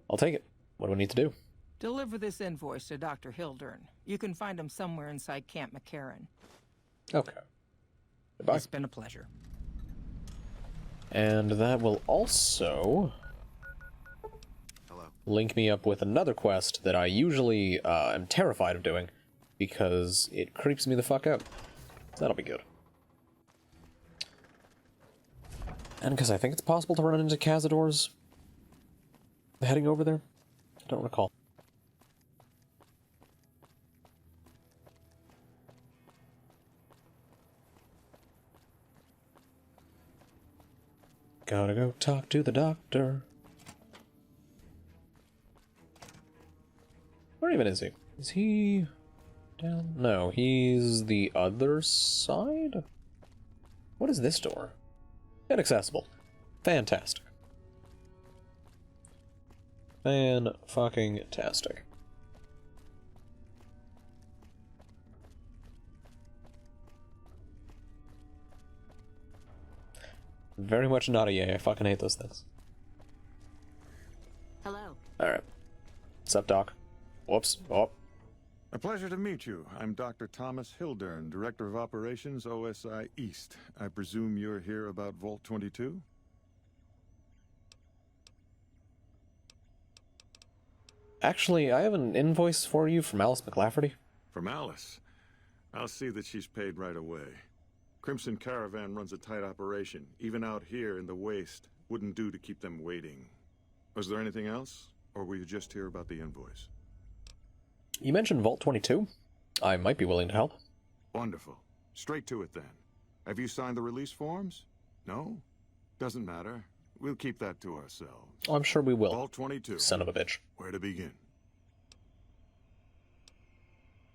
I'll take it. What do I need to do? Deliver this invoice to Dr. Hildern. You can find him somewhere inside Camp McCarran. Okay. Goodbye. It's been a pleasure. And that will also... Hello. link me up with another quest that I usually am terrified of doing because it creeps me the fuck out. That'll be good. And because I think it's possible to run into Cazadors heading over there. I don't recall. Gotta go talk to the doctor. Where even is he? Is he down? No, he's the other side? What is this door? Inaccessible. Fantastic. Fan-fucking-tastic. Very much not a yay. I fucking hate those things. Hello. Alright. What's up, Doc? Whoops. Oh. A pleasure to meet you. I'm Dr. Thomas Hildern, Director of Operations, OSI East. I presume you're here about Vault 22? Actually, I have an invoice for you from Alice McLafferty. From Alice? I'll see that she's paid right away. Crimson Caravan runs a tight operation. Even out here in the waste, wouldn't do to keep them waiting. Was there anything else? Or were you just here about the invoice? You mentioned Vault 22. I might be willing to help. Wonderful. Straight to it then. Have you signed the release forms? No? Doesn't matter. We'll keep that to ourselves. Oh, I'm sure we will. Vault 22. Son of a bitch. Where to begin?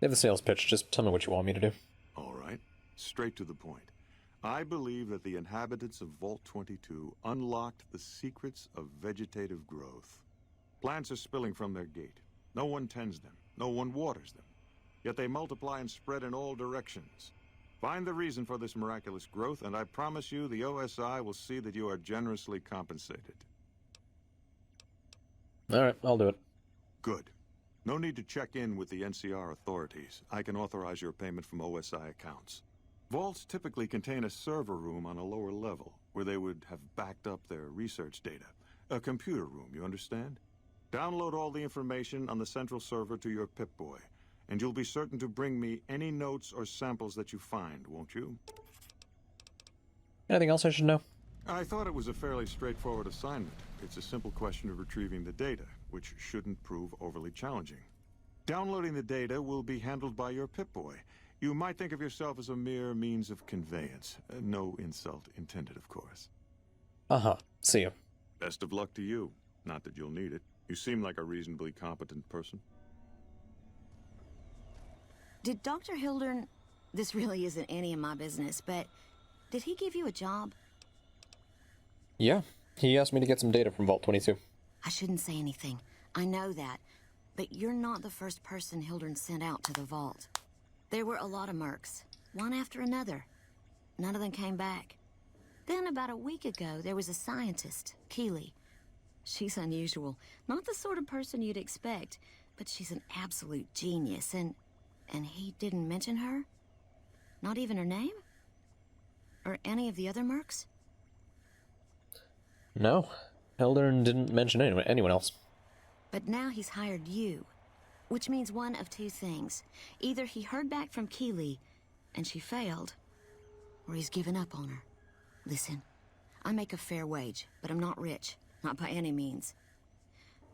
They have the sales pitch. Just tell me what you want me to do. All right. Straight to the point. I believe that the inhabitants of Vault 22 unlocked the secrets of vegetative growth. Plants are spilling from their gate. No one tends them. No one waters them. Yet they multiply and spread in all directions. Find the reason for this miraculous growth, and I promise you the OSI will see that you are generously compensated. Alright, I'll do it. Good. No need to check in with the NCR authorities. I can authorize your payment from OSI accounts. Vaults typically contain a server room on a lower level, where they would have backed up their research data. A computer room, you understand? Download all the information on the central server to your Pip-Boy, and you'll be certain to bring me any notes or samples that you find, won't you? Anything else I should know? I thought it was a fairly straightforward assignment. It's a simple question of retrieving the data, which shouldn't prove overly challenging. Downloading the data will be handled by your Pip-Boy. You might think of yourself as a mere means of conveyance. No insult intended, of course. Uh-huh. See you. Best of luck to you. Not that you'll need it. You seem like a reasonably competent person. Did Dr. Hildern... This really isn't any of my business, but... Did he give you a job? Yeah. He asked me to get some data from Vault 22. I shouldn't say anything. I know that. But you're not the first person Hildern sent out to the vault. There were a lot of mercs, one after another. None of them came back. Then about a week ago, there was a scientist, Keeley. She's unusual. Not the sort of person you'd expect, but she's an absolute genius, and he didn't mention her? Not even her name? Or any of the other mercs? No. Hildern didn't mention anyone else. But now he's hired you, which means one of two things. Either he heard back from Keeley, and she failed, or he's given up on her. Listen, I make a fair wage, but I'm not rich. Not by any means.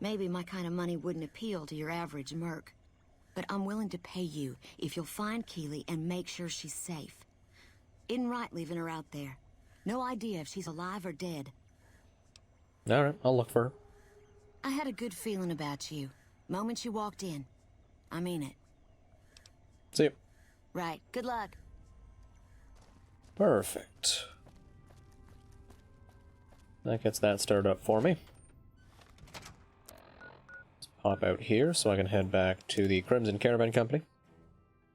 Maybe my kind of money wouldn't appeal to your average merc. But I'm willing to pay you if you'll find Keeley and make sure she's safe. Isn't right leaving her out there. No idea if she's alive or dead. Alright, I'll look for her. I had a good feeling about you. Moment you walked in. I mean it. See you. Right. Good luck. Perfect. That gets that started up for me. Let's pop out here so I can head back to the Crimson Caravan Company.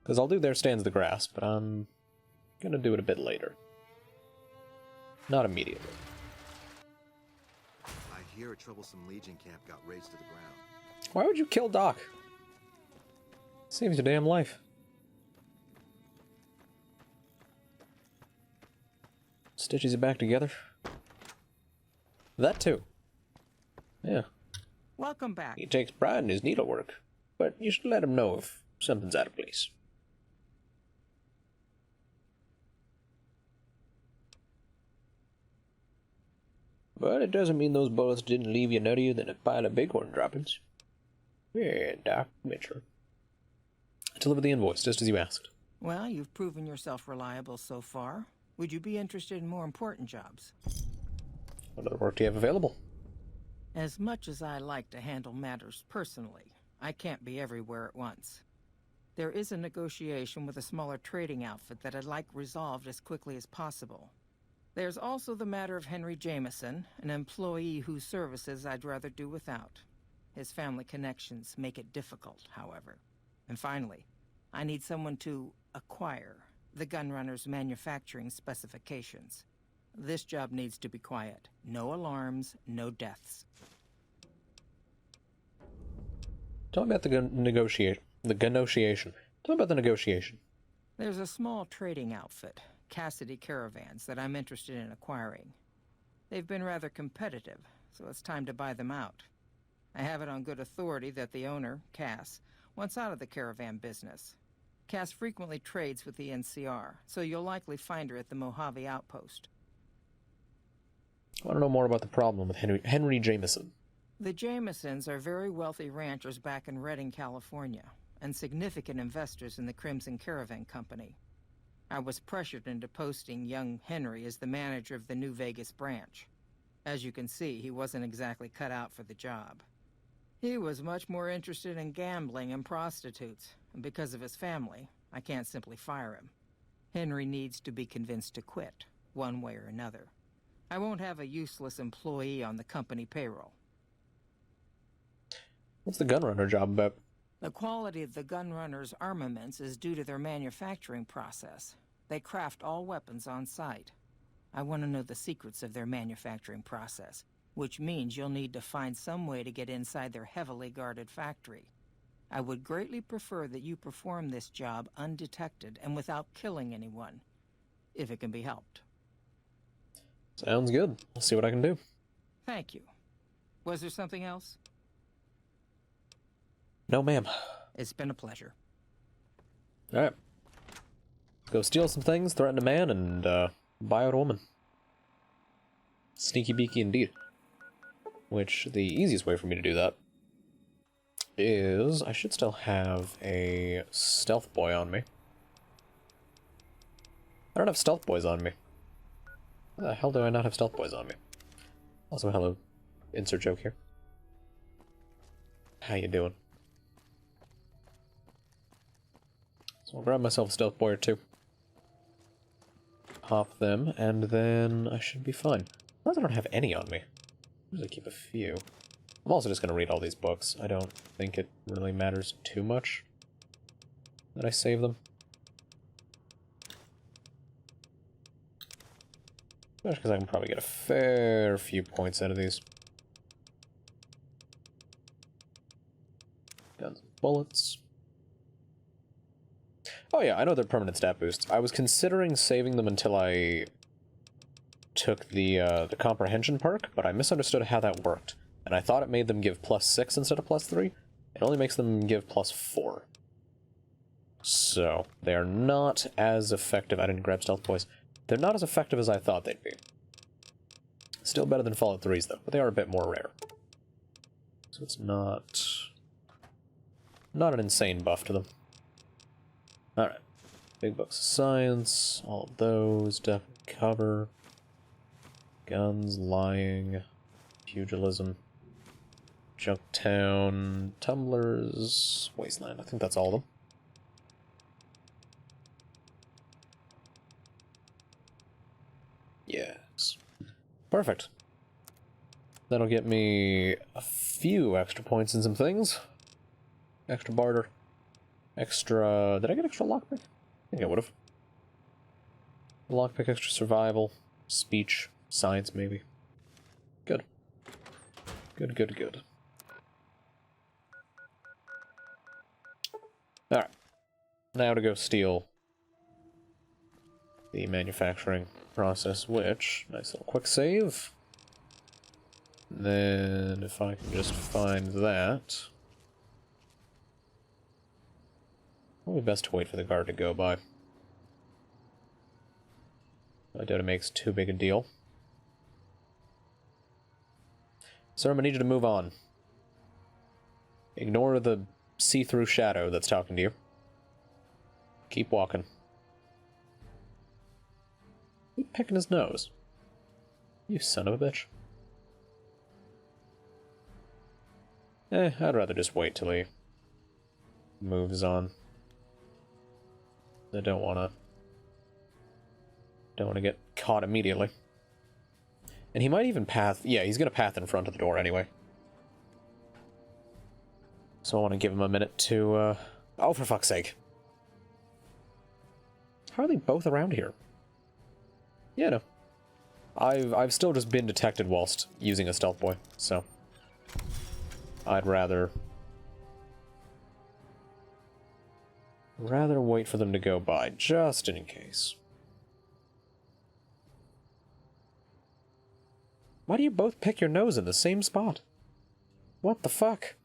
Because I'll do There Stands the Grass, but I'm gonna do it a bit later. Not immediately. I hear a troublesome Legion camp got razed to the ground. Why would you kill Doc? Saves your damn life. Stitches it back together. That too. Yeah. Welcome back. He takes pride in his needlework, but you should let him know if something's out of place. But it doesn't mean those bullets didn't leave you nuttier than a pile of bighorn droppings. Yeah, Doc Mitchell. I delivered the invoice, just as you asked. Well, you've proven yourself reliable so far. Would you be interested in more important jobs? What other work do you have available? As much as I like to handle matters personally, I can't be everywhere at once. There is a negotiation with a smaller trading outfit that I'd like resolved as quickly as possible. There's also the matter of Henry Jameson, an employee whose services I'd rather do without. His family connections make it difficult, however. And finally, I need someone to acquire the Gunrunner's manufacturing specifications. This job needs to be quiet. No alarms, no deaths. Tell me about the negotiation. Tell me about the negotiation. There's a small trading outfit, Cassidy Caravans, that I'm interested in acquiring. They've been rather competitive, so it's time to buy them out. I have it on good authority that the owner, Cass, wants out of the caravan business. Cass frequently trades with the NCR, so you'll likely find her at the Mojave outpost. I want to know more about the problem with Henry Jameson. The Jamesons are very wealthy ranchers back in Redding, California, and significant investors in the Crimson Caravan Company. I was pressured into posting young Henry as the manager of the New Vegas branch. As you can see, he wasn't exactly cut out for the job. He was much more interested in gambling and prostitutes, and because of his family, I can't simply fire him. Henry needs to be convinced to quit, one way or another. I won't have a useless employee on the company payroll. What's the Gunrunner job about? The quality of the Gunrunner's armaments is due to their manufacturing process. They craft all weapons on site. I want to know the secrets of their manufacturing process, which means you'll need to find some way to get inside their heavily guarded factory. I would greatly prefer that you perform this job undetected and without killing anyone, if it can be helped. Sounds good. I'll see what I can do. Thank you. Was there something else? No, ma'am. It's been a pleasure. Alright. Go steal some things, threaten a man, and buy out a woman. Sneaky beaky indeed. Which, the easiest way for me to do that is, I should still have a stealth boy on me. I don't have stealth boys on me. How the hell do I not have stealth boys on me? Also, hello. Insert joke here. How you doing? So I'll grab myself a stealth boy or two. Pop them, and then I should be fine. Unless I don't have any on me. I usually keep a few. I'm also just going to read all these books. I don't think it really matters too much that I save them. Especially because I can probably get a fair few points out of these. Guns and bullets. Oh yeah, I know they're permanent stat boosts. I was considering saving them until I took the comprehension perk, but I misunderstood how that worked. And I thought it made them give +6 instead of +3. It only makes them give +4. So, they are not as effective. I didn't grab stealth boys. They're not as effective as I thought they'd be. Still better than Fallout 3's though, but they are a bit more rare. So it's not an insane buff to them. Alright. Big books of science, all of those, definitely cover. Guns, lying, pugilism, Junktown, tumblers, wasteland. I think that's all of them. Yes. Perfect. That'll get me a few extra points in some things. Extra barter. Extra... Did I get extra lockpick? I think I would've. Lockpick, extra survival, speech, science maybe. Good. Good, good, good. Alright. Now to go steal the manufacturing process, which, nice little quick save. Then, if I can just find that... Probably best to wait for the guard to go by. I doubt it makes too big a deal. Sir, I'm gonna need you to move on. Ignore the see-through shadow that's talking to you. Keep walking. Keep picking his nose. You son of a bitch. I'd rather just wait till he moves on. I don't wanna get caught immediately. And he might even path... Yeah, he's gonna path in front of the door anyway. So I want to give him a minute to, Oh, for fuck's sake. How are they both around here? Yeah, no. I've still just been detected whilst using a stealth boy, so... I'd rather wait for them to go by, just in case. Why do you both pick your nose in the same spot? What the fuck?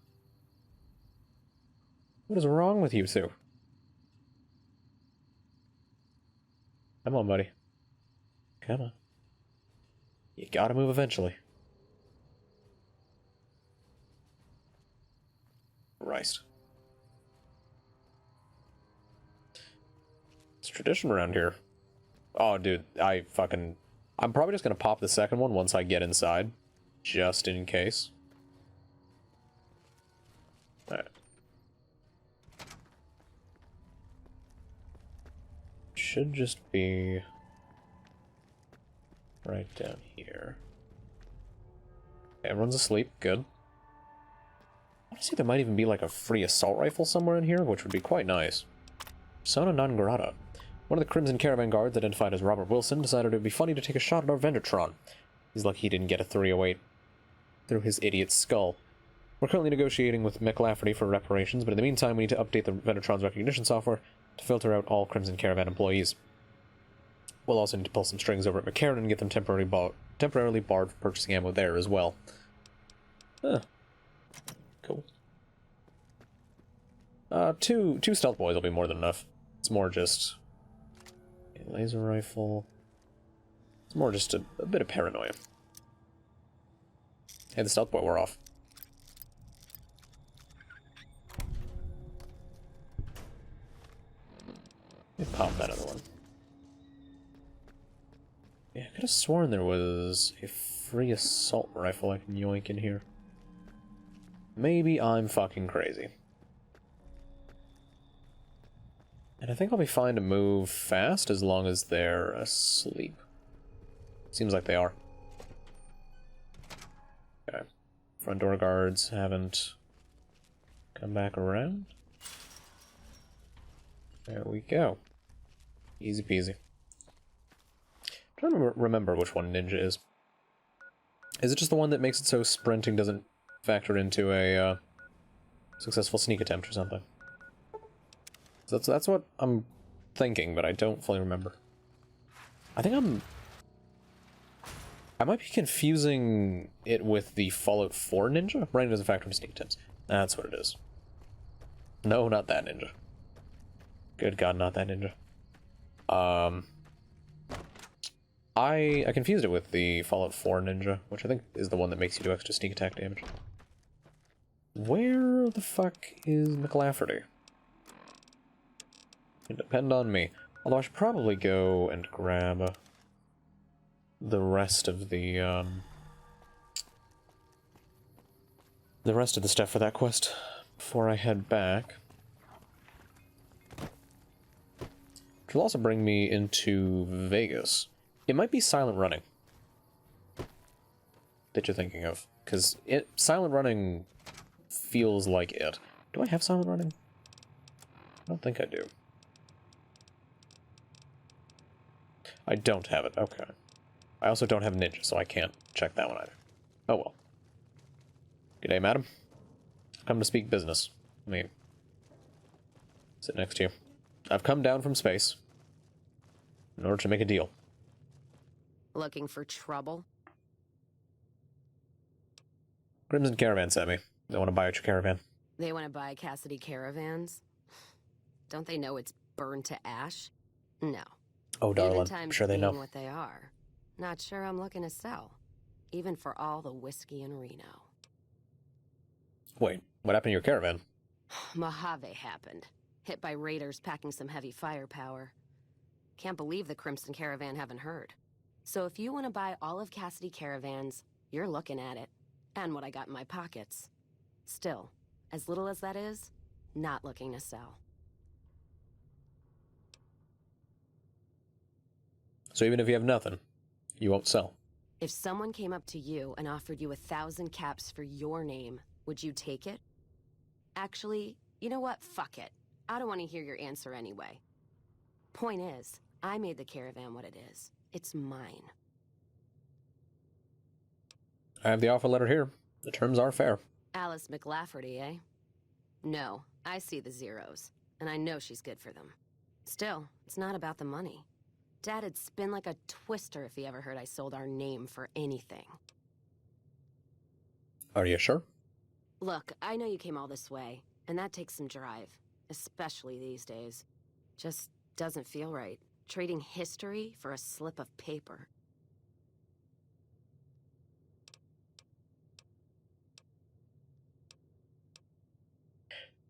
What is wrong with you two? Come on, buddy. Come on. You gotta move eventually. Christ. It's tradition around here. Oh, dude, I'm probably just gonna pop the second one once I get inside. Just in case. Alright. Should just be... right down here. Everyone's asleep, good. I want to see there might even be like a free assault rifle somewhere in here, which would be quite nice. Persona non grata. One of the Crimson Caravan guards, identified as Robert Wilson, decided it would be funny to take a shot at our Vendertron. He's lucky he didn't get a 308 through his idiot skull. We're currently negotiating with McLafferty for reparations, but in the meantime we need to update the Vendertron's recognition software to filter out all Crimson Caravan employees. We'll also need to pull some strings over at McCarran and get them temporarily barred for purchasing ammo there as well. Huh. Cool. Two stealth boys will be more than enough. It's more just... a laser rifle. It's more just a bit of paranoia. Hey, the stealth boy wore off. Let me pop that other one. Yeah, I could have sworn there was a free assault rifle I can yoink in here. Maybe I'm fucking crazy. And I think I'll be fine to move fast as long as they're asleep. Seems like they are. Okay. Front door guards haven't come back around. There we go. Easy peasy. I'm trying to remember which one Ninja is. Is it just the one that makes it so sprinting doesn't factor into a successful sneak attempt or something? That's what I'm thinking, but I don't fully remember. I might be confusing it with the Fallout 4 Ninja. Running doesn't factor into sneak attempts. That's what it is. No, not that Ninja. Good God, not that Ninja. I confused it with the Fallout 4 Ninja, which I think is the one that makes you do extra sneak attack damage. Where the fuck is McLafferty? It depend on me. Although I should probably go and grab the rest of the stuff for that quest before I head back. Which will also bring me into Vegas. It might be Silent Running that you're thinking of, because Silent Running feels like it. Do I have Silent Running? I don't think I do. I don't have it, okay. I also don't have Ninja, so I can't check that one either. Oh well. G'day, madam. Come to speak business. Let me sit next to you. I've come down from space in order to make a deal. Looking for trouble? Crimson Caravan sent me. They want to buy out your caravan. They want to buy Cassidy Caravans? Don't they know it's burned to ash? No. Oh, darling. Even times I'm sure they know. being what they are. Not sure I'm looking to sell. Even for all the whiskey in Reno. Wait, what happened to your caravan? Mojave happened. Hit by raiders packing some heavy firepower. Can't believe the Crimson Caravan haven't heard. So if you want to buy all of Cassidy Caravans, you're looking at it. And what I got in my pockets. Still, as little as that is, not looking to sell. So even if you have nothing, you won't sell? If someone came up to you and offered you 1,000 caps for your name, would you take it? Actually, you know what? Fuck it. I don't want to hear your answer anyway. Point is, I made the caravan what it is. It's mine. I have the offer letter here. The terms are fair. Alice McLafferty, eh? No, I see the zeros, and I know she's good for them. Still, it's not about the money. Dad'd spin like a twister if he ever heard I sold our name for anything. Are you sure? Look, I know you came all this way, and that takes some drive, especially these days. Just doesn't feel right, trading history for a slip of paper.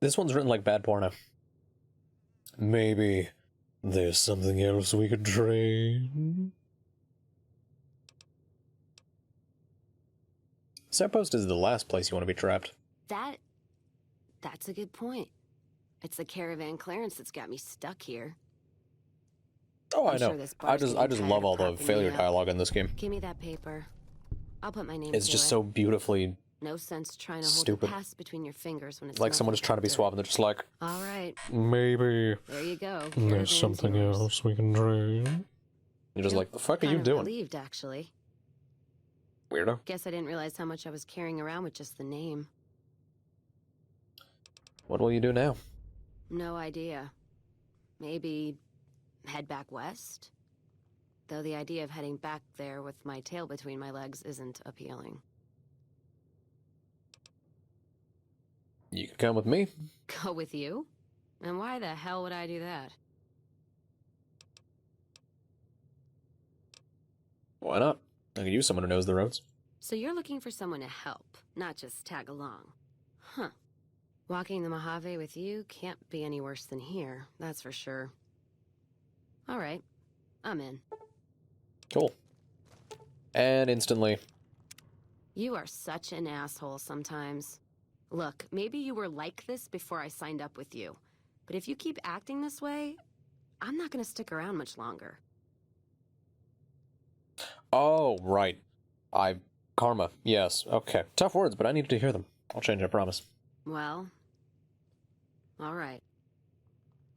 This one's written like bad porno. Maybe there's something else we could trade. Outpost is the last place you want to be trapped. That's a good point. It's the caravan clearance that's got me stuck here. Oh, I I'm know. sure this I bar's just getting love tired all of the propping me failure up. dialogue in this game. Give me that paper. I'll put my name It's to just it. so beautifully No sense trying to stupid. hold a pass between your fingers when it's like someone is trying to be suave and they're just like, All right. maybe There you go. there's Caravan's something yours. else we can trade. You're just like, the fuck are you Kind of doing? Relieved, actually. Weirdo. Guess I didn't realize how much I was carrying around with just the name. What will you do now? No idea. Maybe head back west? Though the idea of heading back there with my tail between my legs isn't appealing. You can come with me. Go with you? And why the hell would I do that? Why not? I could use someone who knows the roads. So you're looking for someone to help, not just tag along. Huh. Walking the Mojave with you can't be any worse than here, that's for sure. All right, I'm in. Cool. And instantly. You are such an asshole sometimes. Look, maybe you were like this before I signed up with you. But if you keep acting this way, I'm not gonna stick around much longer. Oh, right. Karma. Yes. Okay. Tough words, but I needed to hear them. I'll change, I promise. Well, all right.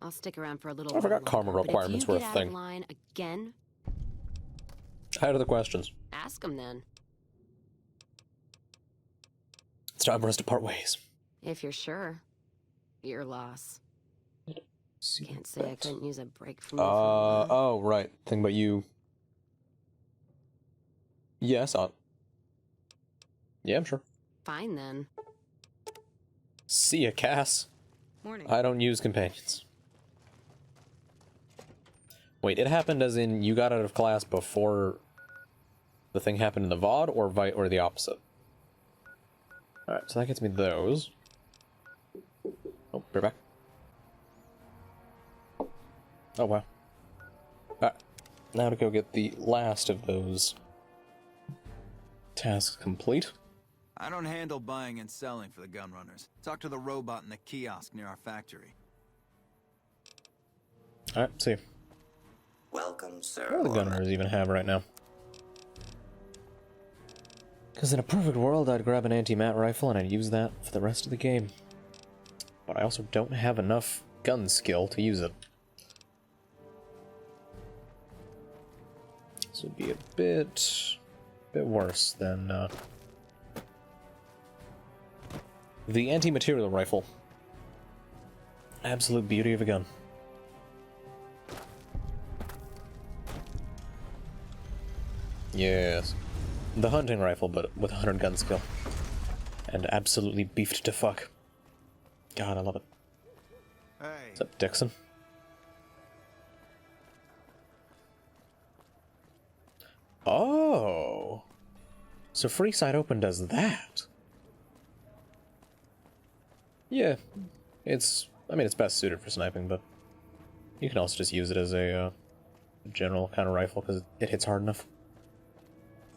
I'll stick around for a little I while forgot karma longer, requirements but were if a you get out thing. of line again, I had other questions. ask them then. It's time for us to part ways. If you're sure. Your loss. Can't say I couldn't use a break from you for a while. Oh, right. Thing about you. Yes, yeah, I'm sure. Fine then. See ya, Cass. Morning. I don't use companions. Wait, it happened as in you got out of class before the thing happened in the VOD, or the opposite? Alright, so that gets me those. Oh, we're back. Oh, wow. Alright, now to go get the last of those tasks complete. I don't handle buying and selling for the gun runners. Talk to the robot in the kiosk near our factory. Alright, see. Welcome, sir. What do the gunners even have right now? Because in a perfect world, I'd grab an anti-mat rifle and I'd use that for the rest of the game. But I also don't have enough gun skill to use it. This would be a bit worse than the anti-material rifle. Absolute beauty of a gun. Yes. The hunting rifle, but with 100 gun skill. and absolutely beefed to fuck. God, I love it. Hey. What's up, Dixon? Oh! So Freeside Open does that? Yeah, it's... I mean, it's best suited for sniping, but you can also just use it as a general kind of rifle, because it hits hard enough.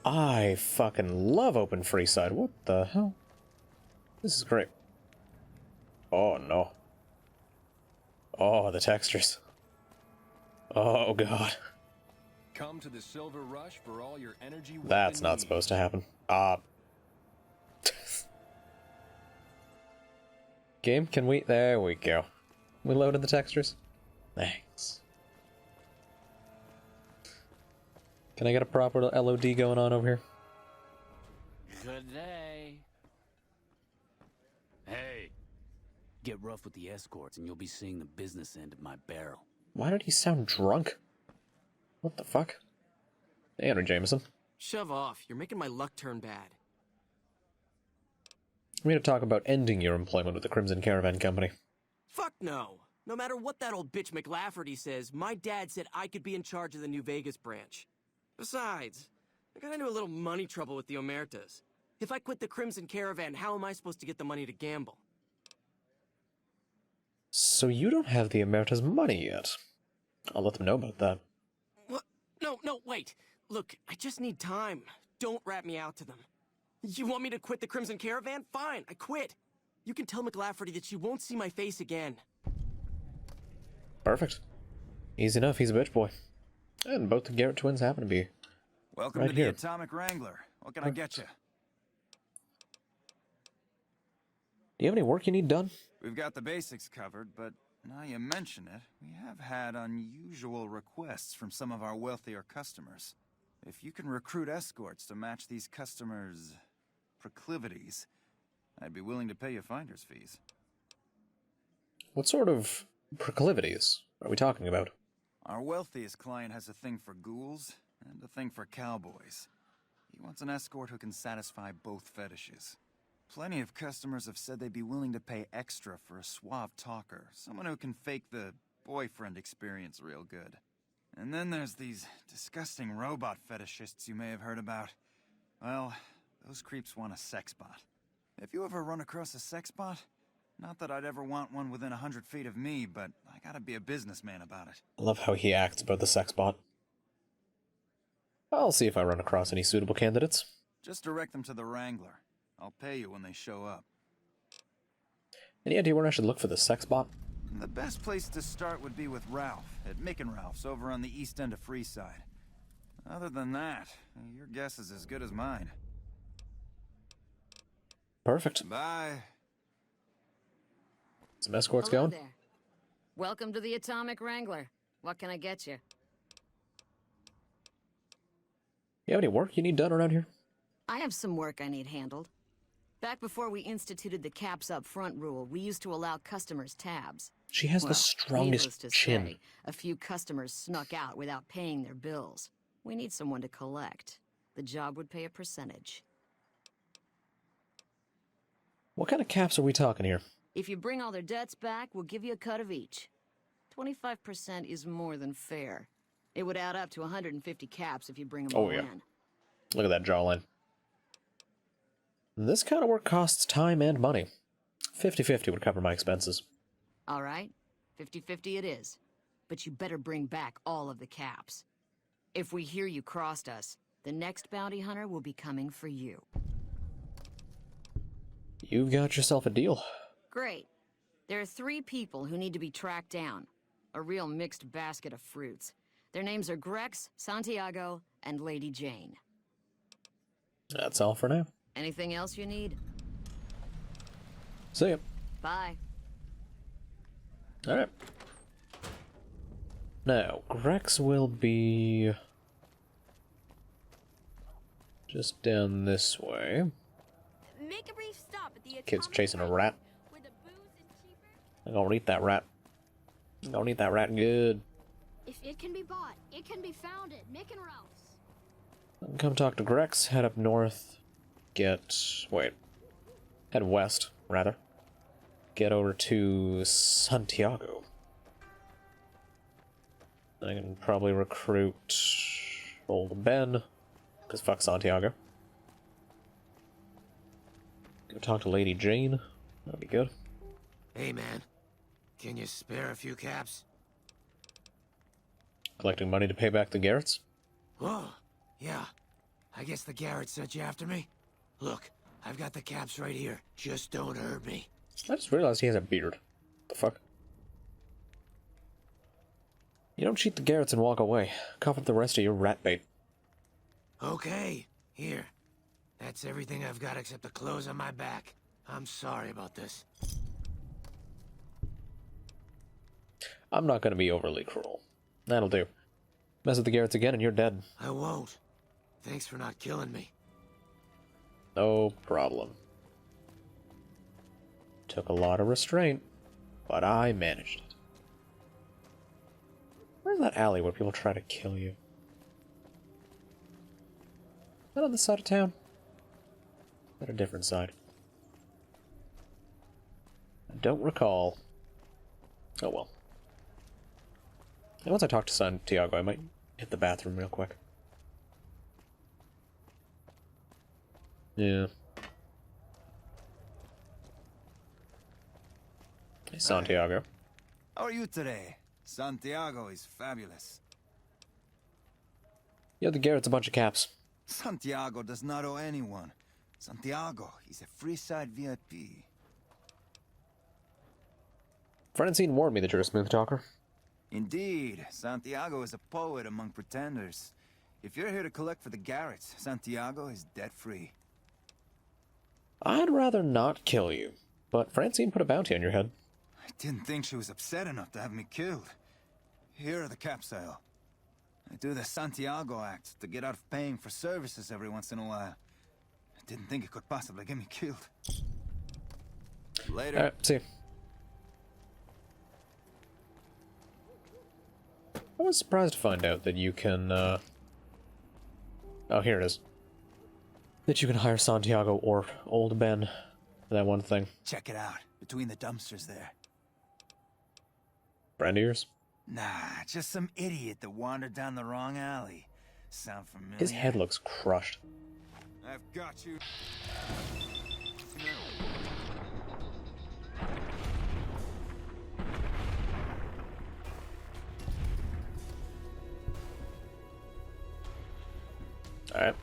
I fucking love Open Freeside. What the hell? This is great. Oh, no. Oh, the textures. Oh, God. Come to the Silver Rush for all your energy. That's not supposed to happen. Game, can we... There we go. We loaded the textures? Thanks. Can I get a proper LOD going on over here? Good day. Hey, get rough with the escorts and you'll be seeing the business end of my barrel. Why did he sound drunk? What the fuck? Hey, Andrew Jameson. Shove off. You're making my luck turn bad. I'm here to talk about ending your employment with the Crimson Caravan Company. Fuck no. No matter what that old bitch McLafferty says, my dad said I could be in charge of the New Vegas branch. Besides, I got into a little money trouble with the Omertas. If I quit the Crimson Caravan, how am I supposed to get the money to gamble? So you don't have the Omerta's money yet. I'll let them know about that. What? No, wait. Look, I just need time. Don't rat me out to them. You want me to quit the Crimson Caravan? Fine, I quit. You can tell McLafferty that you won't see my face again. Perfect. Easy enough, he's a bitch boy. And both the Garrett twins happen to be Welcome right to here. the Atomic Wrangler. What can I get you? Do you have any work you need done? We've got the basics covered, but now you mention it, we have had unusual requests from some of our wealthier customers. If you can recruit escorts to match these customers' proclivities, I'd be willing to pay you finder's fees. What sort of proclivities are we talking about? Our wealthiest client has a thing for ghouls and a thing for cowboys. He wants an escort who can satisfy both fetishes. Plenty of customers have said they'd be willing to pay extra for a suave talker, someone who can fake the boyfriend experience real good. And then there's these disgusting robot fetishists you may have heard about. Well, those creeps want a sex bot. If you ever run across a sex bot, not that I'd ever want one within 100 feet of me, but I gotta be a businessman about it. I love how he acts about the sex bot. I'll see if I run across any suitable candidates. Just direct them to the Wrangler. I'll pay you when they show up. Any idea where I should look for the sex bot? The best place to start would be with Ralph, at Mick and Ralph's over on the east end of Freeside. Other than that, your guess is as good as mine. Perfect. Bye. Some escorts Hello going? there. Welcome to the Atomic Wrangler. What can I get you? You have any work you need done around here? I have some work I need handled. Back before we instituted the caps up front rule, we used to allow customers tabs. She has Well, the strongest needless to chin. say, a few customers snuck out without paying their bills. We need someone to collect. The job would pay a percentage. What kind of caps are we talking here? If you bring all their debts back, we'll give you a cut of each. 25% is more than fair. It would add up to 150 caps if you bring them all in. Look at that jawline. This kind of work costs time and money. 50-50 would cover my expenses. All right, 50-50 it is. But you better bring back all of the caps. If we hear you crossed us, the next bounty hunter will be coming for you. You've got yourself a deal. Great. There are 3 people who need to be tracked down. A real mixed basket of fruits. Their names are Grex, Santiago, and Lady Jane. That's all for now. Anything else you need? See ya. Bye. Alright. Now, Grex will be just down this way. Make a brief stop at the Kid's chasing a rat. I'm gonna eat that rat. I'm gonna eat that rat good. If it can be bought, it can be found at Mick and Ralph's. Come talk to Grex, head up north, get... wait. head west, rather. Get over to Santiago. I can probably recruit old Ben, because fuck Santiago. Go talk to Lady Jane. That'd be good. Hey, man. Can you spare a few caps? Collecting money to pay back the Garretts? Oh, yeah. I guess the Garretts sent you after me? Look, I've got the caps right here. Just don't hurt me. I just realized he has a beard. The fuck? You don't cheat the Garretts and walk away. Cough up the rest of your rat bait. Okay, here. That's everything I've got except the clothes on my back. I'm sorry about this. I'm not gonna be overly cruel. That'll do. Mess with the Garretts again and you're dead. I won't. Thanks for not killing me. No problem. Took a lot of restraint, but I managed it. Where's that alley where people try to kill you? Is that on this side of town? Is that a different side? I don't recall. Oh well. And once I talk to Santiago, I might hit the bathroom real quick. Yeah. Hey, Santiago. How are you today? Santiago is fabulous. You owe the Garretts a bunch of caps. Santiago does not owe anyone. Santiago is a free-side VIP. Francine warned me that you're a smooth talker. Indeed, Santiago is a poet among pretenders. If you're here to collect for the Garretts, Santiago is debt-free. I'd rather not kill you, but Francine put a bounty on your head. I didn't think she was upset enough to have me killed. Here are the caps I owe. I do the Santiago Act to get out of paying for services every once in a while. I didn't think it could possibly get me killed. Later. Alright, see you. I was surprised to find out that you can, oh, here it is. That you can hire Santiago or Old Ben for that one thing. Check it out. Between the dumpsters there. Friend of yours? Nah, just some idiot that wandered down the wrong alley. Sound familiar? His head looks crushed. I've got you. Alright.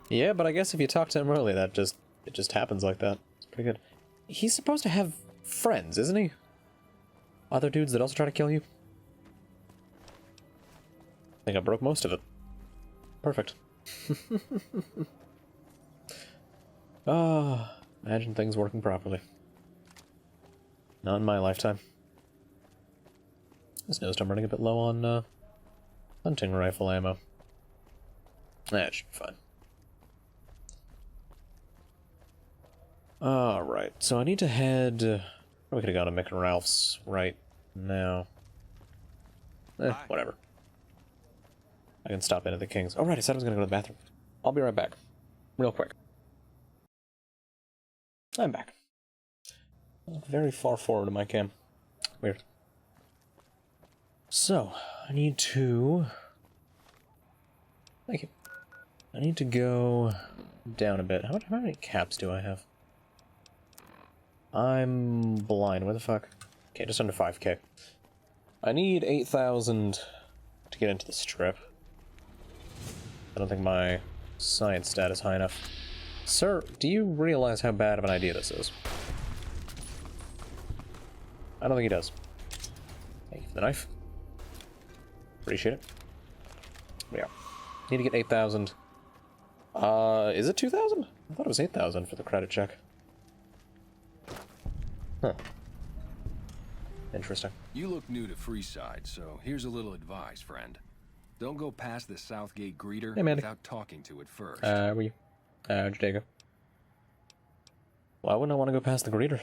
Yeah, but I guess if you talk to him early, it just happens like that. It's pretty good. He's supposed to have friends, isn't he? Other dudes that also try to kill you? I think I broke most of it. Perfect. Ah, imagine things working properly. Not in my lifetime. Just noticed I'm running a bit low on, hunting rifle ammo. That should be fine. Alright, so I need to head... we could have gone to Mick and Ralph's right now. Whatever. I can stop in at the King's. Oh right, I said I was gonna go to the bathroom. I'll be right back. Real quick. I'm back. Very far forward in my cam. Weird. So, I need to... Thank you. I need to go down a bit. How many caps do I have? I'm blind. Where the fuck? Okay, just under 5k. I need 8,000 to get into the strip. I don't think my science stat is high enough. Sir, do you realize how bad of an idea this is? I don't think he does. Thank you for the knife. Appreciate it. Yeah. Need to get 8,000. Is it 2,000? I thought it was 8,000 for the credit check. Huh. Interesting. You look new to Freeside, so here's a little advice, friend. Don't go past the Southgate greeter without talking to it first. Where you? Jadego. Why wouldn't I want to go past the greeter?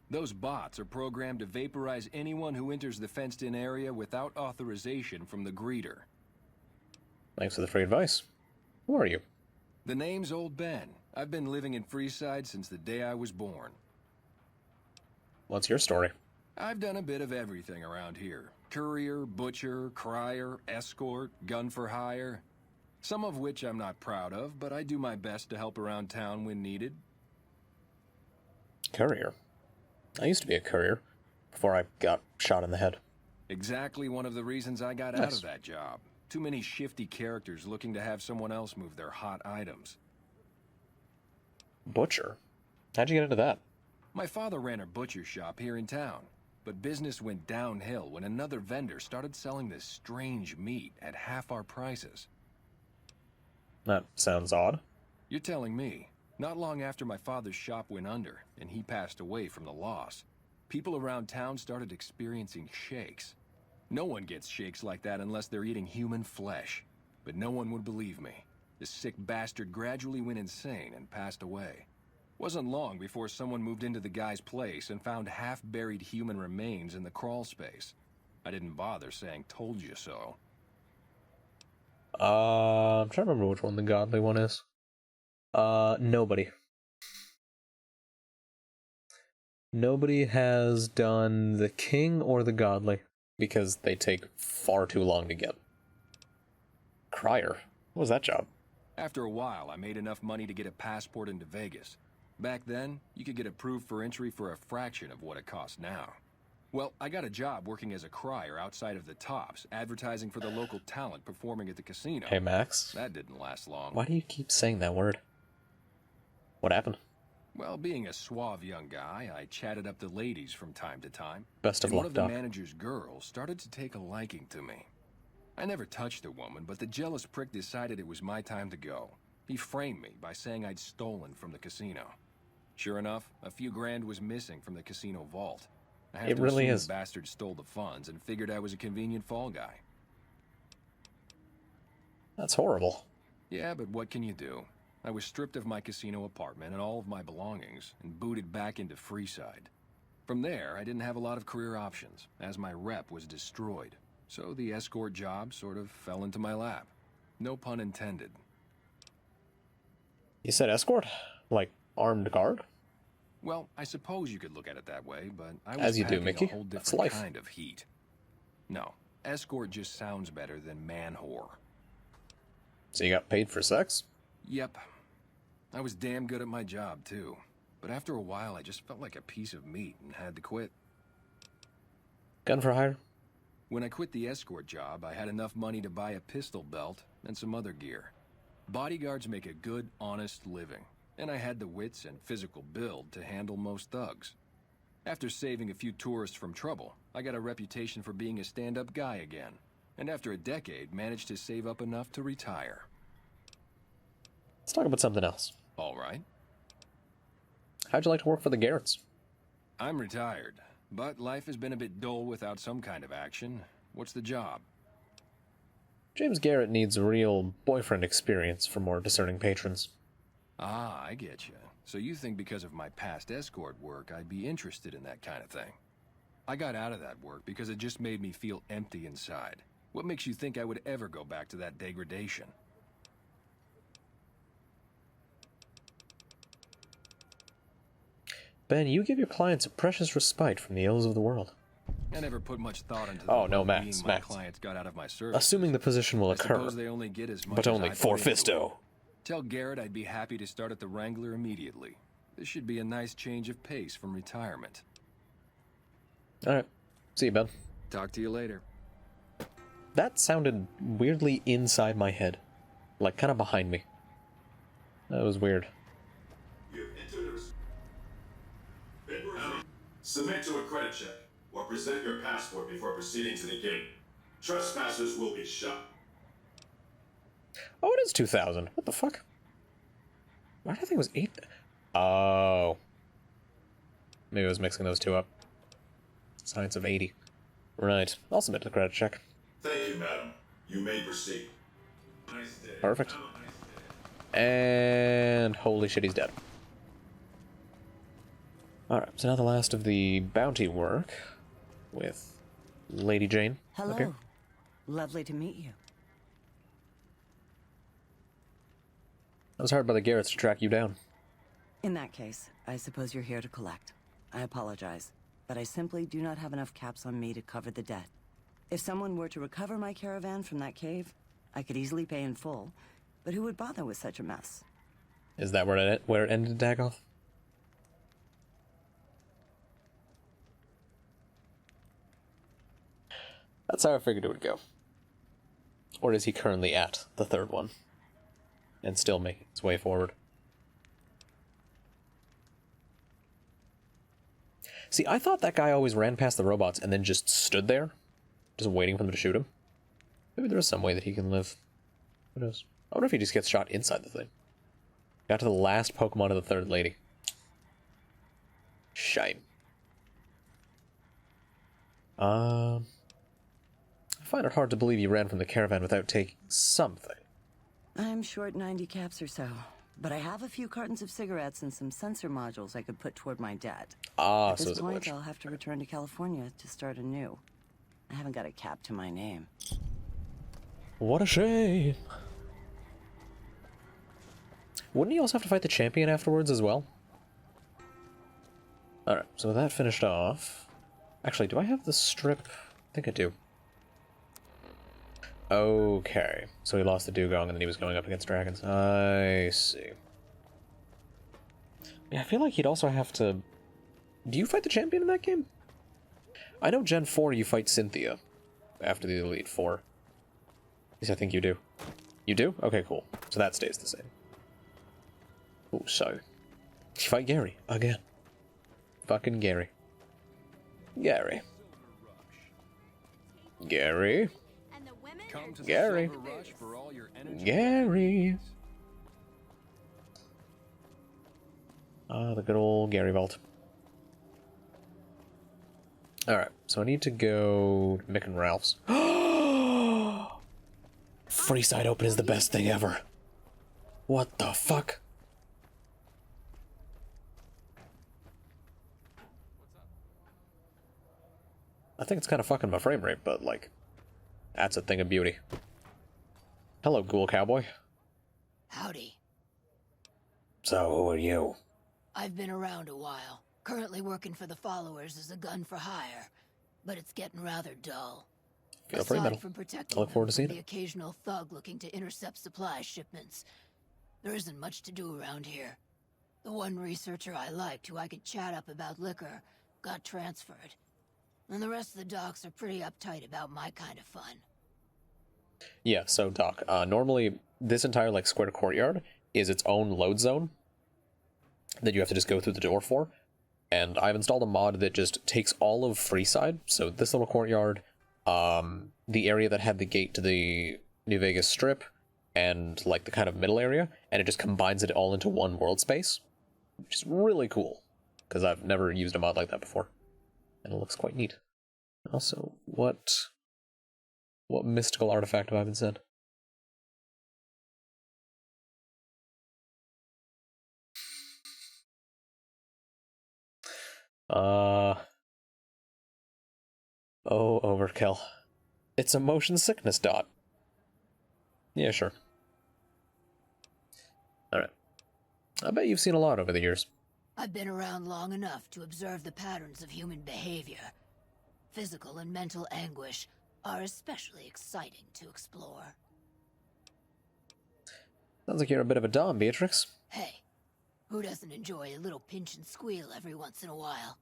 Those bots are programmed to vaporize anyone who enters the fenced-in area without authorization from the greeter. Thanks for the free advice. Who are you? The name's Old Ben. I've been living in Freeside since the day I was born. What's your story? I've done a bit of everything around here. Courier, butcher, crier, escort, gun for hire. Some of which I'm not proud of, but I do my best to help around town when needed. Courier? I used to be a courier before I got shot in the head. Exactly one of the reasons I got out of that job. Too many shifty characters looking to have someone else move their hot items. Butcher? How'd you get into that? My father ran a butcher shop here in town, but business went downhill when another vendor started selling this strange meat at half our prices. That sounds odd. You're telling me. Not long after my father's shop went under, and he passed away from the loss, people around town started experiencing shakes. No one gets shakes like that unless they're eating human flesh. But no one would believe me. The sick bastard gradually went insane and passed away. Wasn't long before someone moved into the guy's place and found half-buried human remains in the crawl space. I didn't bother saying told you so. I'm trying to remember which one the godly one is. Nobody. Nobody has done the king or the godly, because they take far too long to get. Crier? What was that job? After a while, I made enough money to get a passport into Vegas. Back then, you could get approved for entry for a fraction of what it costs now. Well, I got a job working as a crier outside of the Tops, advertising for the local talent performing at the casino. Hey, Max. That didn't last long. Why do you keep saying that word? What happened? Well, being a suave young guy, I chatted up the ladies from time to time. Best of and luck, one of the Doc. manager's girls started to take a liking to me. I never touched a woman, but the jealous prick decided it was my time to go. He framed me by saying I'd stolen from the casino. Sure enough, a few grand was missing from the casino vault. I have It to really assume is. the bastard stole the funds and figured I was a convenient fall guy. That's horrible. Yeah, but what can you do? I was stripped of my casino apartment and all of my belongings and booted back into Freeside. From there, I didn't have a lot of career options, as my rep was destroyed. So the escort job sort of fell into my lap. No pun intended. You said escort? Like armed guard? Well, I suppose you could look at it that way, but I was As you do, packing Mickey. a whole That's different life. kind of heat. No, escort just sounds better than man-whore. So you got paid for sex? Yep. I was damn good at my job, too. But after a while, I just felt like a piece of meat and had to quit. Gun for hire? When I quit the escort job, I had enough money to buy a pistol belt and some other gear. Bodyguards make a good, honest living, and I had the wits and physical build to handle most thugs. After saving a few tourists from trouble, I got a reputation for being a stand-up guy again, and after a decade, managed to save up enough to retire. Let's talk about something else. All right. How'd you like to work for the Garretts? I'm retired, but life has been a bit dull without some kind of action. What's the job? James Garrett needs real boyfriend experience for more discerning patrons. Ah, I get you. So you think because of my past escort work, I'd be interested in that kind of thing. I got out of that work because it just made me feel empty inside. What makes you think I would ever go back to that degradation? Ben, you give your clients a precious respite from the ills of the world. I never put much thought into Oh, the no, well-being Max, my Max. clients got out of my service. Assuming the position will I occur, suppose they only get as much but as only I for put into it. Fisto. Tell Garrett I'd be happy to start at the Wrangler immediately. This should be a nice change of pace from retirement. Alright. See you, Ben. Talk to you later. That sounded weirdly inside my head. Like, kind of behind me. That was weird. Submit to a credit check, or present your passport before proceeding to the gate. Trespassers will be shot. Oh, it is 2000. What the fuck? Why did I think it was 8? Oh. Maybe I was mixing those two up. Science of 80. Right. I'll submit to the credit check. Thank you, madam. You may proceed. Nice day. Perfect. And holy shit, he's dead. Alright, so now the last of the bounty work with Lady Jane. Hello. Okay. Lovely to meet you. was hired by the Garretts to track you down. In that case, I suppose you're here to collect. I apologize, but I simply do not have enough caps on me to cover the debt. If someone were to recover my caravan from that cave, I could easily pay in full, but who would bother with such a mess? Is that where it ended, Dagoth? That's how I figured it would go. Or is he currently at the third one? And still making his way forward? See, I thought that guy always ran past the robots and then just stood there, just waiting for them to shoot him. Maybe there is some way that he can live. Who knows? I wonder if he just gets shot inside the thing. Got to the last Pokemon of the third lady. Shame. I find it hard to believe you ran from the caravan without taking something. I'm short 90 caps or so, but I have a few cartons of cigarettes and some sensor modules I could put toward my debt. At this point, I'll have to return to California to start anew. I haven't got a cap to my name. What a shame. Wouldn't he also have to fight the champion afterwards as well? Alright, so with that finished off... Actually, do I have the strip? I think I do. Okay, so he lost the Dugong and then he was going up against dragons. I see. Yeah, I feel like he'd also have to... Do you fight the champion in that game? I know Gen 4 you fight Cynthia after the Elite Four. At least I think you do. You do? Okay, cool. So that stays the same. Oh, so... You fight Gary again. Fucking Gary. Gary. Gary. Gary. Gary. Ah, the good old Gary vault. Alright, so I need to go to Mick and Ralph's. Free side open is the best thing ever. What the fuck? I think it's kind of fucking my frame rate, but, like, that's a thing of beauty. Hello, Ghoul Cowboy. Howdy. So, who are you? I've been around a while. Currently working for the followers as a gun for hire, but it's getting rather dull. Feel free, metal. From protecting I look forward to seeing the it. occasional thug looking to intercept supply shipments, there isn't much to do around here. The one researcher I liked, who I could chat up about liquor, got transferred. And the rest of the docs are pretty uptight about my kind of fun. Yeah, so Doc, normally this entire like square courtyard is its own load zone that you have to just go through the door for. And I've installed a mod that just takes all of Freeside, so this little courtyard, the area that had the gate to the New Vegas Strip, and like the kind of middle area, and it just combines it all into one world space, which is really cool, because I've never used a mod like that before, and it looks quite neat. Also, what mystical artifact have I been sent? Oh, overkill. It's a motion sickness dot. Yeah, sure. Alright. I bet you've seen a lot over the years. I've been around long enough to observe the patterns of human behavior. Physical and mental anguish are especially exciting to explore. Sounds like you're a bit of a dom, Beatrix. Hey, who doesn't enjoy a little pinch and squeal every once in a while?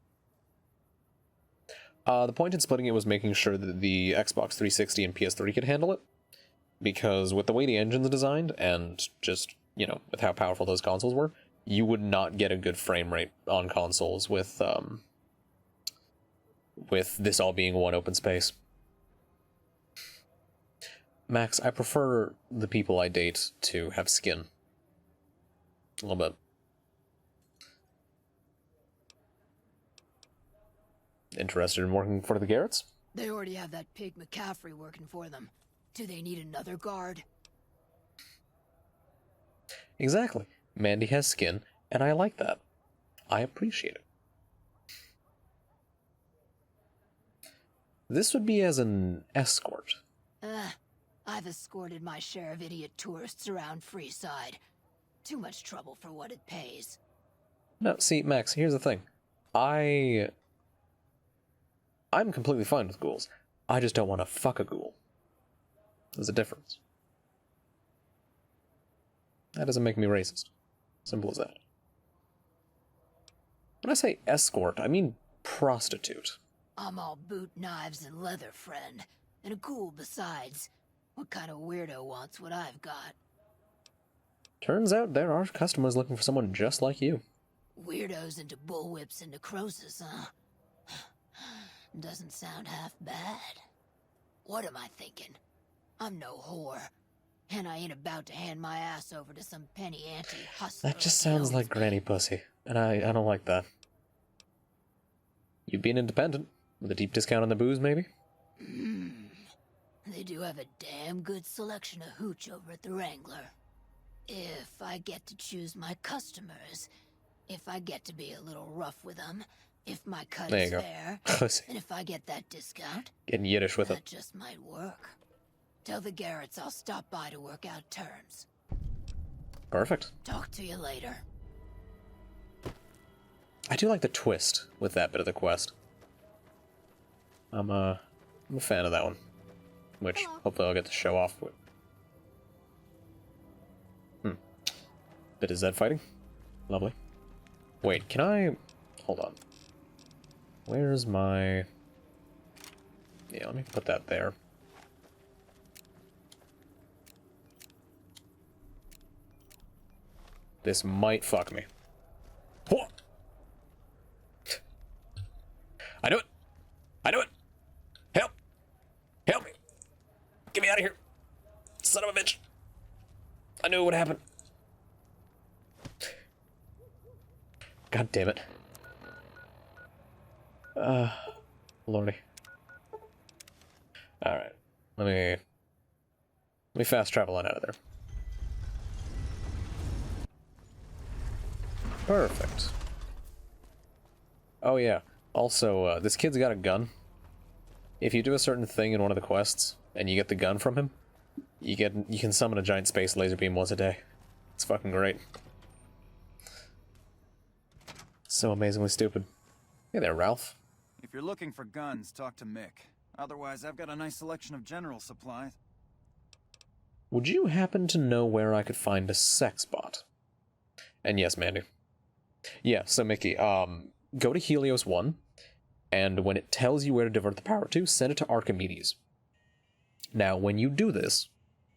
The point in splitting it was making sure that the Xbox 360 and PS3 could handle it. Because with the way the engine's designed, and just, you know, with how powerful those consoles were, you would not get a good frame rate on consoles with this all being one open space. Max, I prefer the people I date to have skin. A little bit. Interested in working for the Garretts? They already have that pig McCaffrey working for them. Do they need another guard? Exactly. Mandy has skin, and I like that. I appreciate it. This would be as an escort. I've escorted my share of idiot tourists around Freeside. Too much trouble for what it pays. No, see, Max, here's the thing. I'm completely fine with ghouls. I just don't want to fuck a ghoul. There's a difference. That doesn't make me racist. Simple as that. When I say escort, I mean prostitute. I'm all boot, knives, and leather, friend. And a ghoul besides. What kind of weirdo wants what I've got? Turns out there are customers looking for someone just like you. Weirdos into bullwhips and necrosis, huh? Doesn't sound half bad. What am I thinking? I'm no whore. And I ain't about to hand my ass over to some penny ante hustler. That just sounds like granny pussy, and I don't like that. You being independent, with a deep discount on the booze, maybe? They do have a damn good selection of hooch over at the Wrangler. If I get to choose my customers, if I get to be a little rough with them, if my cut There is you go. fair, Pussy. and if I get that discount, Getting Yiddish with that it. just might work. Tell the Garretts I'll stop by to work out terms. Perfect. Talk to you later. I do like the twist with that bit of the quest. I'm a fan of that one. Which, hopefully I'll get to show off with. Bit of Zed fighting. Lovely. Wait, can I... Hold on. Where's my... Yeah, let me put that there. This might fuck me. Whoa! I do it! I do it! Help! Help me! Get me out of here! Son of a bitch! I knew it would happen. God damn it. Lordy. Alright. Let me fast travel on out of there. Perfect. Oh yeah. Also, this kid's got a gun. If you do a certain thing in one of the quests, and you get the gun from him, you can summon a giant space laser beam once a day. It's fucking great. So amazingly stupid. Hey there, Ralph. If you're looking for guns, talk to Mick. Otherwise, I've got a nice selection of general supplies. Would you happen to know where I could find a sex bot? And yes, Mandy. Yeah, so Mickey, go to Helios 1, and when it tells you where to divert the power to, send it to Archimedes. Now, when you do this,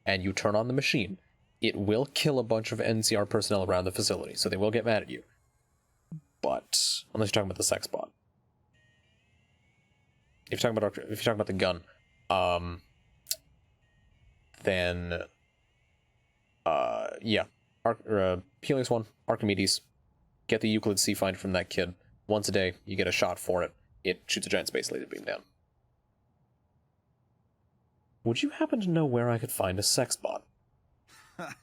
and you turn on the machine, it will kill a bunch of NCR personnel around the facility, so they will get mad at you. But, unless you're talking about the sex bot. If you're talking about the gun, then, yeah. Helios 1, Archimedes. Get the Euclid C finder from that kid. Once a day, you get a shot for it. It shoots a giant space laser beam down. Would you happen to know where I could find a sex bot? Are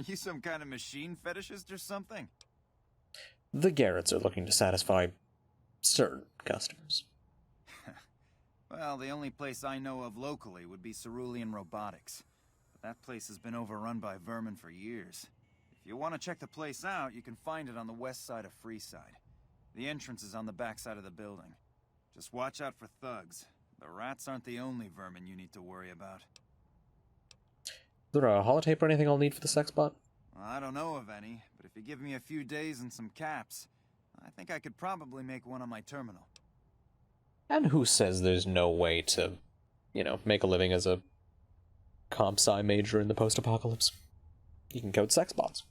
you some kind of machine fetishist or something? The Garretts are looking to satisfy certain customers. Well, the only place I know of locally would be Cerulean Robotics. But that place has been overrun by vermin for years. If you want to check the place out, you can find it on the west side of Freeside. The entrance is on the back side of the building. Just watch out for thugs. The rats aren't the only vermin you need to worry about. Is there a holotape or anything I'll need for the sex bot? Well, I don't know of any, but if you give me a few days and some caps, I think I could probably make one on my terminal. And who says there's no way to, make a living as a comp sci major in the post-apocalypse? You can code sex bots.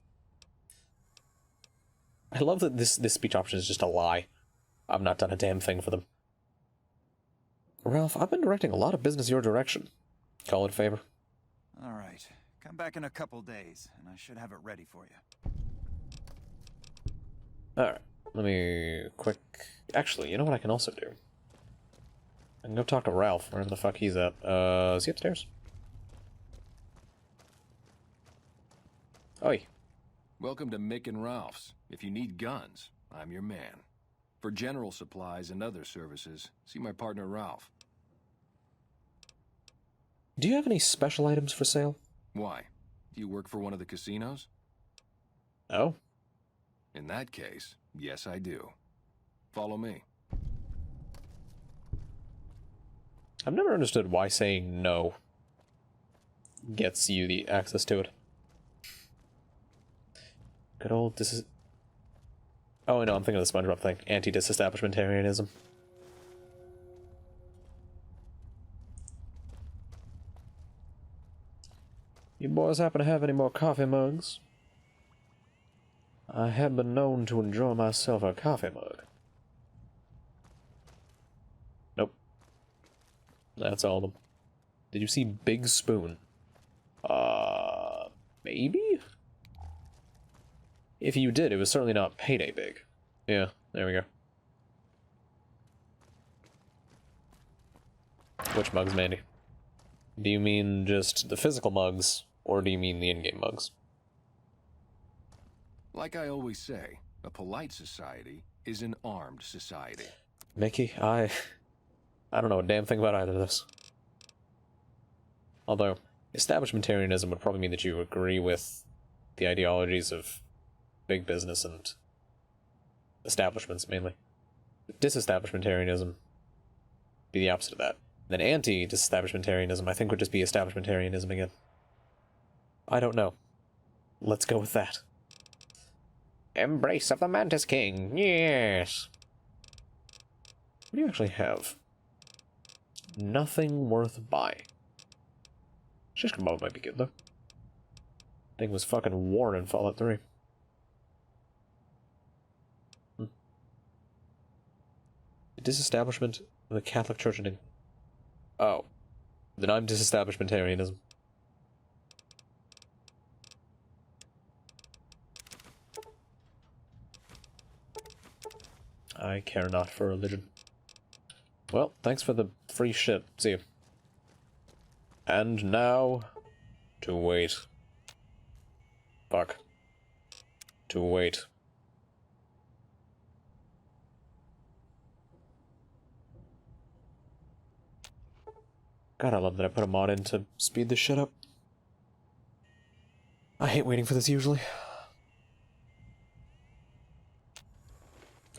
I love that this speech option is just a lie. I've not done a damn thing for them. Ralph, I've been directing a lot of business your direction. Call it a favor. All right. Come back in a couple days, and I should have it ready for you. Alright. Let me Actually, you know what I can also do? I can go talk to Ralph, wherever the fuck he's at. Is he upstairs? Oi. Welcome to Mick and Ralph's. If you need guns, I'm your man. For general supplies and other services, see my partner Ralph. Do you have any special items for sale? Why? Do you work for one of the casinos? Oh? In that case, yes I do. Follow me. I've never understood why saying no gets you the access to it. Good old Oh, no, I'm thinking of the SpongeBob thing. Anti-disestablishmentarianism. You boys happen to have any more coffee mugs? I have been known to enjoy myself a coffee mug. Nope. That's all of them. Did you see Big Spoon? Maybe? If you did, it was certainly not Payday Big. Yeah, there we go. Which mugs, Mandy? Do you mean just the physical mugs, or do you mean the in-game mugs? Like I always say, a polite society is an armed society. Mickey, I don't know a damn thing about either of this. Although, establishmentarianism would probably mean that you agree with the ideologies of big business and establishments, mainly. Disestablishmentarianism be the opposite of that. Then anti-disestablishmentarianism, I think, would just be establishmentarianism again. I don't know. Let's go with that. Embrace of the Mantis King, yes! What do you actually have? Nothing worth buying. Shish kebab might be good, though. Thing was fucking worn in Fallout 3. The disestablishment of the Catholic Church in England. Oh. Then I'm disestablishmentarianism. I care not for religion. Well, thanks for the free shit. See you. And now, to wait. Fuck. To wait. God, I love that I put a mod in to speed this shit up. I hate waiting for this usually.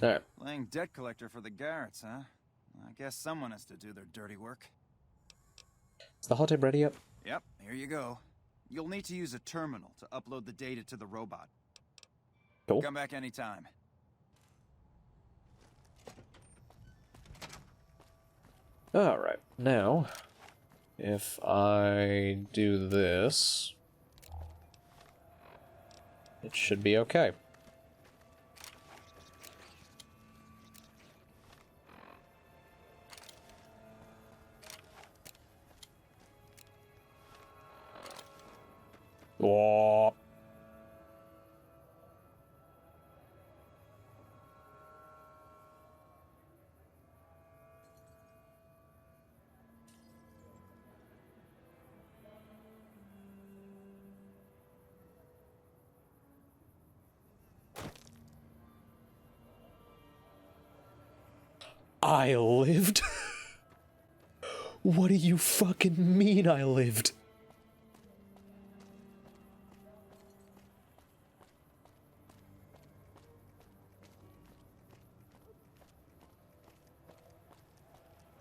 Alright. Playing debt collector for the Garretts, huh? I guess someone has to do their dirty work. Is the holotape ready yet? Yep, here you go. You'll need to use a terminal to upload the data to the robot. Cool. Come back anytime. Alright, now, if I do this, it should be okay. Whoa. I lived? What do you fucking mean I lived?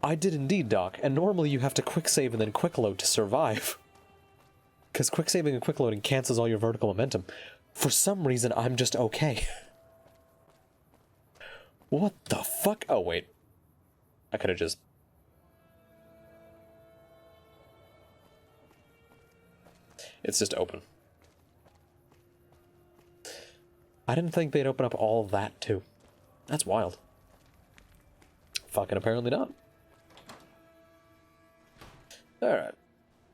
I did indeed, Doc, and normally you have to quick save and then quick load to survive. Because quick saving and quick loading cancels all your vertical momentum. For some reason, I'm just okay. What the fuck? Oh, wait. I could have just... It's just open. I didn't think they'd open up all that, too. That's wild. Fucking apparently not. Alright.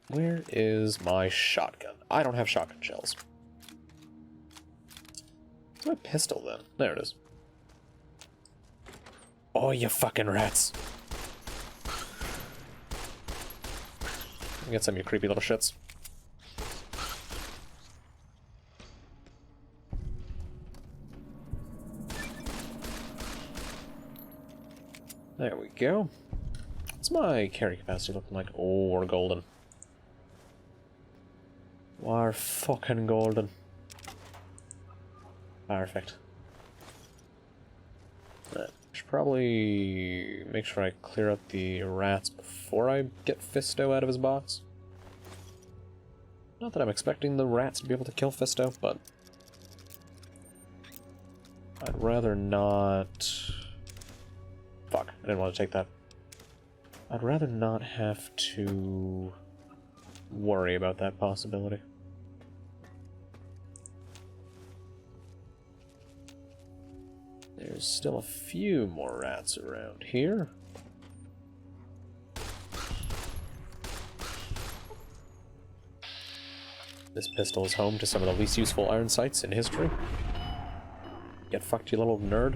Where is my shotgun? I don't have shotgun shells. Where's my pistol, then? There it is. Oh, you fucking rats. Get some of you creepy little shits. There we go. What's my carry capacity looking like? Oh, we're golden. We're fucking golden. Perfect. I should probably make sure I clear out the rats before I get Fisto out of his box. Not that I'm expecting the rats to be able to kill Fisto, but I'd rather not... Fuck, I didn't want to take that. I'd rather not have to worry about that possibility. There's still a few more rats around here. This pistol is home to some of the least useful iron sights in history. Get fucked, you little nerd.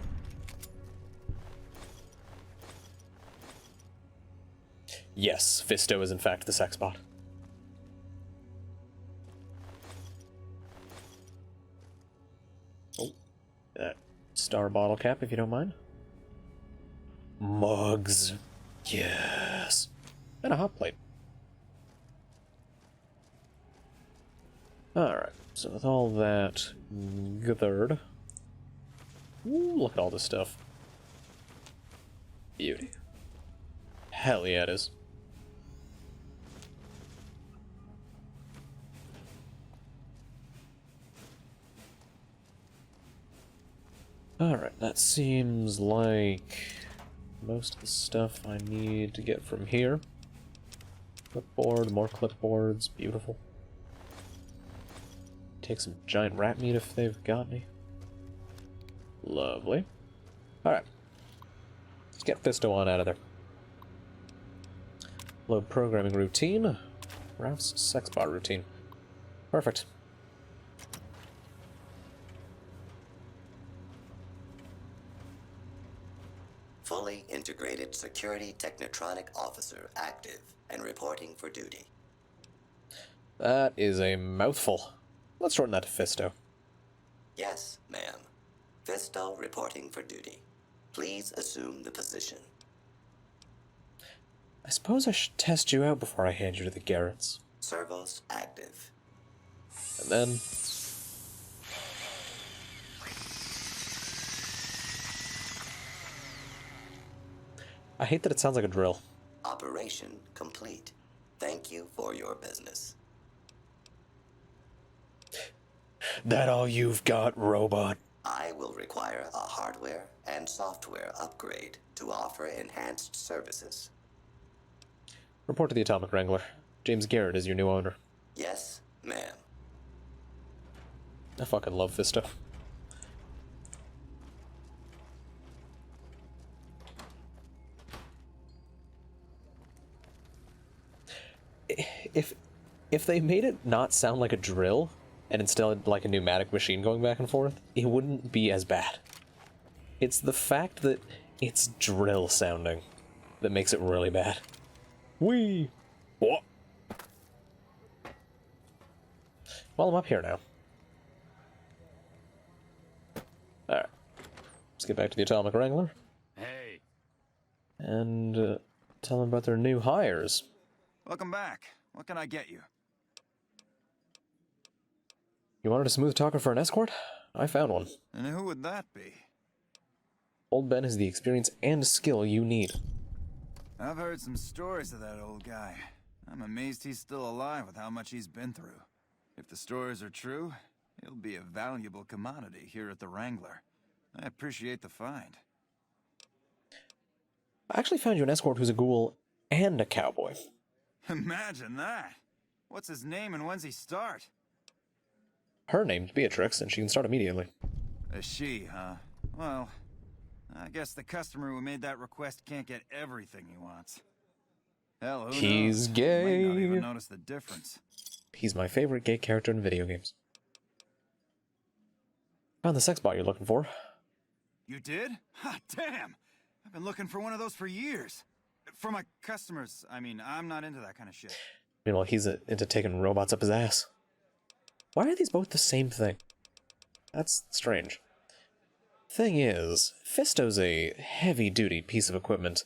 Yes, Fisto is in fact the sex bot. Oh, that star bottle cap, if you don't mind. Mugs. Yes. And a hot plate. Alright, so with all that gathered... Ooh, look at all this stuff. Beauty. Hell yeah, it is. Alright, that seems like most of the stuff I need to get from here. Clipboard, more clipboards, beautiful. Take some giant rat meat if they've got any. Lovely. Alright. Let's get Fisto on out of there. Load programming routine. Ralph's sex bot routine. Perfect. Fully integrated security technotronic officer active and reporting for duty. That is a mouthful. Let's shorten that to Fisto. Yes, ma'am. Fisto reporting for duty. Please assume the position. I suppose I should test you out before I hand you to the Garretts. Servos active. And then... I hate that it sounds like a drill. Operation complete. Thank you for your business. That all you've got, robot? I will require a hardware and software upgrade to offer enhanced services. Report to the Atomic Wrangler. James Garrett is your new owner. Yes, ma'am. I fucking love Fisto. If they made it not sound like a drill, and instead like a pneumatic machine going back and forth, it wouldn't be as bad. It's the fact that it's drill sounding that makes it really bad. Whee! What? Well, I'm up here now. Alright. Let's get back to the Atomic Wrangler. Hey. And tell them about their new hires. Welcome back. What can I get you? You wanted a smooth talker for an escort? I found one. And who would that be? Old Ben has the experience and skill you need. I've heard some stories of that old guy. I'm amazed he's still alive with how much he's been through. If the stories are true, he'll be a valuable commodity here at the Wrangler. I appreciate the find. I actually found you an escort who's a ghoul and a cowboy. Imagine that! What's his name and when's he start? Her name's Beatrix, and she can start immediately. A she, huh? Well, I guess the customer who made that request can't get everything he wants. Hell, who He's knows? gay. Might not even notice the difference. He's my favorite gay character in video games. Found the sex bot you're looking for. You did? Ha, damn! I've been looking for one of those for years. For my customers, I mean, I'm not into that kind of shit. Meanwhile, he's into taking robots up his ass. Why are these both the same thing? That's strange. Thing is, Fisto's a heavy-duty piece of equipment,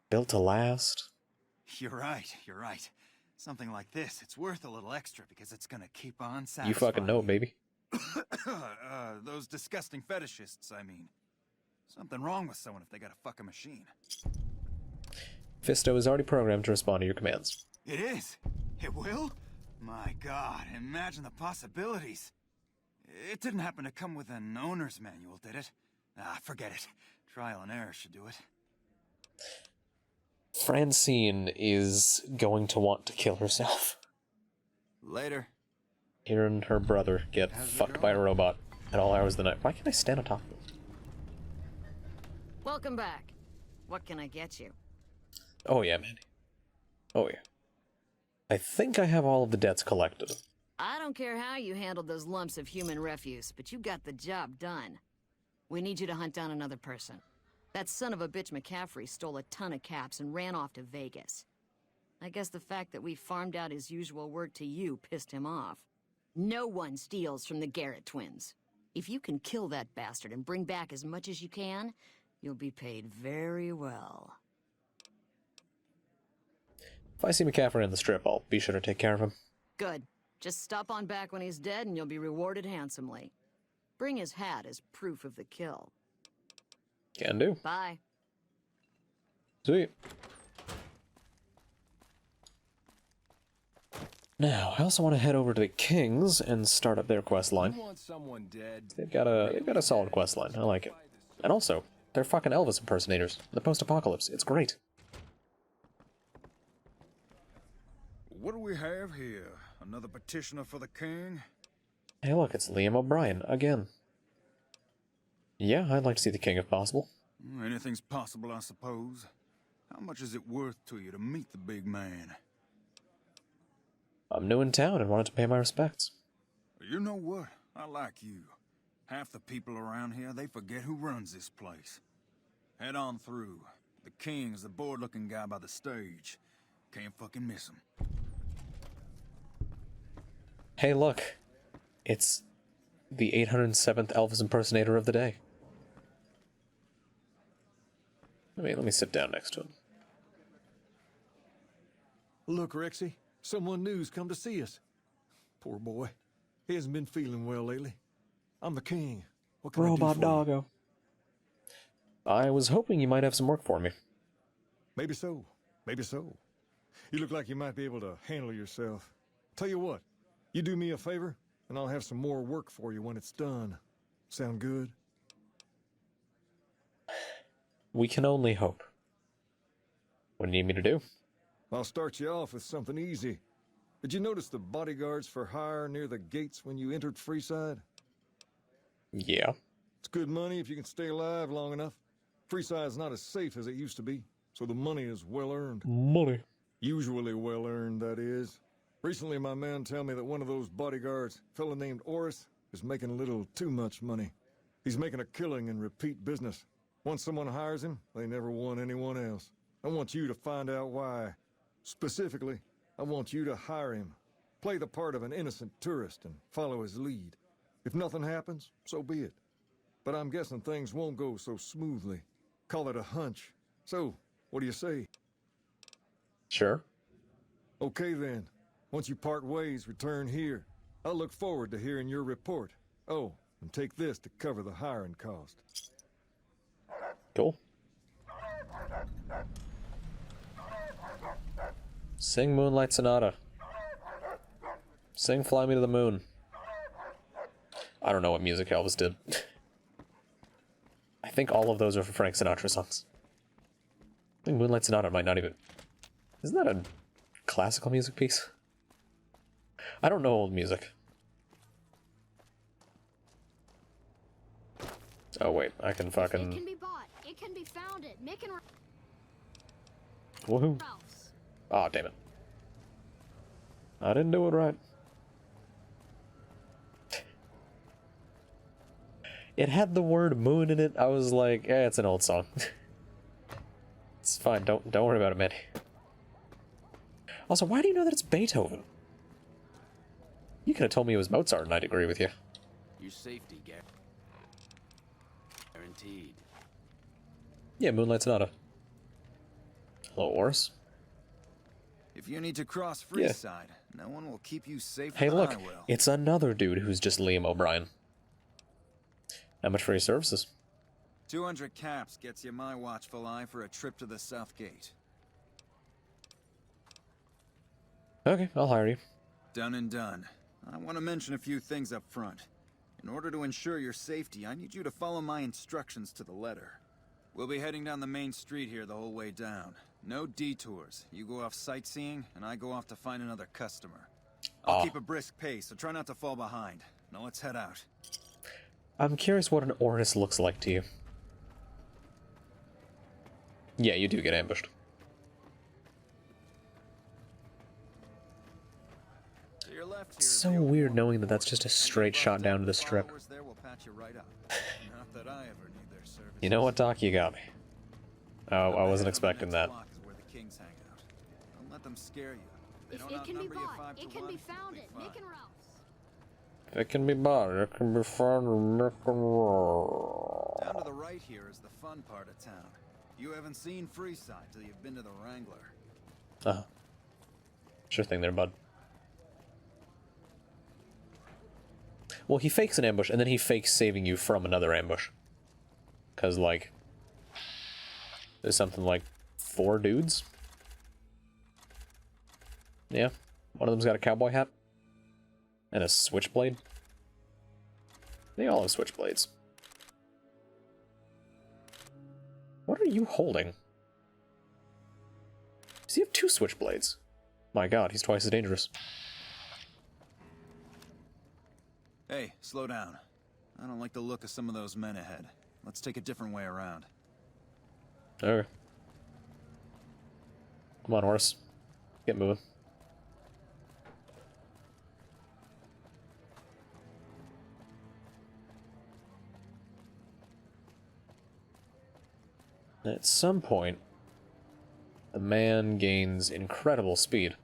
built to last. You're right, you're right. Something like this, it's worth a little extra because it's gonna keep on satisfying. You fucking know it, baby. Those disgusting fetishists, I mean. Something wrong with someone if they got a fucking machine. Fisto is already programmed to respond to your commands. It is? It will? My god, imagine the possibilities. It didn't happen to come with an owner's manual, did it? Ah, forget it. Trial and error should do it. Francine is going to want to kill herself. Later. Hearing her brother get fucked by a robot at all hours of the night. Why can't I stand on top of him? Welcome back. What can I get you? Oh yeah, Mandy. Oh yeah. I think I have all of the debts collected. I don't care how you handled those lumps of human refuse, but you got the job done. We need you to hunt down another person. That son of a bitch McCaffrey stole a ton of caps and ran off to Vegas. I guess the fact that we farmed out his usual work to you pissed him off. No one steals from the Garrett twins. If you can kill that bastard and bring back as much as you can, you'll be paid very well. If I see McCaffrey on the strip, I'll be sure to take care of him. Good. Just stop on back when he's dead and you'll be rewarded handsomely. Bring his hat as proof of the kill. Can do. Bye. Sweet. Now, I also want to head over to the Kings and start up their quest line. They've got a solid quest line. I like it. And also, they're fucking Elvis impersonators. The post-apocalypse. It's great. What do we have here? Another petitioner for the king? Hey look, it's Liam O'Brien, again. Yeah, I'd like to see the king if possible. Anything's possible, I suppose. How much is it worth to you to meet the big man? I'm new in town and wanted to pay my respects. You know what? I like you. Half the people around here, they forget who runs this place. Head on through. The king's the bored-looking guy by the stage. Can't fucking miss him. Hey look, it's the 807th Elvis impersonator of the day. Let me sit down next to him. Look, Rexy, someone new's come to see us. Poor boy. He hasn't been feeling well lately. I'm the king. What can I do Robot for Doggo. I was hoping you might have some work for me. Maybe so. Maybe so. You look like you might be able to handle yourself. Tell you what, you do me a favor, and I'll have some more work for you when it's done. Sound good? We can only hope. What do you need me to do? I'll start you off with something easy. Did you notice the bodyguards for hire near the gates when you entered Freeside? Yeah. It's good money if you can stay alive long enough. Freeside's not as safe as it used to be, so the money is well earned. Money. Usually well earned, that is. Recently, my man told me that one of those bodyguards, a fella named Oris, is making a little too much money. He's making a killing in repeat business. Once someone hires him, they never want anyone else. I want you to find out why. Specifically, I want you to hire him. Play the part of an innocent tourist and follow his lead. If nothing happens, so be it. But I'm guessing things won't go so smoothly. Call it a hunch. So, what do you say? Sure. Okay then. Once you part ways, return here. I'll look forward to hearing your report. Oh, and take this to cover the hiring cost. Cool. Sing Moonlight Sonata. Sing Fly Me to the Moon. I don't know what music Elvis did. I think all of those are for Frank Sinatra songs. I think Moonlight Sonata might not even... Isn't that a classical music piece? I don't know old music. Oh wait, I can fucking... It can be bought. It can be founded. Mick and Woohoo. Aw, damn it. I didn't do it right. It had the word moon in it. I was like, eh, it's an old song. It's fine, don't worry about it, man. Also, why do you know that it's Beethoven? You could have told me it was Mozart and I'd agree with you. Your safety, guaranteed. Yeah, Moonlight Sonata. Hello, Oris. If you need to cross Yeah. Freeside, no one will keep you safer Hey, than look, I will. it's another dude who's just Liam O'Brien. How much for your services? 200 caps gets you my watchful eye for a trip to the South Gate. Okay, I'll hire you. Done and done. I want to mention a few things up front. In order to ensure your safety, I need you to follow my instructions to the letter. We'll be heading down the main street here the whole way down. No detours. You go off sightseeing, and I go off to find another customer. I'll keep a brisk pace, so try not to fall behind. Now let's head out. I'm curious what an Ornis looks like to you. Yeah, you do get ambushed. It's so weird knowing that that's just a straight shot down to the strip. You know what, Doc? You got me. Oh, I wasn't expecting that. Don't let them scare you. They don't It can be outnumber you bought. 5 to It can 1, be you'll found. be It. fine. Nick and Ralph's. It can be bought, it can be found, and it can roll. Down to the right here is the fun part of town. You haven't seen Freeside till you've been to the Wrangler. Uh-huh. Sure thing there, bud. Well, he fakes an ambush, and then he fakes saving you from another ambush. Because, like, there's something like 4 dudes? Yeah. One of them's got a cowboy hat. And a switchblade. They all have switchblades. What are you holding? Does he have 2 switchblades? My god, he's twice as dangerous. Hey, slow down. I don't like the look of some of those men ahead. Let's take a different way around. Okay. Come on, horse. Get moving. At some point, the man gains incredible speed.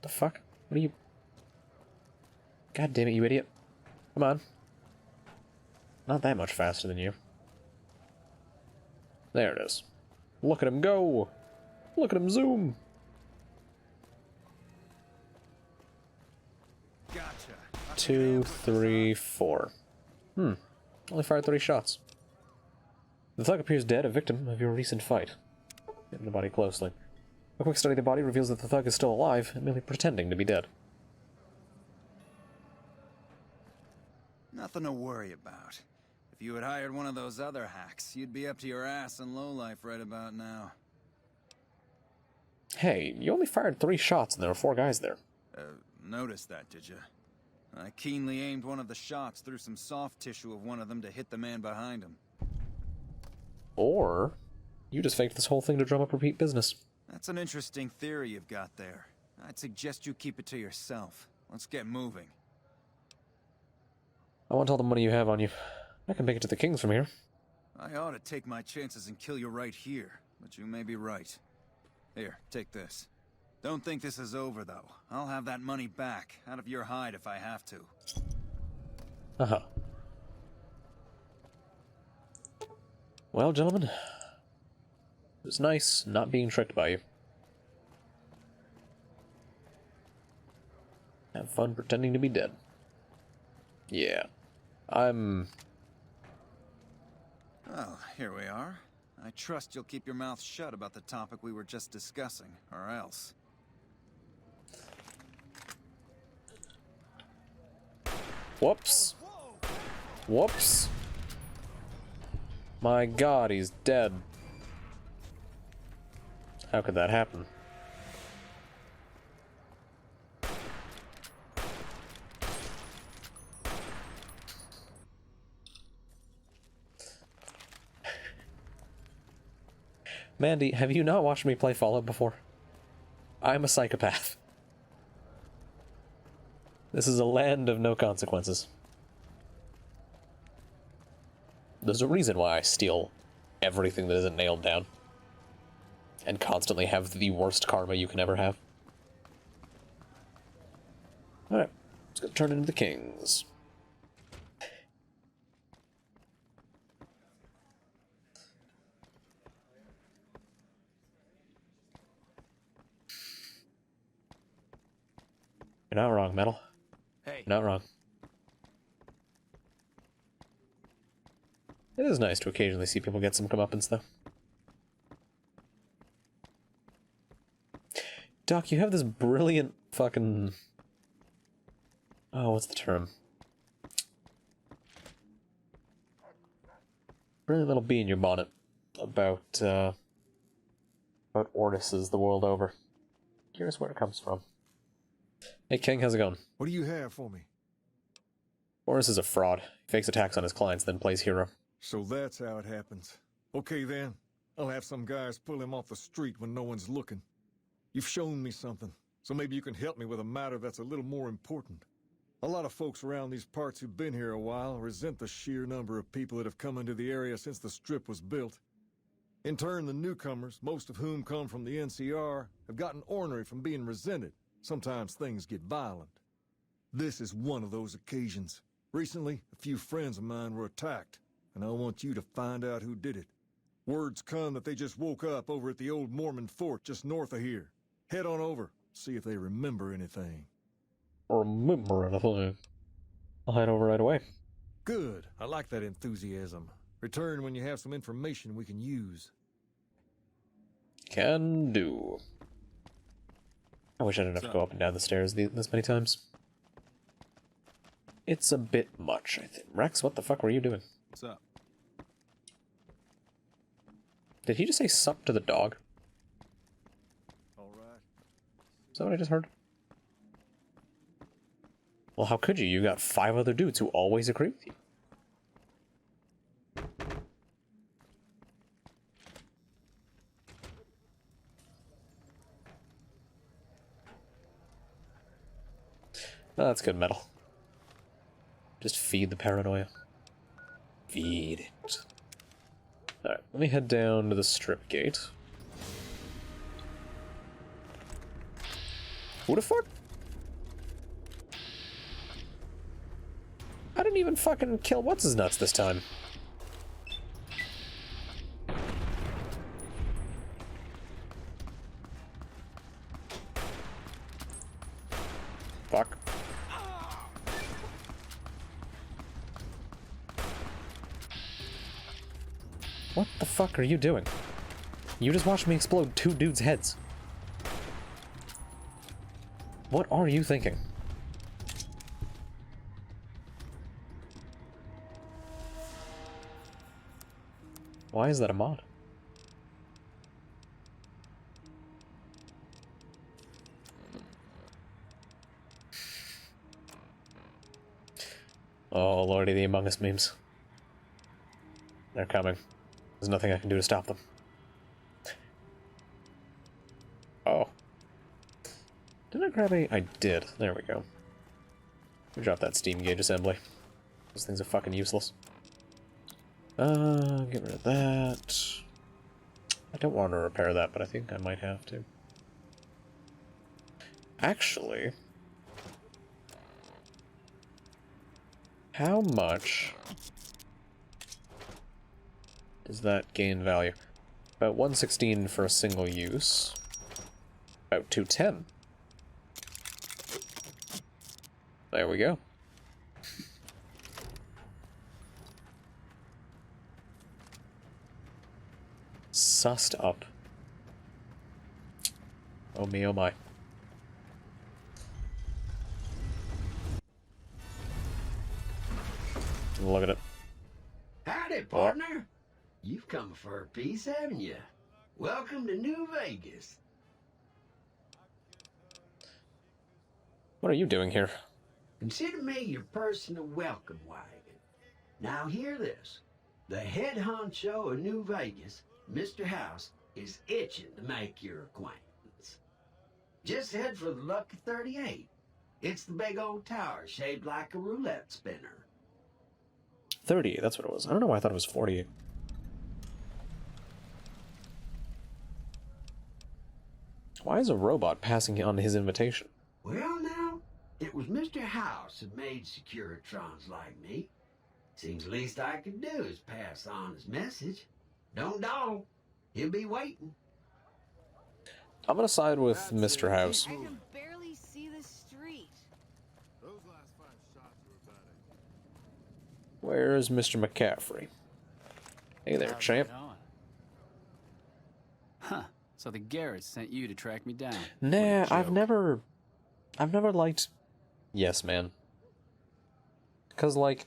The fuck? What are you... God damn it, you idiot. Come on. Not that much faster than you. There it is. Look at him go! Look at him zoom! Gotcha. 2, 3, 4. Only fired 3 shots. The thug appears dead, a victim of your recent fight. Getting the body closely. A quick study of the body reveals that the thug is still alive, and merely pretending to be dead. Nothing to worry about. If you had hired one of those other hacks, you'd be up to your ass in lowlife right about now. Hey, you only fired 3 shots and there were 4 guys there. Noticed that, did you? I keenly aimed one of the shots through some soft tissue of one of them to hit the man behind him. Or, you just faked this whole thing to drum up repeat business. That's an interesting theory you've got there. I'd suggest you keep it to yourself. Let's get moving. I want all the money you have on you. I can make it to the Kings from here. I ought to take my chances and kill you right here, but you may be right. Here, take this. Don't think this is over, though. I'll have that money back, out of your hide if I have to. Uh-huh. Well, gentlemen, it was nice not being tricked by you. Have fun pretending to be dead. Yeah. Well, here we are. I trust you'll keep your mouth shut about the topic we were just discussing, or else. Whoops. Whoops. My god, he's dead. How could that happen? Mandy, have you not watched me play Fallout before? I'm a psychopath. This is a land of no consequences. There's a reason why I steal everything that isn't nailed down. And constantly have the worst karma you can ever have. Alright, let's go turn into the Kings. You're not wrong, Metal. Hey. You're not wrong. It is nice to occasionally see people get some comeuppance, though. Doc, you have this brilliant fucking... Oh, what's the term? Brilliant little bee in your bonnet about Ordises the world over. Curious where it comes from. Hey, King, how's it going? What do you have for me? Oris is a fraud. He fakes attacks on his clients, then plays hero. So that's how it happens. Okay, then. I'll have some guys pull him off the street when no one's looking. You've shown me something, so maybe you can help me with a matter that's a little more important. A lot of folks around these parts who've been here a while resent the sheer number of people that have come into the area since the Strip was built. In turn, the newcomers, most of whom come from the NCR, have gotten ornery from being resented. Sometimes things get violent. This is one of those occasions. Recently, a few friends of mine were attacked, and I want you to find out who did it. Word's come that they just woke up over at the old Mormon fort just north of here. Head on over, see if they remember anything. Remember anything? I'll head over right away. Good. I like that enthusiasm. Return when you have some information we can use. Can do. I wish I didn't have to go up and down the stairs this many times. It's a bit much, I think. Rex, what the fuck were you doing? What's up? Did he just say sup to the dog? Alright. Is that what I just heard? Well, how could you? You got 5 other dudes who always agree with you. Oh, that's good, Metal. Just feed the paranoia. Feed it. Alright, let me head down to the strip gate. Who the fuck? I didn't even fucking kill what's-his-nuts this time. Fuck. What the fuck are you doing? You just watched me explode 2 dudes' heads. What are you thinking? Why is that a mod? Oh, lordy, the Among Us memes. They're coming. There's nothing I can do to stop them. Oh. Didn't I grab any? I did. There we go. Drop that steam gauge assembly. Those things are fucking useless. Get rid of that. I don't want to repair that, but I think I might have to. Actually, how much does that gain value? About 116 for a single use. About 210. There we go. Sussed up. Oh me, oh my. Look at it. Howdy, partner. You've come for a piece, haven't you? Welcome to New Vegas. What are you doing here? Consider me your personal welcome wagon. Now hear this. The head honcho of New Vegas, Mr. House, is itching to make your acquaintance. Just head for the Lucky 38. It's the big old tower shaped like a roulette spinner. 30, that's what it was. I don't know why I thought it was 40. Why is a robot passing on his invitation? Well now, it was Mr. House that made Securitrons like me. Seems the least I could do is pass on his message. Don't dawdle. He'll be waiting. I'm gonna side with Mr. House. I can barely see the street. Where's Mr. McCaffrey? Hey there, champ. Huh. So the Garretts sent you to track me down. Nah, I've never liked Yes Man. Cause like,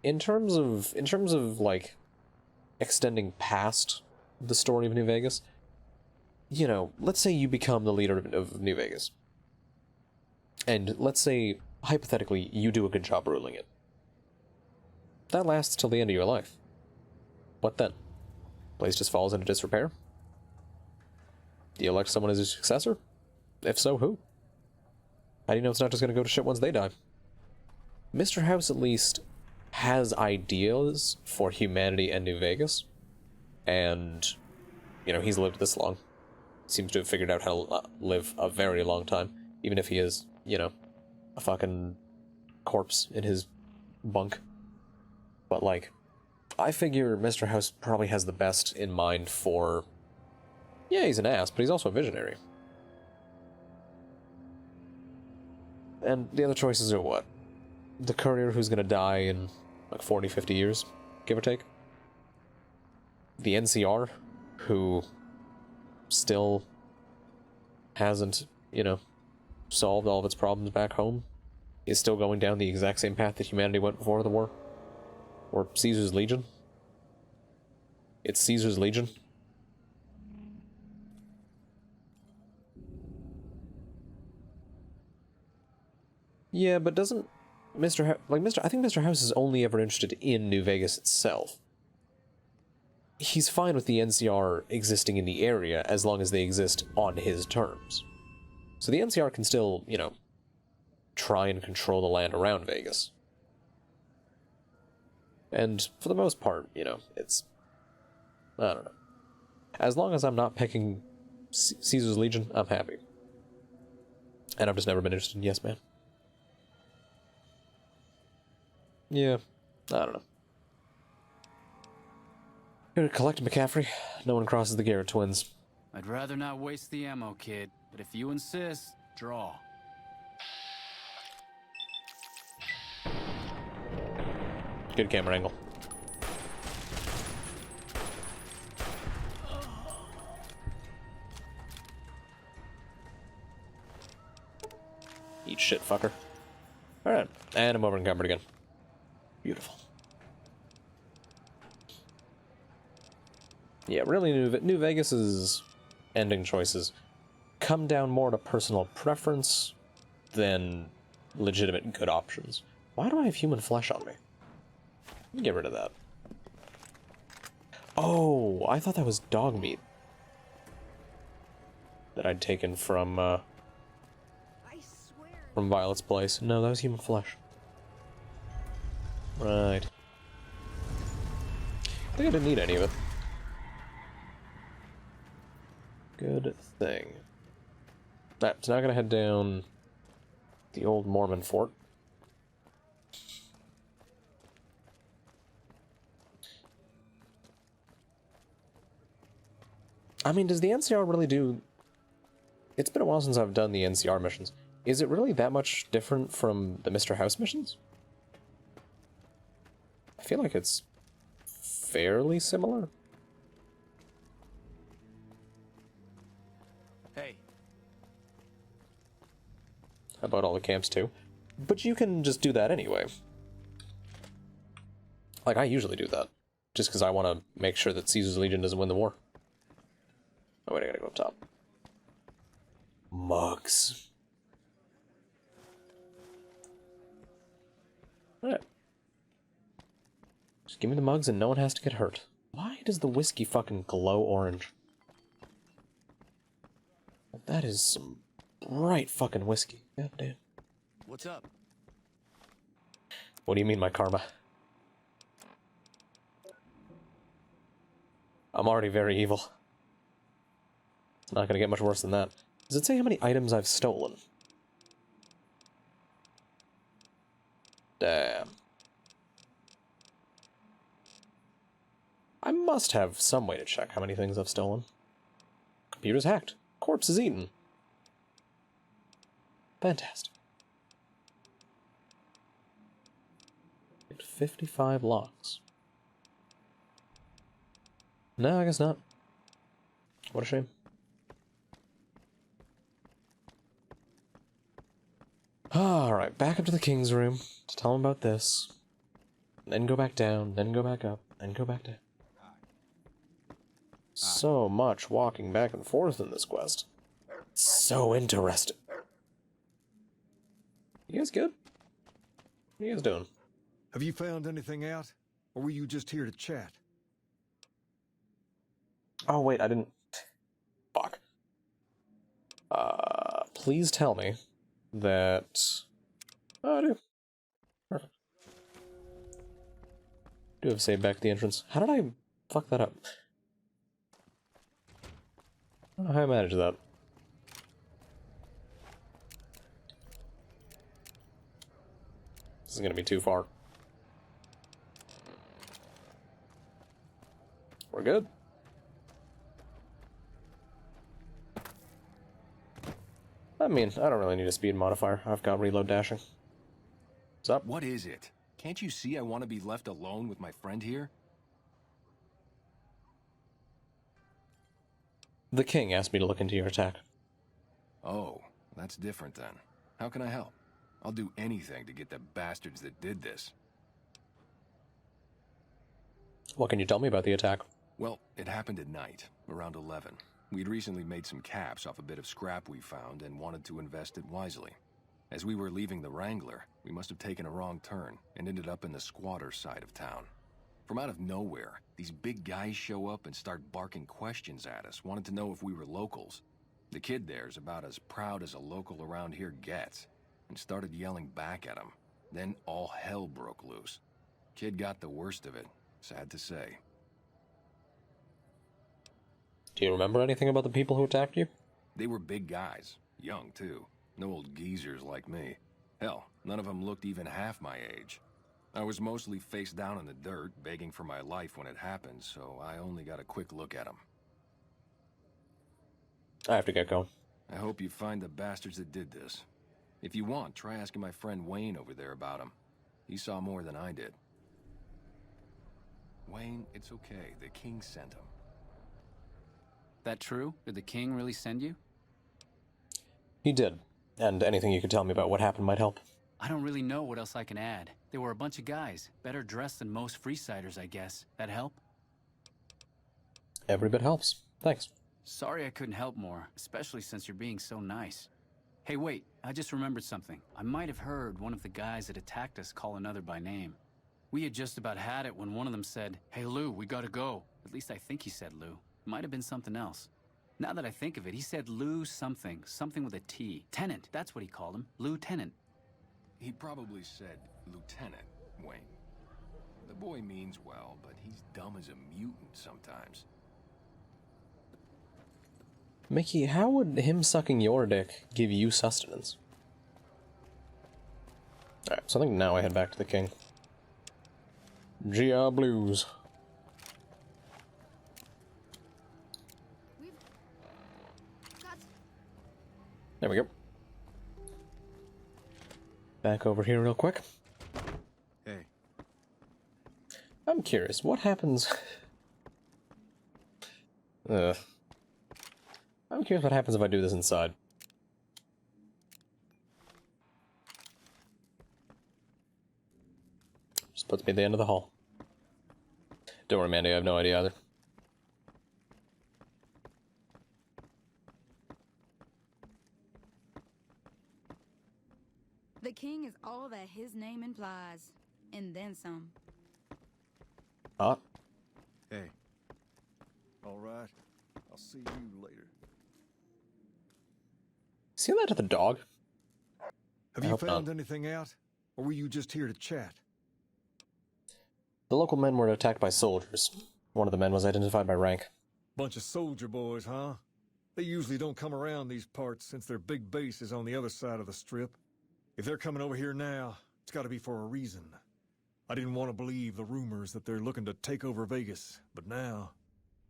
in terms of like extending past the story of New Vegas, you know, let's say you become the leader of New Vegas, and let's say hypothetically you do a good job ruling it. That lasts till the end of your life. What then? Place just falls into disrepair? Do you elect someone as your successor? If so, who? How do you know it's not just going to go to shit once they die? Mr. House at least has ideas for humanity and New Vegas, and, you know, he's lived this long. Seems to have figured out how to live a very long time, even if he is, you know, a fucking corpse in his bunk. But, like, I figure Mr. House probably has the best in mind for... Yeah, he's an ass, but he's also a visionary. And the other choices are what? The courier who's gonna die in, like, 40, 50 years, give or take. The NCR, who still hasn't, you know, solved all of its problems back home, is still going down the exact same path that humanity went before the war. Or Caesar's Legion. It's Caesar's Legion. Yeah, but doesn't I think Mr. House is only ever interested in New Vegas itself. He's fine with the NCR existing in the area as long as they exist on his terms. So the NCR can still, you know, try and control the land around Vegas. And for the most part, you know, it's... I don't know. As long as I'm not picking Caesar's Legion, I'm happy. And I've just never been interested in Yes Man. Yeah, I don't know. Here to collect McCaffrey. No one crosses the Garrett twins. I'd rather not waste the ammo, kid. But if you insist, draw. Good camera angle. Eat shit, fucker. Alright, and I'm over encumbered again. Beautiful. Yeah, really, New Vegas's ending choices come down more to personal preference than legitimate good options. Why do I have human flesh on me? Let me get rid of that. Oh, I thought that was dog meat that I'd taken from Violet's place. No, that was human flesh. Right. I think I didn't need any of it. Good thing. Alright, so now I'm gonna head down the old Mormon fort. I mean, does the NCR really do... It's been a while since I've done the NCR missions. Is it really that much different from the Mr. House missions? I feel like it's fairly similar. Hey. How about all the camps too? But you can just do that anyway. Like, I usually do that. Just because I want to make sure that Caesar's Legion doesn't win the war. Oh wait, I gotta go up top. Mugs. Alright. Just give me the mugs and no one has to get hurt. Why does the whiskey fucking glow orange? That is some bright fucking whiskey. God damn. What's up? What do you mean, my karma? I'm already very evil. It's not gonna get much worse than that. Does it say how many items I've stolen? Damn. I must have some way to check how many things I've stolen. Computer's hacked. Corpse is eaten. Fantastic. Alright, 55 locks. No, I guess not. What a shame. Alright, back up to the king's room to tell him about this. Then go back down, then go back up, then go back down. So much walking back and forth in this quest. So interesting. You guys good? What are you guys doing? Have you found anything out? Or were you just here to chat? Oh, wait, I didn't... Fuck. Please tell me that... Oh, I do. Perfect. Do have a save back at the entrance. How did I fuck that up? I don't know how I managed that. This is gonna be too far. We're good. I mean, I don't really need a speed modifier. I've got reload dashing. What's up? What is it? Can't you see I want to be left alone with my friend here? The king asked me to look into your attack. Oh, that's different then. How can I help? I'll do anything to get the bastards that did this. What can you tell me about the attack? Well, it happened at night, around 11. We'd recently made some caps off a bit of scrap we found and wanted to invest it wisely. As we were leaving the Wrangler, we must have taken a wrong turn and ended up in the squatter side of town. From out of nowhere, these big guys show up and start barking questions at us, wanted to know if we were locals. The kid there's about as proud as a local around here gets, and started yelling back at him. Then all hell broke loose. Kid got the worst of it, sad to say. Do you remember anything about the people who attacked you? They were big guys, young too. No old geezers like me. Hell, none of them looked even half my age. I was mostly face down in the dirt, begging for my life when it happened, so I only got a quick look at them. I have to get going. I hope you find the bastards that did this. If you want, try asking my friend Wayne over there about him. He saw more than I did. Wayne, it's okay. The king sent him. That true? Did the king really send you? He did. And anything you could tell me about what happened might help. I don't really know what else I can add. They were a bunch of guys, better dressed than most Freesiders, I guess. That help? Every bit helps. Thanks. Sorry I couldn't help more, especially since you're being so nice. Hey, wait, I just remembered something. I might have heard one of the guys that attacked us call another by name. We had just about had it when one of them said, "Hey, Lou, we gotta go." At least I think he said Lou. Might have been something else. Now that I think of it, he said Lou something. Something with a T. Tenant, that's what he called him. Lieutenant. He probably said Lieutenant, Wayne. The boy means well, but he's dumb as a mutant sometimes. Mickey, how would him sucking your dick give you sustenance? Alright, so I think now I head back to the king. GR Blues. There we go. Back over here real quick. Hey. I'm curious, what happens... I'm curious what happens if I do this inside. Just puts me at the end of the hall. Don't worry, Mandy, I have no idea either. The king is all that his name implies, and then some. Hey. All right. I'll see you later. See that to the dog? Have you found anything out? Or were you just here to chat? The local men were attacked by soldiers. One of the men was identified by rank. Bunch of soldier boys, huh? They usually don't come around these parts since their big base is on the other side of the strip. If they're coming over here now, it's gotta be for a reason. I didn't want to believe the rumors that they're looking to take over Vegas, but now,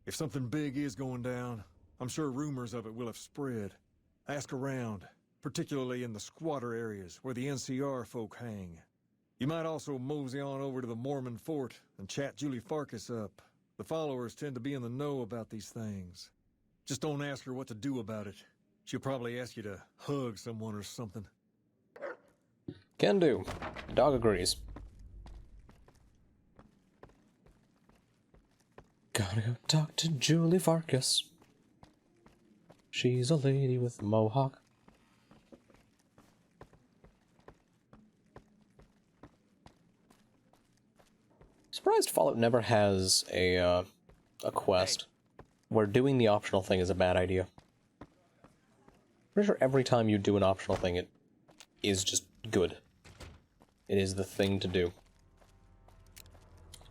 if something big is going down, I'm sure rumors of it will have spread. Ask around, particularly in the squatter areas where the NCR folk hang. You might also mosey on over to the Mormon fort and chat Julie Farkas up. The followers tend to be in the know about these things. Just don't ask her what to do about it. She'll probably ask you to hug someone or something. Can do. Dog agrees. Gotta go talk to Julie Farkas. She's a lady with a mohawk. Surprised Fallout never has a quest where doing the optional thing is a bad idea. Pretty sure every time you do an optional thing, it is just good. It is the thing to do.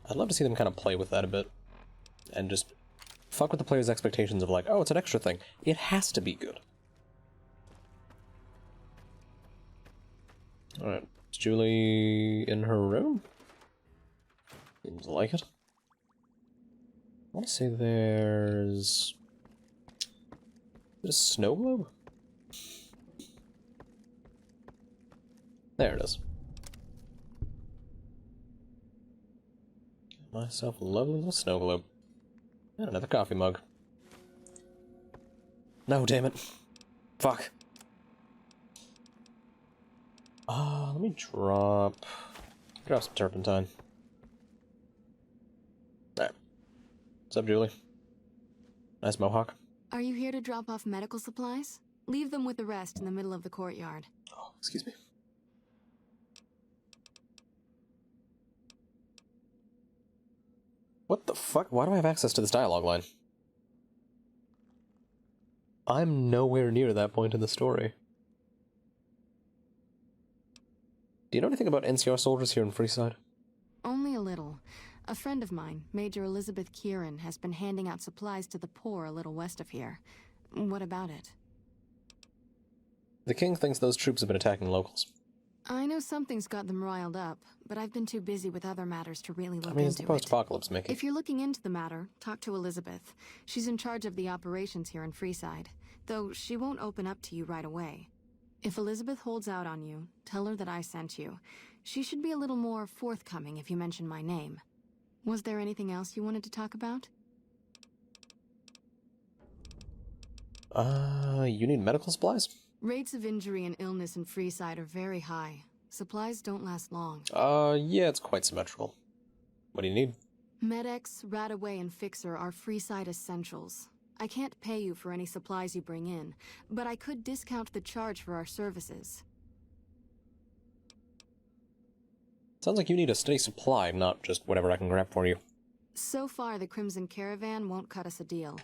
I'd love to see them kind of play with that a bit. And just fuck with the player's expectations of like, oh, it's an extra thing. It has to be good. Alright, is Julie in her room? Seems like it. I want to say there's... Is it a snow globe? There it is. Get myself a lovely little snow globe. And another coffee mug. No, damn it. Fuck. Let me drop some turpentine. Alright. What's up, Julie? Nice mohawk. Are you here to drop off medical supplies? Leave them with the rest in the middle of the courtyard. Oh, excuse me. What the fuck? Why do I have access to this dialogue line? I'm nowhere near that point in the story. Do you know anything about NCR soldiers here in Freeside? Only a little. A friend of mine, Major Elizabeth Kieran, has been handing out supplies to the poor a little west of here. What about it? The king thinks those troops have been attacking locals. I know something's got them riled up, but I've been too busy with other matters to really look I mean, it's into the post-apocalypse, Mickey. If you're looking into the matter, talk to Elizabeth. She's in charge of the operations here in Freeside, though she won't open up to you right away. If Elizabeth holds out on you, tell her that I sent you. She should be a little more forthcoming if you mention my name. Was there anything else you wanted to talk about? You need medical supplies? Rates of injury and illness in Freeside are very high. Supplies don't last long. Yeah, it's quite symmetrical. What do you need? Med-X, Radaway, and Fixer are Freeside essentials. I can't pay you for any supplies you bring in, but I could discount the charge for our services. Sounds like you need a steady supply, not just whatever I can grab for you. So far, the Crimson Caravan won't cut us a deal.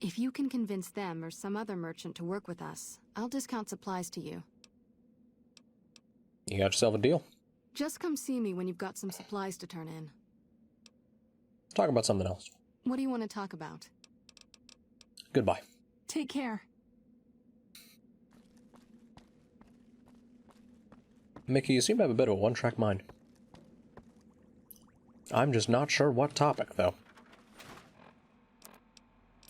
If you can convince them or some other merchant to work with us, I'll discount supplies to you. You got yourself a deal. Just come see me when you've got some supplies to turn in. Let's talk about something else. What do you want to talk about? Goodbye. Take care. Mickey, you seem to have a bit of a one-track mind. I'm just not sure what topic, though.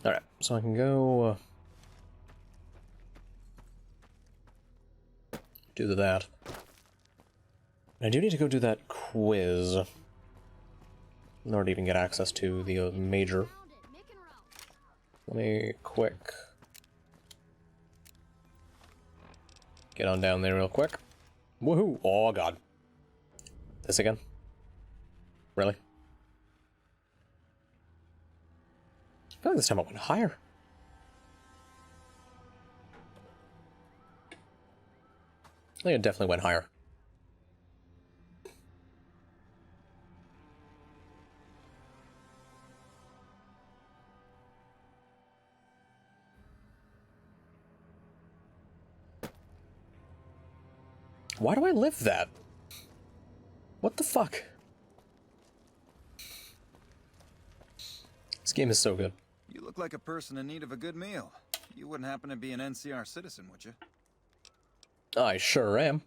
Alright, so I can go... do that. I do need to go do that quiz in order to even get access to the major. Let me quick get on down there real quick. Woohoo! Oh god. This again? Really? I feel like this time I went higher. I think it definitely went higher. Why do I live that? What the fuck? This game is so good. You look like a person in need of a good meal. You wouldn't happen to be an NCR citizen, would you? I sure am.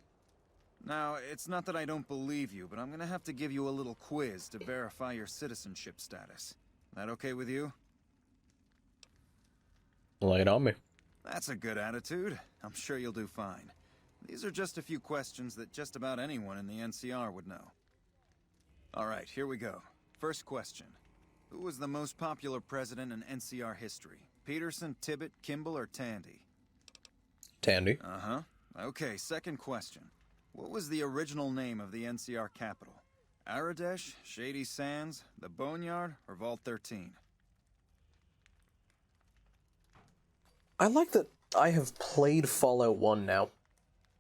Now, it's not that I don't believe you, but I'm gonna have to give you a little quiz to verify your citizenship status. That okay with you? Lay it on me. That's a good attitude. I'm sure you'll do fine. These are just a few questions that just about anyone in the NCR would know. Alright, here we go. First question. Who was the most popular president in NCR history? Peterson, Tibbet, Kimball, or Tandy? Tandy. Uh-huh. Okay, second question. What was the original name of the NCR capital? Aradesh, Shady Sands, the Boneyard, or Vault 13? I like that I have played Fallout 1 now,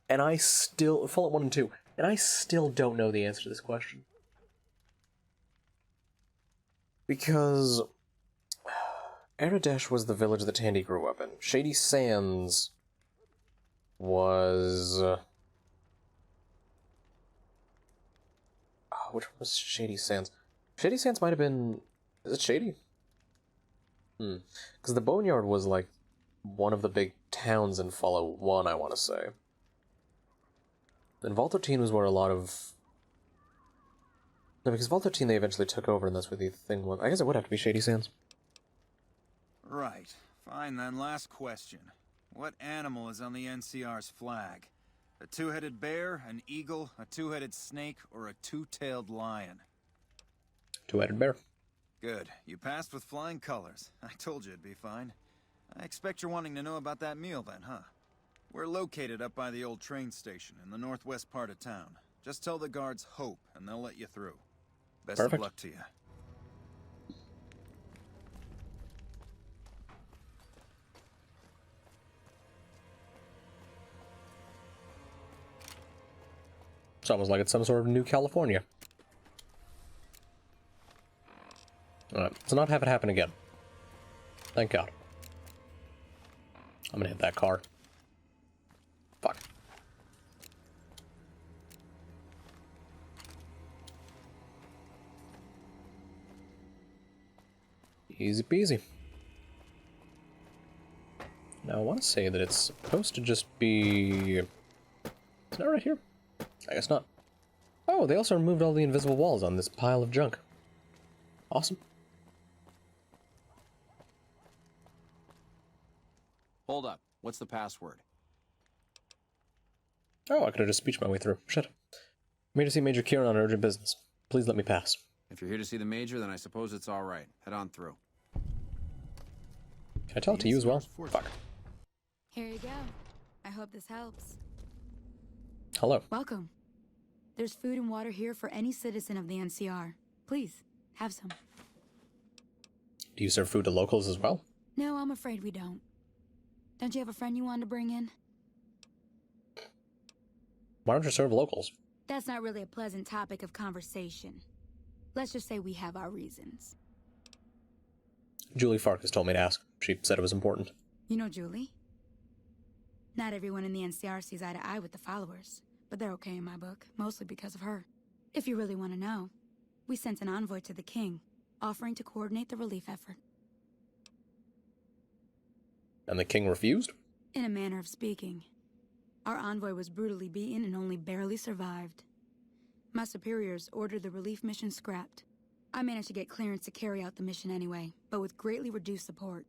and Fallout 1 and 2, and I still don't know the answer to this question. Because Aradesh was the village that Tandy grew up in. Shady Sands was... which one was Shady Sands? Shady Sands might have been... Is it Shady? Because the Boneyard was, like, one of the big towns in Fallout 1, I want to say. And Vault 13 was where a lot of... No, because Vault 13 they eventually took over, and that's where the thing was. I guess it would have to be Shady Sands. Right. Fine then, last question. What animal is on the NCR's flag? A two-headed bear, an eagle, a two-headed snake, or a two-tailed lion? Two-headed bear. Good. You passed with flying colors. I told you it'd be fine. I expect you're wanting to know about that meal then, huh? We're located up by the old train station in the northwest part of town. Just tell the guards Hope, and they'll let you through. Best of luck to you. It's almost like it's some sort of New California. Alright, let's not have it happen again. Thank God. I'm gonna hit that car. Fuck. Easy peasy. Now I want to say that it's supposed to just be... Isn't that right here? I guess not. Oh, they also removed all the invisible walls on this pile of junk. Awesome. Hold up. What's the password? Oh, I could have just speeched my way through. Shit. I'm here to see Major Kieran on urgent business. Please let me pass. If you're here to see the Major, then I suppose it's all right. Head on through. Can I tell it to you as well? Fuck. Here you go. I hope this helps. Hello. Welcome. There's food and water here for any citizen of the NCR. Please, have some. Do you serve food to locals as well? No, I'm afraid we don't. Don't you have a friend you wanted to bring in? Why don't you serve locals? That's not really a pleasant topic of conversation. Let's just say we have our reasons. Julie Farkas told me to ask. She said it was important. You know Julie? Not everyone in the NCR sees eye to eye with the followers, but they're okay in my book, mostly because of her. If you really want to know, we sent an envoy to the king, offering to coordinate the relief effort. And the king refused? In a manner of speaking. Our envoy was brutally beaten and only barely survived. My superiors ordered the relief mission scrapped. I managed to get clearance to carry out the mission anyway, but with greatly reduced support.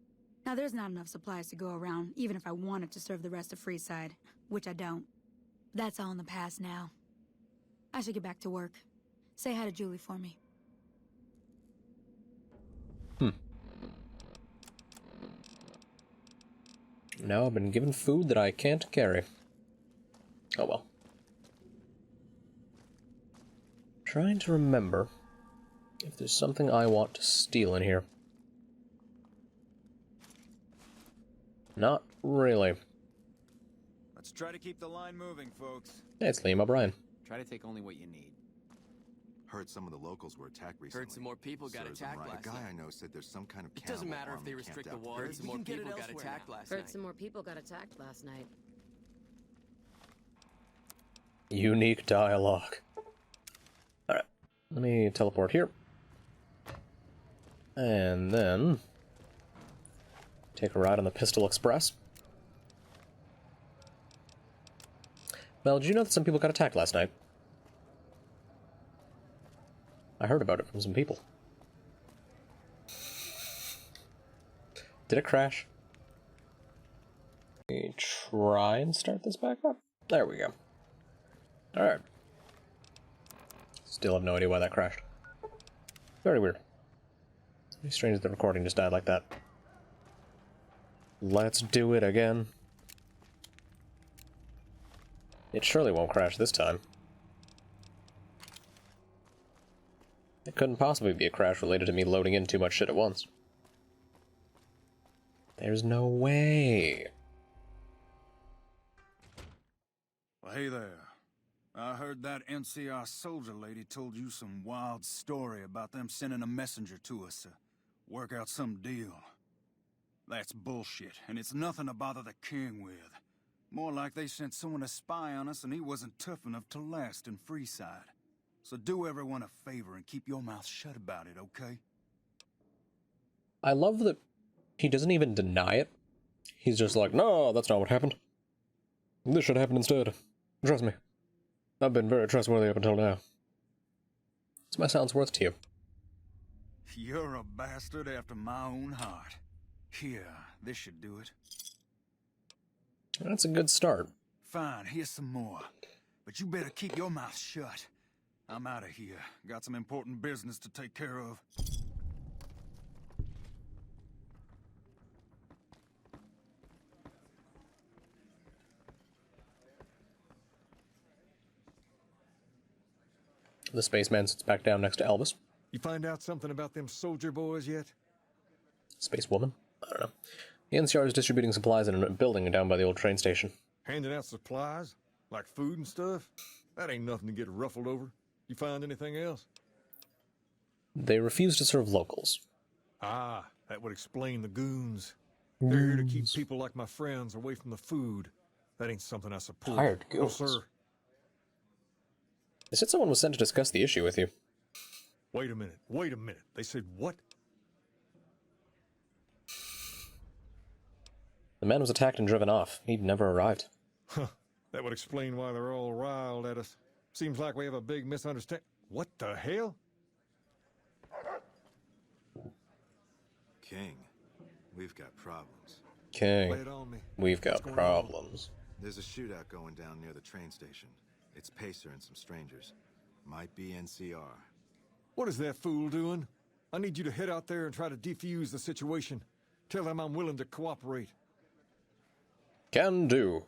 Now there's not enough supplies to go around, even if I wanted to serve the rest of Freeside, which I don't. That's all in the past now. I should get back to work. Say hi to Julie for me. Now I've been given food that I can't carry. Oh well. Trying to remember if there's something I want to steal in here. Not really. Let's try to keep the line moving, folks. Hey, it's Liam O'Brien. Try to take only what you need. Heard some of the locals were attacked recently. Heard some more people got attacked last night. A guy night. I know said there's some kind of It doesn't cannibal matter if army they restrict camped the out water. there. Some more people got attacked last Heard night. some more people got attacked last night. Unique dialogue. Alright, let me teleport here. And then take a ride on the Pistol Express. Well, did you know that some people got attacked last night? I heard about it from some people. Did it crash? Let me try and start this back up. There we go. Alright. Still have no idea why that crashed. Very weird. Very strange that the recording just died like that. Let's do it again. It surely won't crash this time. It couldn't possibly be a crash related to me loading in too much shit at once. There's no way. Well, hey there. I heard that NCR soldier lady told you some wild story about them sending a messenger to us to work out some deal. That's bullshit, and it's nothing to bother the king with. More like they sent someone to spy on us and he wasn't tough enough to last in Freeside. So do everyone a favor and keep your mouth shut about it, okay? I love that he doesn't even deny it. He's just like, no, that's not what happened. This should happen instead. Trust me. I've been very trustworthy up until now. What's my sounds worth to you? You're a bastard after my own heart. Here, this should do it. That's a good start. Fine, here's some more. But you better keep your mouth shut. I'm out of here. Got some important business to take care of. The spaceman sits back down next to Elvis. You find out something about them soldier boys yet? Spacewoman? I don't know. The NCR is distributing supplies in a building down by the old train station. Handing out supplies? Like food and stuff? That ain't nothing to get ruffled over. You find anything else? They refuse to serve locals. Ah, that would explain the goons. They're here to keep people like my friends away from the food. That ain't something I support. Hired No, goons. sir. They said someone was sent to discuss the issue with you. Wait a minute. Wait a minute. They said what? The man was attacked and driven off. He'd never arrived. Huh. That would explain why they're all riled at us. Seems like we have a big misunderstanding. What the hell? King, we've got problems. King, Lay it on me. we've got What's going problems. There's a shootout going down near the train station. It's Pacer and some strangers. Might be NCR. What is that fool doing? I need you to head out there and try to defuse the situation. Tell them I'm willing to cooperate. Can do.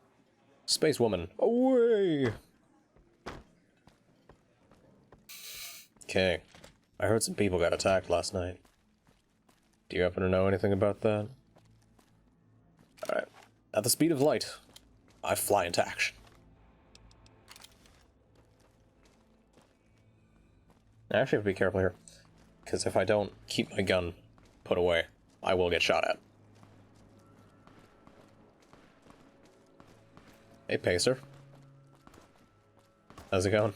Spacewoman, away! Okay. I heard some people got attacked last night. Do you happen to know anything about that? Alright. At the speed of light, I fly into action. I actually have to be careful here, because if I don't keep my gun put away, I will get shot at. Hey, Pacer. How's it going?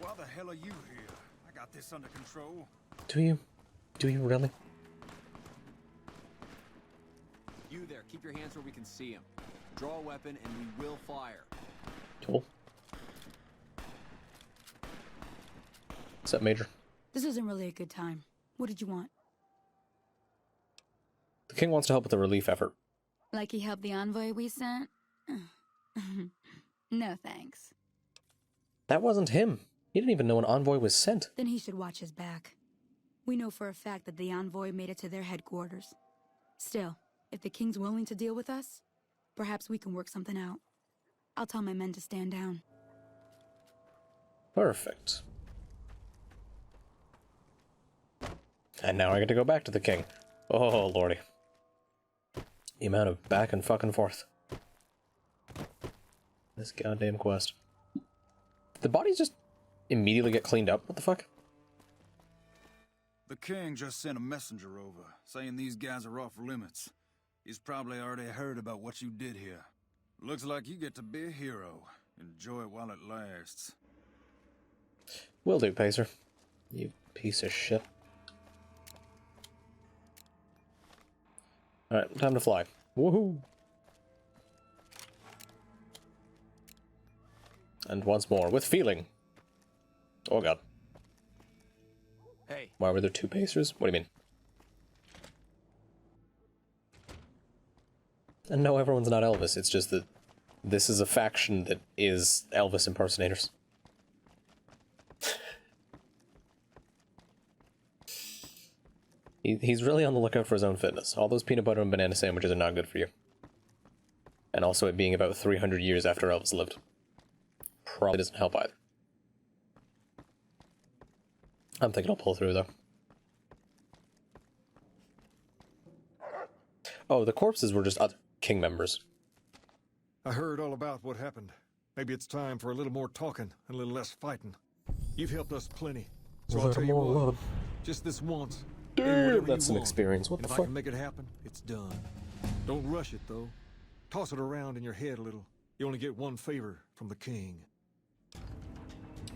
Why the hell are you here? I got this under control. Do you? Do you really? You there, keep your hands where we can see him. Draw a weapon and we will fire. Cool. What's up, Major? This isn't really a good time. What did you want? The king wants to help with the relief effort. Like he helped the envoy we sent? No thanks. That wasn't him. He didn't even know an envoy was sent. Then he should watch his back. We know for a fact that the envoy made it to their headquarters. Still, if the king's willing to deal with us, perhaps we can work something out. I'll tell my men to stand down. Perfect. And now I get to go back to the king. Oh, lordy. The amount of back and fucking forth. This goddamn quest. The bodies just immediately get cleaned up? What the fuck? The king just sent a messenger over, saying these guys are off limits. He's probably already heard about what you did here. Looks like you get to be a hero. Enjoy it while it lasts. Will do, Pacer. You piece of shit. Alright, time to fly. Woohoo! And once more, with feeling. Oh god. Hey. Why were there two Pacers? What do you mean? And no, everyone's not Elvis, it's just that This is a faction that is Elvis impersonators. He's really on the lookout for his own fitness. All those peanut butter and banana sandwiches are not good for you. And also it being about 300 years after Elvis lived. Probably doesn't help either. I'm thinking I'll pull through, though. Oh, the corpses were just other King members. I heard all about what happened. Maybe it's time for a little more talking and a little less fighting. You've helped us plenty. So I'll tell you what, just this once. Damn, that's an experience. What the fuck? If I can make it happen, it's done. Don't rush it, though. Toss it around in your head a little. You only get one favor from the king.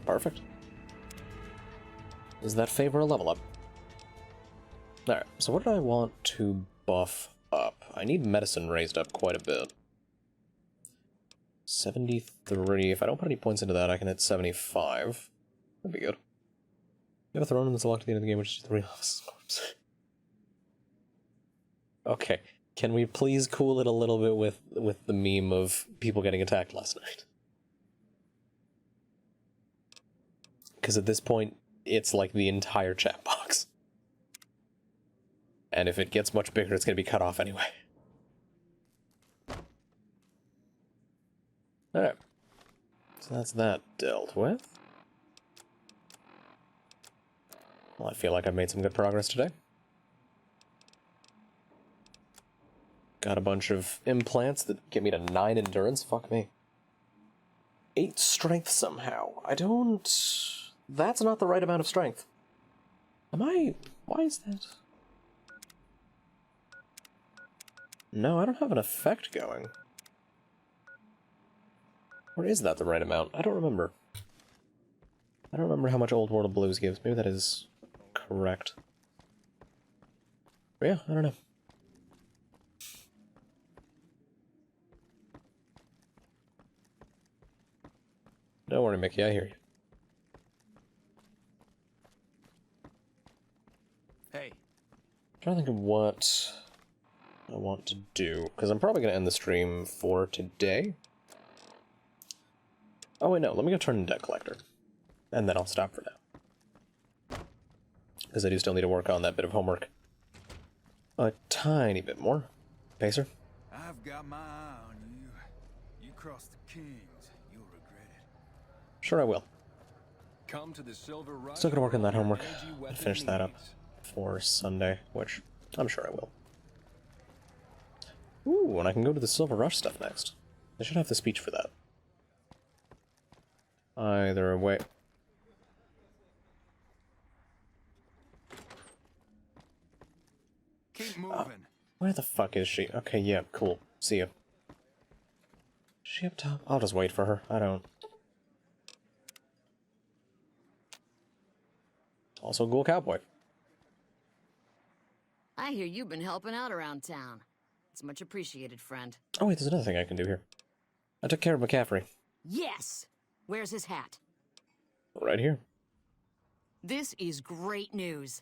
Perfect. Is that favor a level up? Alright, so what did I want to buff up? I need medicine raised up quite a bit. 73. If I don't put any points into that, I can hit 75. That'd be good. You have a throne and select at the end of the game, which is 3 office corpse. Okay, can we please cool it a little bit with the meme of people getting attacked last night? Because at this point, it's like the entire chat box. And if it gets much bigger, it's going to be cut off anyway. Alright. So that's that dealt with. Well, I feel like I've made some good progress today. Got a bunch of implants that get me to 9 endurance. Fuck me. 8 strength somehow. I don't... That's not the right amount of strength. Am I... Why is that? No, I don't have an effect going. Or is that the right amount? I don't remember. I don't remember how much Old World of Blues gives. Maybe that is correct. But yeah, I don't know. Don't worry, Mickey, I hear you. Hey. I'm trying to think of what I want to do, because I'm probably going to end the stream for today. Oh wait, no, let me go turn in Debt Collector. And then I'll stop for now. Because I do still need to work on that bit of homework. A tiny bit more. Pacer? I've got my eye on you. You cross the Kings, you'll regret it. Sure I will. Come to the Silver Rush. Still gonna work on that homework and finish that up for Sunday, which I'm sure I will. Ooh, and I can go to the Silver Rush stuff next. I should have the speech for that. Either way. Keep moving. Where the fuck is she? Okay, yeah, cool. See you. Is she up top? I'll just wait for her. I don't... Also, Ghoul Cowboy. I hear you've been helping out around town. It's much appreciated, friend. Oh wait, there's another thing I can do here. I took care of McCaffrey. Yes! Where's his hat? Right here. This is great news.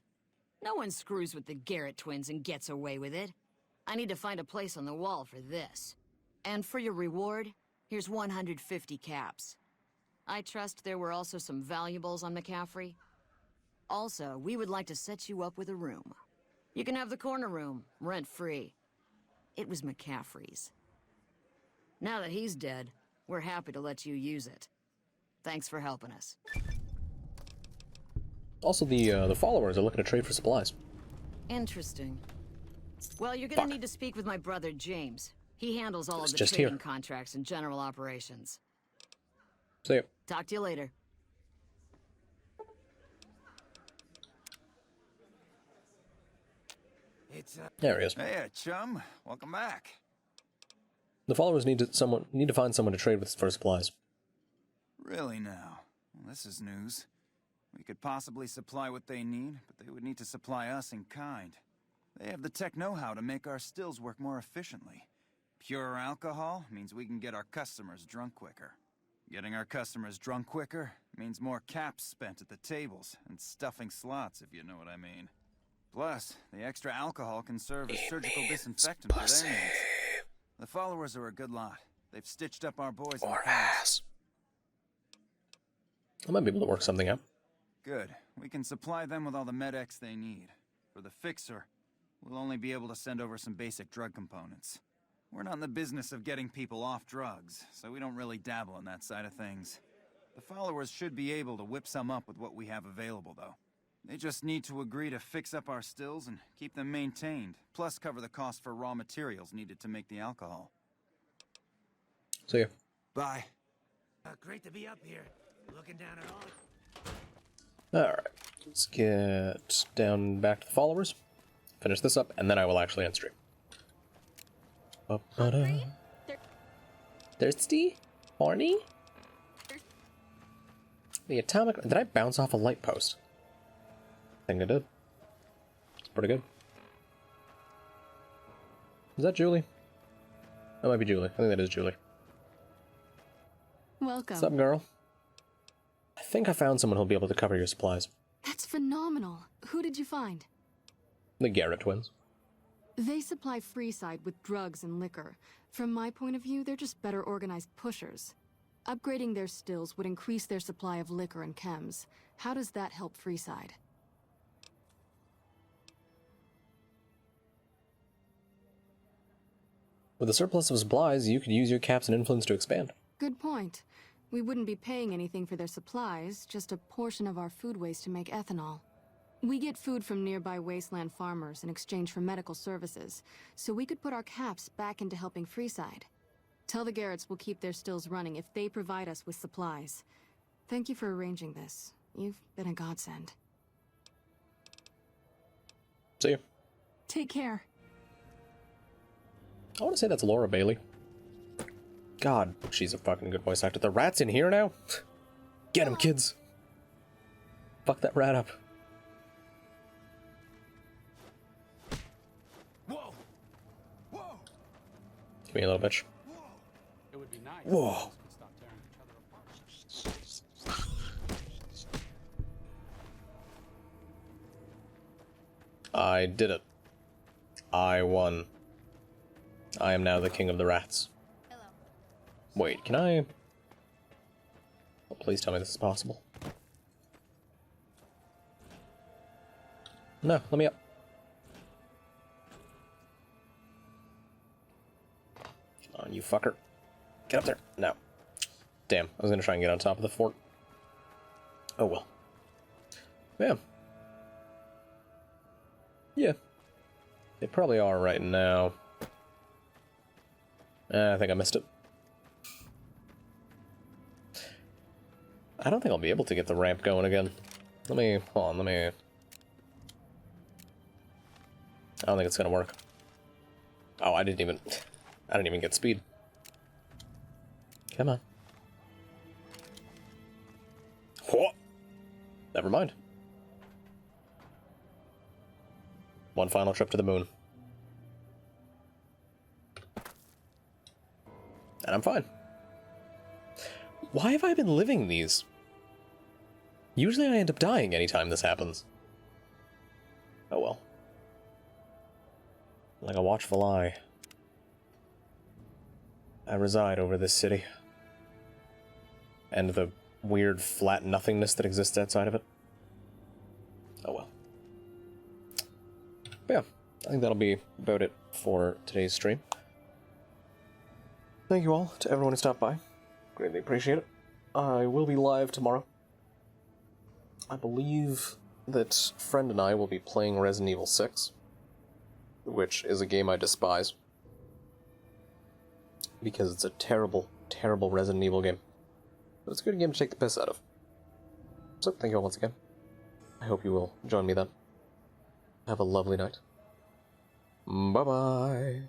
No one screws with the Garrett twins and gets away with it. I need to find a place on the wall for this. And for your reward, here's 150 caps. I trust there were also some valuables on McCaffrey. Also, we would like to set you up with a room. You can have the corner room, rent-free. It was McCaffrey's. Now that he's dead, we're happy to let you use it. Thanks for helping us. Also, the followers are looking to trade for supplies. Interesting. Well, you're gonna need to speak with my brother, James. He handles all of the just trading here. contracts and general operations. See ya. Talk to you later. There he is. Hey, chum. Welcome back. The followers need to find someone to trade with for supplies. Really now? Well, this is news. We could possibly supply what they need, but they would need to supply us in kind. They have the tech know-how to make our stills work more efficiently. Pure alcohol means we can get our customers drunk quicker. Getting our customers drunk quicker means more caps spent at the tables and stuffing slots, if you know what I mean. Plus, the extra alcohol can serve as surgical disinfectant for their needs. The followers are a good lot. They've stitched up our boys. Or ass. I might be able to work something out. Good. We can supply them with all the med-X they need. For the fixer, we'll only be able to send over some basic drug components. We're not in the business of getting people off drugs, so we don't really dabble in that side of things. The followers should be able to whip some up with what we have available, though. They just need to agree to fix up our stills and keep them maintained, plus cover the cost for raw materials needed to make the alcohol. See ya. Bye. Great to be up here. Looking down at all. Alright, let's get down back to the followers, finish this up, and then I will actually end stream. Thirsty? Horny? The atomic... Did I bounce off a light post? I think I did. It's pretty good. Is that Julie? That might be Julie. I think that is Julie. Welcome. What's up, girl? I think I found someone who'll be able to cover your supplies. That's phenomenal. Who did you find? The Garrett twins. They supply Freeside with drugs and liquor. From my point of view, they're just better organized pushers. Upgrading their stills would increase their supply of liquor and chems. How does that help Freeside? With a surplus of supplies, you could use your caps and influence to expand. Good point. We wouldn't be paying anything for their supplies, just a portion of our food waste to make ethanol. We get food from nearby wasteland farmers in exchange for medical services, so we could put our caps back into helping Freeside. Tell the Garretts we'll keep their stills running if they provide us with supplies. Thank you for arranging this. You've been a godsend. See you. Take care. I want to say that's Laura Bailey. God, she's a fucking good voice actor. The rat's in here now? Get him, kids. Fuck that rat up. Whoa! Whoa! Give me a little bitch. It would be nice. Whoa. Stop tearing each other apart. I did it. I won. I am now the king of the rats. Wait, can I... Oh, please tell me this is possible. No, let me up. Come on, you fucker. Get up there. No. Damn, I was gonna try and get on top of the fort. Oh well. Yeah. Yeah. They probably are right now. I think I missed it. I don't think I'll be able to get the ramp going again. Hold on, I don't think it's gonna work. Oh, I didn't even get speed. Come on. Whoa. Never mind. One final trip to the moon. And I'm fine. Why have I been living these? Usually I end up dying anytime this happens. Oh well. Like a watchful eye, I reside over this city. And the weird flat nothingness that exists outside of it. Oh well. But yeah, I think that'll be about it for today's stream. Thank you all to everyone who stopped by. Greatly appreciate it. I will be live tomorrow. I believe that Friend and I will be playing Resident Evil 6, which is a game I despise. Because it's a terrible, terrible Resident Evil game. But it's a good game to take the piss out of. So, thank you all once again. I hope you will join me then. Have a lovely night. Bye-bye.